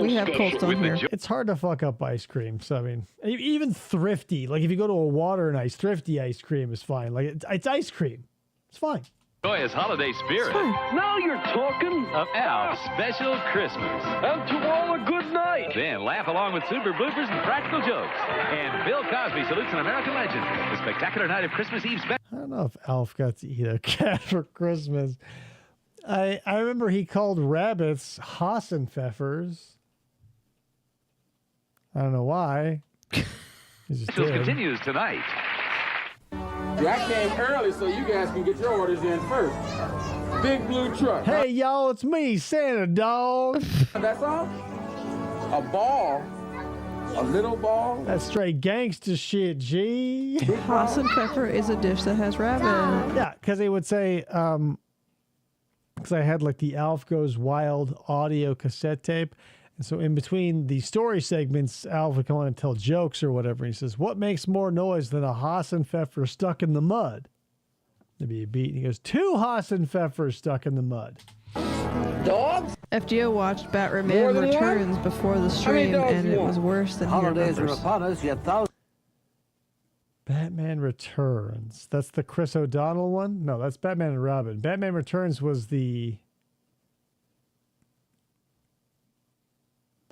Speaker 4: We have Cold Stone here.
Speaker 3: It's hard to fuck up ice cream. So, I mean, even Thrifty, like if you go to a water and ice, Thrifty ice cream is fine. Like, it's ice cream. It's fine.
Speaker 21: Joyous holiday spirit.
Speaker 19: Now you're talking.
Speaker 21: Of Alf's special Christmas.
Speaker 19: And to all a good night.
Speaker 21: Then laugh along with super bloopers and practical jokes. And Bill Cosby salutes an American legend. The spectacular night of Christmas Eve special.
Speaker 3: I don't know if Alf got to eat a cat for Christmas. I remember he called rabbits Hassenpfeffers. I don't know why. He just
Speaker 21: Specials
Speaker 3: did.
Speaker 21: continues tonight.
Speaker 19: I came early so you guys can get your orders in first. Big blue truck.
Speaker 3: Hey, y'all, it's me, Santa Dog.
Speaker 19: That's all? A ball? A little ball?
Speaker 3: That's straight gangster shit, G.
Speaker 4: Hassenpfeffer is a dish that has rabbit.
Speaker 3: Yeah, because they would say, because I had like the Alf Goes Wild audio cassette tape. And so in between the story segments, Alf would come on and tell jokes or whatever. He says, what makes more noise than a Hassenpfeffer stuck in the mud? There'd be a beat. And he goes, 2 Hassenpfeffers stuck in the mud.
Speaker 11: Dogs?
Speaker 4: FGO watched Batman Returns before the stream, and it was worse than he remembers.
Speaker 11: Upon us, yet thousands.
Speaker 3: Batman Returns. That's the Chris O'Donnell one? No, that's Batman and Robin. Batman Returns was the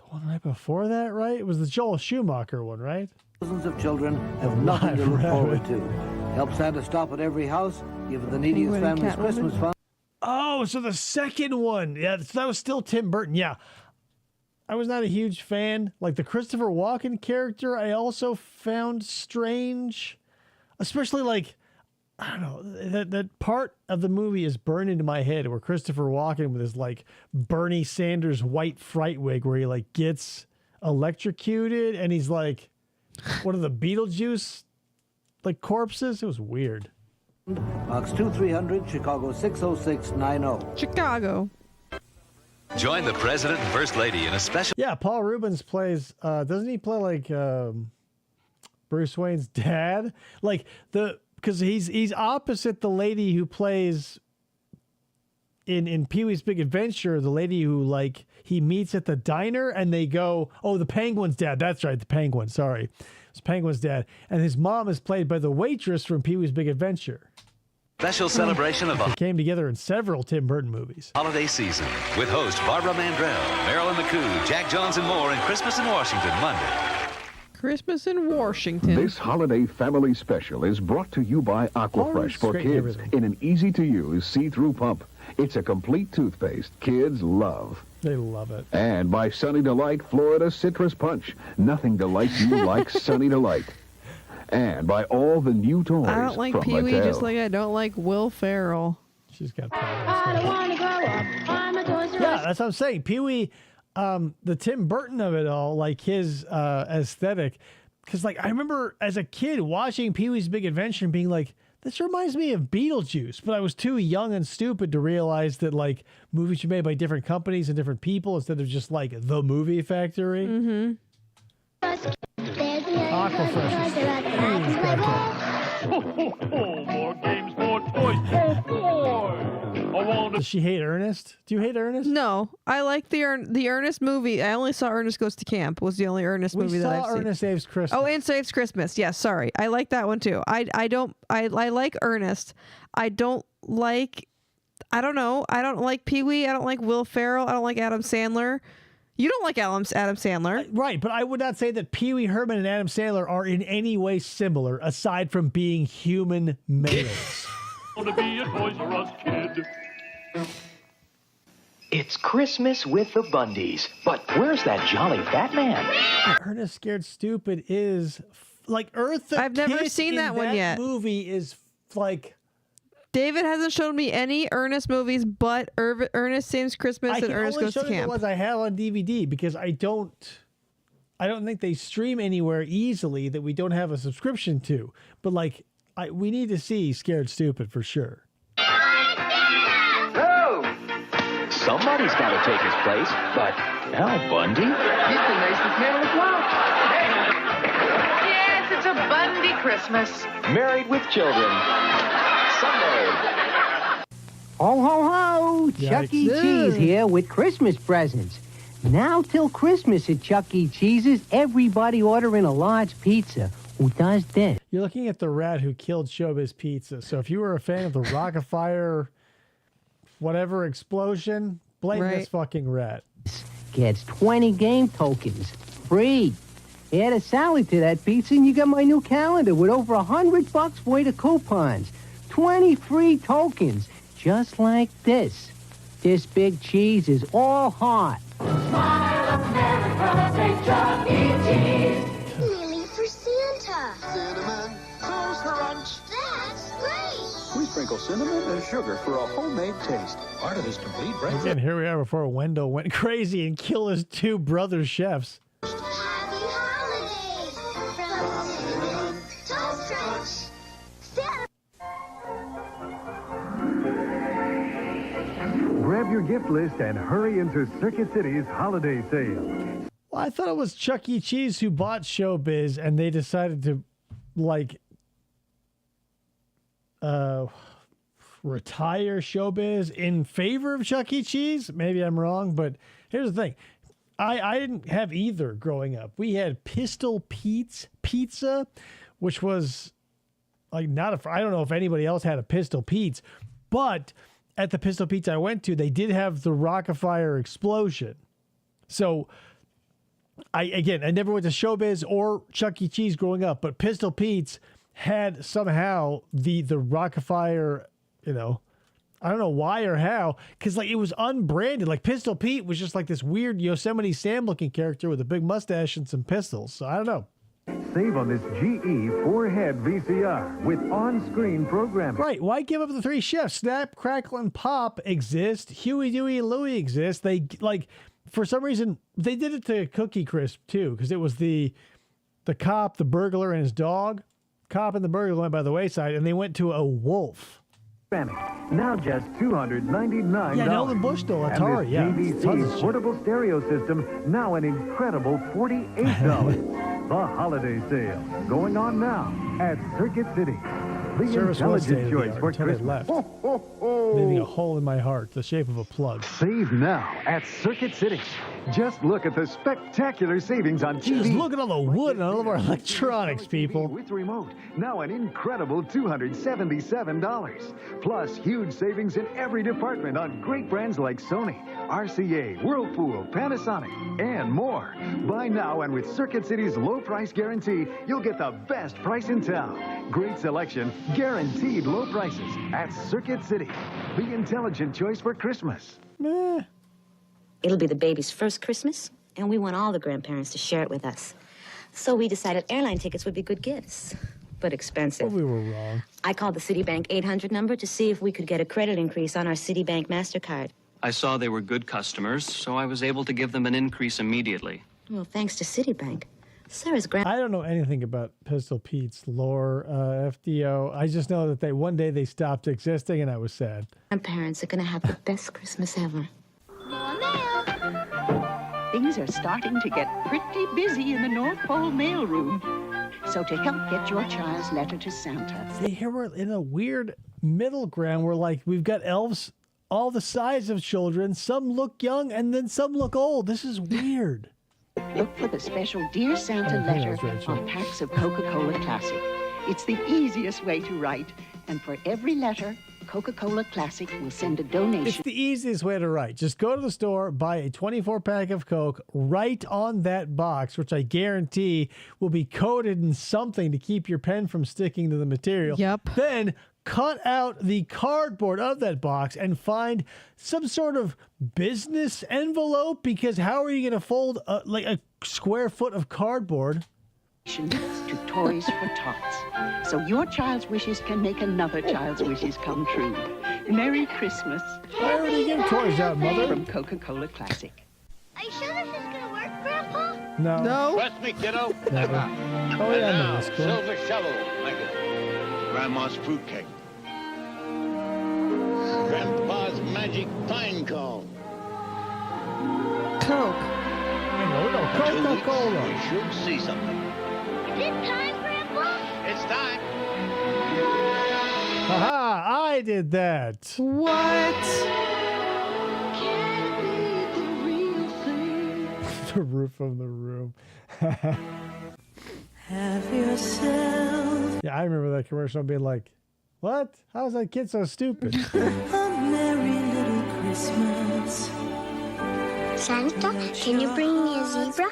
Speaker 3: one right before that, right? It was the Joel Schumacher one, right?
Speaker 11: Thousands of children have nothing to look forward to. Help Santa stop at every house, give the neediest families Christmas fun.
Speaker 3: Oh, so the second one. Yeah, so that was still Tim Burton. Yeah. I was not a huge fan. Like the Christopher Walken character, I also found strange. Especially like, I don't know, that part of the movie is burned into my head where Christopher Walken with his like Bernie Sanders white fright wig where he like gets electrocuted and he's like one of the Beetlejuice like corpses. It was weird.
Speaker 11: Box 2300, Chicago 60690.
Speaker 4: Chicago.
Speaker 21: Join the President and First Lady in a special...
Speaker 3: Yeah, Paul Rubens plays... doesn't he play like Bruce Wayne's dad? Like because he's opposite the lady who plays in Pee-wee's Big Adventure, the lady who like he meets at the diner and they go, oh, the Penguin's dad. That's right, the Penguin. Sorry. It's Penguin's dad. And his mom is played by the waitress from Pee-wee's Big Adventure.
Speaker 21: Special celebration of
Speaker 3: They
Speaker 21: the
Speaker 3: came together in several Tim Burton movies.
Speaker 21: holiday season with host Barbara Mandrell, Marilyn McCoo, Jack Jones, and more in Christmas in Washington, Monday.
Speaker 4: Christmas in Washington.
Speaker 16: This holiday family special is brought to you by Aquafresh for
Speaker 3: straighten
Speaker 16: kids
Speaker 3: everything.
Speaker 16: in an easy-to-use see-through pump. It's a complete toothpaste kids love.
Speaker 3: They love it.
Speaker 16: And by Sunny Delight Florida Citrus Punch. Nothing delights you like Sunny Delight. And by all the new toys
Speaker 4: I don't like
Speaker 16: from
Speaker 4: Pee-wee
Speaker 16: Mattel.
Speaker 4: just like I don't like Will Ferrell.
Speaker 3: She's got problems. I don't want to grow up. I'm a Toys R Us. Yeah, that's what I'm saying. Pee-wee, the Tim Burton of it all, like his aesthetic. Because like I remember as a kid watching Pee-wee's Big Adventure and being like, this reminds me of Beetlejuice. But I was too young and stupid to realize that like movies are made by different companies and different people instead of just like the movie factory.
Speaker 4: Mm-hmm.
Speaker 3: Aquafresh is
Speaker 20: More games, more toys.
Speaker 3: Does she hate Ernest? Do you hate Ernest?
Speaker 4: No, I like the Ernest movie. I only saw Ernest Goes to Camp. Was the only Ernest movie that I've seen.
Speaker 3: Ernest Saves Christmas.
Speaker 4: Oh, and Saves Christmas. Yes, sorry. I like that one too. I like Ernest. I don't like Pee-wee. I don't like Will Ferrell. I don't like Adam Sandler. You don't like Adam Sandler.
Speaker 3: Right, but I would not say that Pee-wee Herman and Adam Sandler are in any way similar, aside from being human males.
Speaker 20: Want to be a Toys R Us kid.
Speaker 23: It's Christmas with the Bundys, but where's that jolly Batman?
Speaker 3: Ernest Scared Stupid is like Eartha
Speaker 4: I've never
Speaker 3: Kitt
Speaker 4: seen
Speaker 3: in
Speaker 4: that one yet.
Speaker 3: Movie is like
Speaker 4: David hasn't shown me any Ernest movies but Ernest Saves Christmas and Ernest Goes to
Speaker 3: show you the
Speaker 4: Camp.
Speaker 3: ones I have on DVD because I don't think they stream anywhere easily that we don't have a subscription to. But like we need to see Scared Stupid for sure.
Speaker 23: Somebody's got to take his place, but Al Bundy?
Speaker 24: He's the nicest man on the block. Yes, it's a Bundy Christmas.
Speaker 23: Married with Children. Sunday.
Speaker 25: Ho, ho, ho!
Speaker 3: Yikes.
Speaker 25: Chuck E. Cheese here with Christmas presents. Now till Christmas at Chuck E. Cheese's, everybody ordering a large pizza. Who does this?
Speaker 3: You're looking at the rat who killed Showbiz Pizza. So if you were a fan of the Rock-afire whatever explosion, blame this fucking rat.
Speaker 25: Gets 20 game tokens. Free. Add a salad to that pizza and you got my new calendar with over $100 worth of coupons. 20 free tokens. Just like this. This big cheese is all hot.
Speaker 8: Smile America, say Chuck E. Cheese. Nearly for Santa.
Speaker 14: Cinnamon Toast Crunch.
Speaker 8: That's great.
Speaker 14: We sprinkle cinnamon and sugar for a homemade taste. Part of this complete breakfast.
Speaker 3: Again, here we are before Wendell went crazy and killed his 2 brother chefs.
Speaker 8: Happy holidays from Cinnamon Toast Crunch. Santa.
Speaker 1: your gift list and hurry into Circuit City's holiday sale.
Speaker 3: Well, I thought it was Chuck E. Cheese who bought Showbiz, and they decided to, like, retire Showbiz in favor of Chuck E. Cheese. Maybe I'm wrong, but here's the thing. I didn't have either growing up. We had Pistol Pete's Pizza, which was like I don't know if anybody else had a Pistol Pete's, but at the Pistol Pete's I went to, they did have the Rock-afire explosion. So I never went to Showbiz or Chuck E. Cheese growing up, but Pistol Pete's had somehow the Rock-afire, I don't know why or how, because like it was unbranded. Like Pistol Pete was just like this weird Yosemite Sam looking character with a big mustache and some pistols. So I don't know.
Speaker 1: Save on this GE 4-head VCR with on-screen programming.
Speaker 3: Right. Why give up the 3 chefs? Snap, Crackle, and Pop exist. Huey, Dewey, and Louie exist. They for some reason, they did it to Cookie Crisp too, because it was the cop, the burglar, and his dog. Cop and the burglar went by the wayside, and they went to a wolf.
Speaker 1: Now just $299.
Speaker 3: Yeah, Nolan Bushnell, Atari,
Speaker 1: and this BBC portable stereo system, now an incredible $48. The holiday sale, going on now at Circuit City. The
Speaker 3: Service
Speaker 1: intelligent choice for
Speaker 3: until
Speaker 1: Christmas.
Speaker 3: they left, leaving a hole in my heart, the shape of a plug.
Speaker 1: Save now at Circuit City. Just look at the spectacular savings on TV.
Speaker 3: Just look at all the wood and all of our electronics, people.
Speaker 1: With remote, now an incredible $277. Plus, huge savings in every department on great brands like Sony, RCA, Whirlpool, Panasonic, and more. Buy now, and with Circuit City's low price guarantee, you'll get the best price in town. Great selection, guaranteed low prices at Circuit City. The intelligent choice for Christmas.
Speaker 5: It'll be the baby's first Christmas, and we want all the grandparents to share it with us. So we decided airline tickets would be good gifts, but expensive.
Speaker 3: Well, we were wrong.
Speaker 5: I called the Citibank 800 number to see if we could get a credit increase on our Citibank MasterCard.
Speaker 6: I saw they were good customers, so I was able to give them an increase immediately.
Speaker 5: Well, thanks to Citibank. Sarah's
Speaker 3: I don't know anything about Pistol Pete's lore, FDO. I just know that one day they stopped existing, and I was sad.
Speaker 5: grandparents are going to have the best Christmas ever.
Speaker 9: Things are starting to get pretty busy in the North Pole mailroom. So to help get your child's letter to Santa.
Speaker 3: See, here we're in a weird middle ground where, like, we've got elves all the size of children. Some look young, and then some look old. This is weird.
Speaker 9: Look for the special Dear Santa letter on packs of Coca-Cola Classic. It's the easiest way to write. And for every letter, Coca-Cola Classic will send a donation.
Speaker 3: It's the easiest way to write. Just go to the store, buy a 24-pack of Coke, write on that box, which I guarantee will be coated in something to keep your pen from sticking to the material.
Speaker 4: Yep.
Speaker 3: Then cut out the cardboard of that box and find some sort of business envelope, because how are you going to fold like a square foot of cardboard?
Speaker 9: To Toys for Tots, so your child's wishes can make another child's wishes come true. Merry Christmas.
Speaker 3: I already give toys out, Mother.
Speaker 9: From Coca-Cola Classic.
Speaker 8: Are you sure this is gonna work, Grandpa?
Speaker 3: No.
Speaker 13: Trust me, kiddo.
Speaker 3: Never. Oh, yeah,
Speaker 13: And
Speaker 3: no,
Speaker 13: now,
Speaker 3: that's cool.
Speaker 13: silver shovel, Michael. Grandma's fruitcake. Grandpa's magic pine cone.
Speaker 4: Coke.
Speaker 3: No, Coca-Cola.
Speaker 13: You should see something.
Speaker 8: Is it time, Grandpa?
Speaker 13: It's time.
Speaker 3: Haha, I did that.
Speaker 4: What?
Speaker 3: The roof of the room.
Speaker 15: Have yourself
Speaker 3: Yeah, I remember that commercial being like, what? How is that kid so stupid?
Speaker 15: a merry little Christmas.
Speaker 8: Santa, can you bring me a zebra?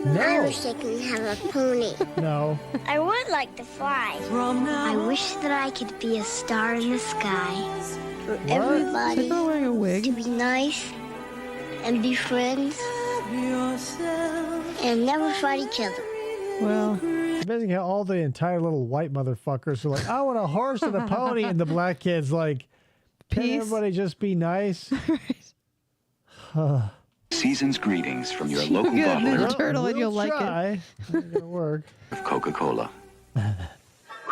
Speaker 3: No.
Speaker 8: I wish I could have a pony.
Speaker 3: No.
Speaker 8: I would like to fly. I wish that I could be a star in the sky. For everybody
Speaker 4: Is wearing a wig?
Speaker 8: to be nice and be friends and never fight each other.
Speaker 4: Well,
Speaker 3: Amazing how all the entire little white motherfuckers are like, I want a horse and a pony, and the black kid's like, can
Speaker 4: Peace.
Speaker 3: everybody just be nice?
Speaker 16: Season's greetings from your
Speaker 4: You'll
Speaker 16: local
Speaker 4: get a
Speaker 16: bottler
Speaker 4: Ninja Turtle and you'll like it.
Speaker 3: It's gonna work.
Speaker 16: of Coca-Cola.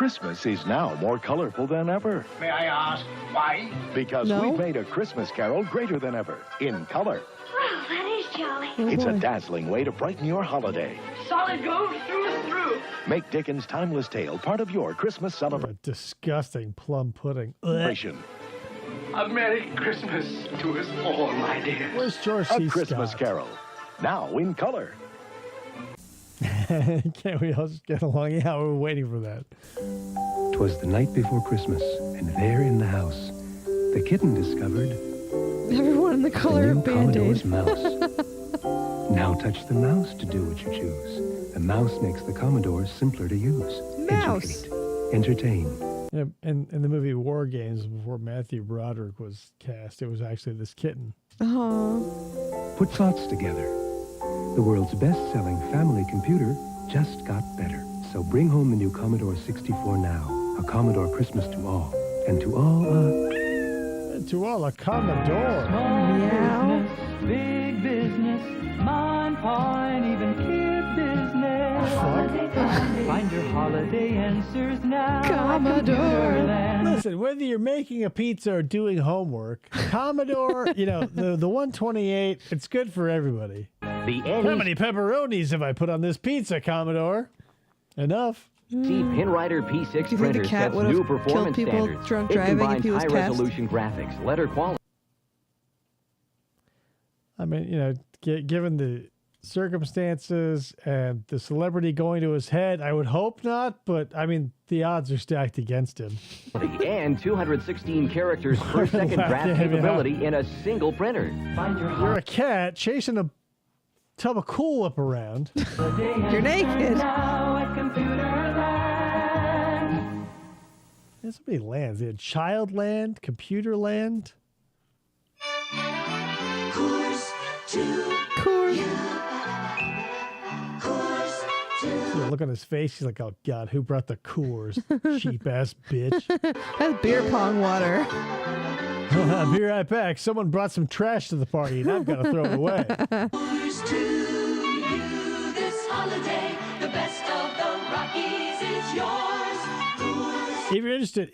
Speaker 13: Christmas is now more colorful than ever.
Speaker 7: May I ask why?
Speaker 13: Because we've made A Christmas Carol greater than ever in color.
Speaker 8: Wow, that is jolly.
Speaker 13: It's a dazzling way to brighten your holiday.
Speaker 8: Solid gold through and through.
Speaker 13: Make Dickens' timeless tale part of your Christmas celebration.
Speaker 3: Disgusting plum pudding.
Speaker 7: A Merry Christmas to us all, my dear.
Speaker 3: Where's George
Speaker 13: A
Speaker 3: C.
Speaker 13: Christmas
Speaker 3: Scott?
Speaker 13: Carol, now in color.
Speaker 3: Can't we all just get along? Yeah, we're waiting for that.
Speaker 12: 'Twas the night before Christmas, and there in the house, the kitten discovered
Speaker 4: Everyone in the color of
Speaker 12: Commodore's
Speaker 4: Band-Aid.
Speaker 12: mouse. Now touch the mouse to do what you choose. The mouse makes the Commodore simpler to use.
Speaker 4: Mouse.
Speaker 12: Educate, entertain.
Speaker 3: Yeah, in the movie War Games, before Matthew Broderick was cast, it was actually this kitten.
Speaker 12: Put thoughts together. The world's best-selling family computer just got better. So bring home the new Commodore 64 now. A Commodore Christmas to all. And to all,
Speaker 3: a Commodore.
Speaker 4: Meow.
Speaker 15: Big business, mom, pa, and even kid business. Find your holiday answers now.
Speaker 4: Commodore.
Speaker 3: Listen, whether you're making a pizza or doing homework, Commodore, the 128, it's good for everybody. How many pepperonis have I put on this pizza, Commodore? Enough.
Speaker 17: Pinwriter P6
Speaker 4: Do you think
Speaker 17: printer
Speaker 4: the cat
Speaker 17: sets
Speaker 4: would have
Speaker 17: new
Speaker 4: killed
Speaker 17: performance
Speaker 4: people
Speaker 17: standards.
Speaker 4: drunk
Speaker 17: It
Speaker 4: driving if
Speaker 17: combines
Speaker 4: he was cast?
Speaker 17: high-resolution graphics, letter quality.
Speaker 3: I mean, given the circumstances and the celebrity going to his head, I would hope not, but I mean, the odds are stacked against him.
Speaker 17: And 216 characters per second graph capability in a single printer.
Speaker 3: You're a cat chasing a tub of Cool Whip around.
Speaker 4: You're naked.
Speaker 3: There's so many lands. They had Child Land, Computer Land. Look on his face. He's like, "Oh God, who brought the Coors? Cheap ass bitch."
Speaker 4: That's beer pong water.
Speaker 3: I'll be right back. Someone brought some trash to the party, and I've got to throw it away.
Speaker 15: Here's to you this holiday. The best of the Rockies is yours.
Speaker 3: If you're interested,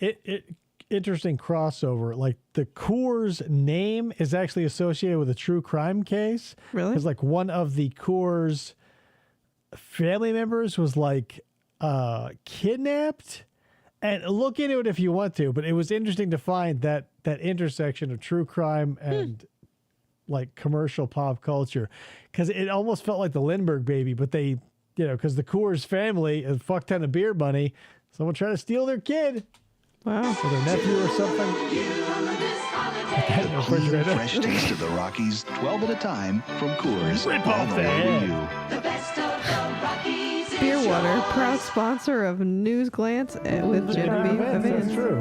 Speaker 3: interesting crossover. Like the Coors name is actually associated with a true crime case.
Speaker 4: Really?
Speaker 3: Because like one of the Coors family members was like kidnapped. And look into it if you want to, but it was interesting to find that intersection of true crime and like commercial pop culture, because it almost felt like the Lindbergh baby, but they, because the Coors family, a fuck ton of beer money, someone tried to steal their kid.
Speaker 4: Wow.
Speaker 3: Or their nephew or something.
Speaker 14: Fresh taste of the Rockies, 12 at a time from Coors.
Speaker 3: Rip
Speaker 14: All
Speaker 3: off
Speaker 14: the
Speaker 3: the
Speaker 14: way
Speaker 3: head.
Speaker 14: to you.
Speaker 15: The best of the Rockies is
Speaker 4: Beer water,
Speaker 15: yours.
Speaker 4: proud sponsor of News Glance with Genevieve
Speaker 3: That's
Speaker 4: Evans.
Speaker 3: true.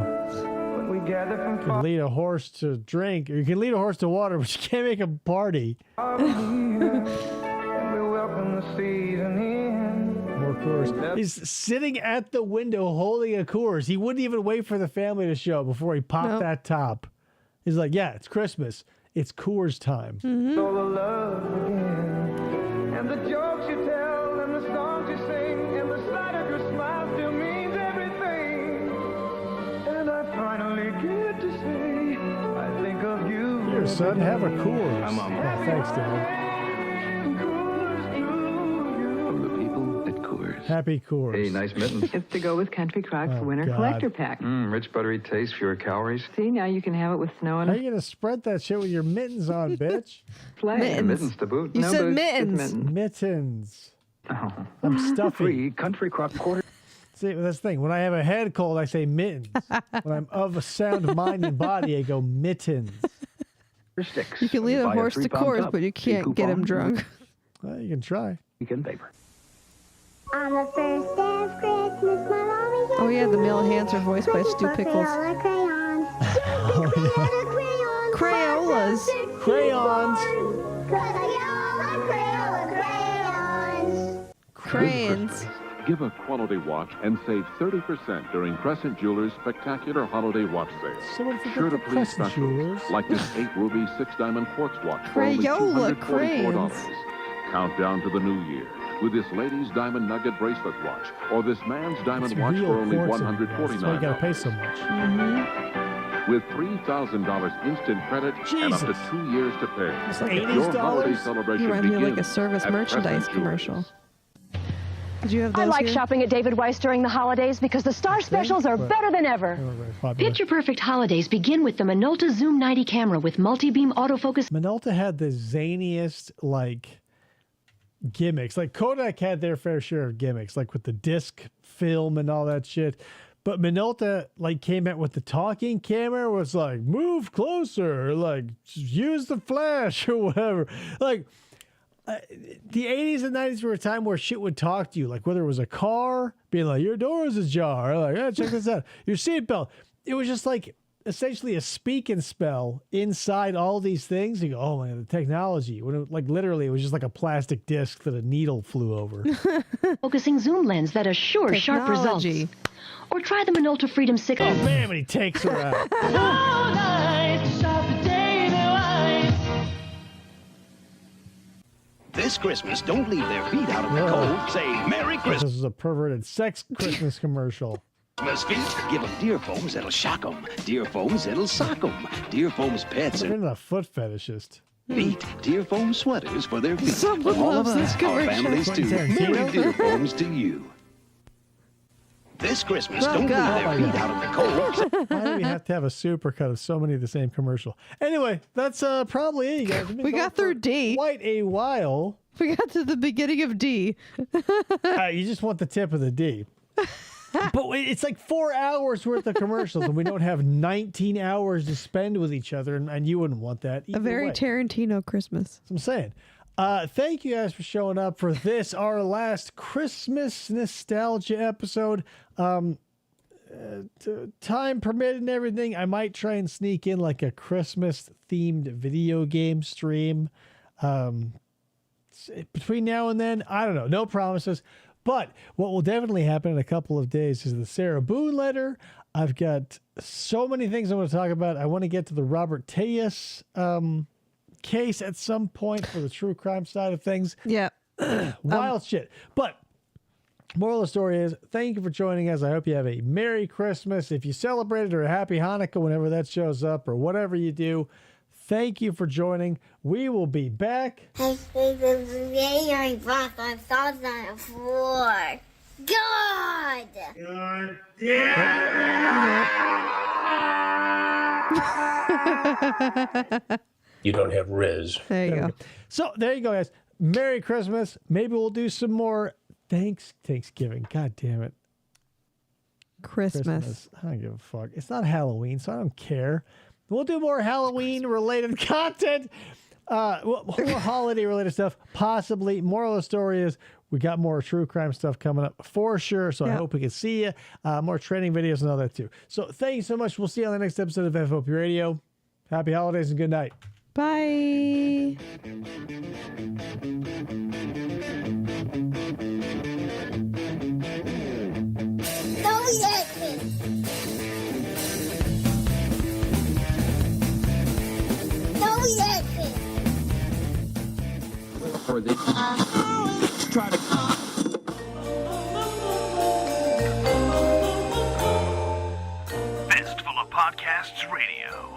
Speaker 3: You can lead a horse to drink, or you can lead a horse to water, but you can't make a party. More Coors. He's sitting at the window holding a Coors. He wouldn't even wait for the family to show before he popped that top. He's like, yeah, it's Christmas. It's Coors time.
Speaker 15: Mm-hmm.
Speaker 18: All the love again, and the jokes you tell, and the songs you sing, and the sight of your smile still means everything. And I finally get to say, I think of you.
Speaker 3: Here, son, have a Coors.
Speaker 17: I'm on.
Speaker 3: Oh, thanks, Dad.
Speaker 16: From the people at Coors.
Speaker 3: Happy Coors.
Speaker 22: Hey, nice mittens.
Speaker 26: It's to go with Country Crock's
Speaker 3: Oh,
Speaker 26: Winter
Speaker 3: God.
Speaker 26: Collector Pack.
Speaker 22: Rich buttery taste, fewer calories.
Speaker 26: See, now you can have it with snow
Speaker 3: How
Speaker 26: and
Speaker 3: you gonna spread that shit with your mittens on, bitch?
Speaker 26: play.
Speaker 22: And mittens to boot.
Speaker 4: You
Speaker 22: No
Speaker 4: said
Speaker 22: boots, just
Speaker 4: mittens.
Speaker 3: Mittens.
Speaker 22: Oh.
Speaker 3: I'm stuffy.
Speaker 22: Free Country Crock quarter.
Speaker 3: See, that's the thing. When I have a head cold, I say mittens. When I'm of a sound mind and body, I go mittens.
Speaker 22: Sticks.
Speaker 4: You can lead a
Speaker 22: Buy
Speaker 4: horse to
Speaker 22: 3-pound
Speaker 4: Coors,
Speaker 22: tub.
Speaker 4: but you
Speaker 22: See
Speaker 4: can't get him
Speaker 22: coupon?
Speaker 4: drunk.
Speaker 3: Well, you can try.
Speaker 22: Weekend paper.
Speaker 8: On the first day of Christmas, my mommy said
Speaker 4: Oh yeah, the Mel Hanser voiced by Stu Pickles.
Speaker 8: crayons.
Speaker 4: Crayolas.
Speaker 3: Crayons.
Speaker 4: Crayons.
Speaker 27: Give a quality watch and save 30% during Crescent Jewelers' spectacular holiday watch sale.
Speaker 3: Someone forget
Speaker 27: Sure to
Speaker 3: the
Speaker 27: please
Speaker 3: Crescent
Speaker 27: specials,
Speaker 3: Jewelers.
Speaker 27: like this 8-ruby 6-diamond quartz watch for only
Speaker 4: Crayola
Speaker 27: $244.
Speaker 4: crayons.
Speaker 27: Countdown to the new year. with this lady's diamond nugget bracelet watch or this man's diamond watch
Speaker 3: real
Speaker 27: for only
Speaker 3: quartz in there. That's why you gotta
Speaker 27: $149.
Speaker 3: pay so much.
Speaker 27: With $3,000 instant credit and up to 2 years to pay.
Speaker 3: It's like
Speaker 27: Your
Speaker 3: $80.
Speaker 27: holiday celebration
Speaker 4: You reminds me of like a
Speaker 27: begins
Speaker 4: service
Speaker 27: at
Speaker 4: merchandise
Speaker 27: Crescent
Speaker 4: commercial. Did you have those
Speaker 2: I like
Speaker 4: here?
Speaker 2: shopping at David Weiss during the holidays because the star specials are better than ever. Picture-perfect holidays begin with the Minolta Zoom 90 camera with multi-beam autofocus.
Speaker 3: Minolta had the zaniest, like, gimmicks. Like, Kodak had their fair share of gimmicks, like with the disc film and all that shit. But Minolta, like, came out with the talking camera, was like, move closer, like, use the flash or whatever. Like, the 80s and 90s were a time where shit would talk to you, like whether it was a car being like, your door is ajar, like, oh, check this out, your seatbelt. It was just like essentially a speak and spell inside all these things. You go, oh man, the technology. When it, like literally, it was just like a plastic disc that a needle flew over.
Speaker 2: Focusing zoom lens that assures sharp results. Or try the Minolta Freedom 6.
Speaker 3: Oh man, when he takes her out.
Speaker 14: This Christmas, don't leave their feet out of the cold. Say Merry Christmas.
Speaker 3: This is a perverted sex Christmas commercial.
Speaker 14: Feet, give them deer foams that'll shock them. Deer foams that'll sock them. Deer foams pets
Speaker 3: They're
Speaker 14: and
Speaker 3: not a foot fetishist.
Speaker 14: feet. Deer foam sweaters for their feet.
Speaker 3: Someone
Speaker 14: All of
Speaker 3: loves this
Speaker 14: us, our
Speaker 3: commercial.
Speaker 14: families too.
Speaker 3: Tarantino?
Speaker 14: Merry deer foams to you. This Christmas, don't leave their feet out in the cold.
Speaker 3: Why do we have to have a supercut of so many of the same commercial? Anyway, that's probably it, you guys.
Speaker 4: We got through D.
Speaker 3: Quite a while.
Speaker 4: We got to the beginning of D.
Speaker 3: You just want the tip of the D. But it's like 4 hours worth of commercials, and we don't have 19 hours to spend with each other, and you wouldn't want that either
Speaker 4: A very
Speaker 3: way.
Speaker 4: Tarantino Christmas.
Speaker 3: That's what I'm saying. Thank you guys for showing up for this, our last Christmas nostalgia episode. Time permitted and everything, I might try and sneak in like a Christmas themed video game stream. Between now and then, I don't know, no promises. But what will definitely happen in a couple of days is the Sarah Boone letter. I've got so many things I want to talk about. I want to get to the Robert Tejas case at some point for the true crime side of things.
Speaker 4: Yeah.
Speaker 3: Wild shit. But moral of the story is, thank you for joining us. I hope you have a Merry Christmas. If you celebrate it, or a Happy Hanukkah whenever that shows up, or whatever you do, thank you for joining. We will be back.
Speaker 8: God!
Speaker 10: You don't have Riz.
Speaker 4: There you go.
Speaker 3: So there you go, guys. Merry Christmas. Maybe we'll do some more Thanksgiving. God damn it.
Speaker 4: Christmas.
Speaker 3: I don't give a fuck. It's not Halloween, so I don't care. We'll do more Halloween-related content. More holiday-related stuff, possibly. Moral of the story is we got more true crime stuff coming up for sure, so I hope we can see you. More training videos and all that, too. So thank you so much. We'll see you on the next episode of FFOP Radio. Happy holidays and good night.
Speaker 4: Bye.
Speaker 10: For the try to
Speaker 11: Fistful of Podcasts Radio.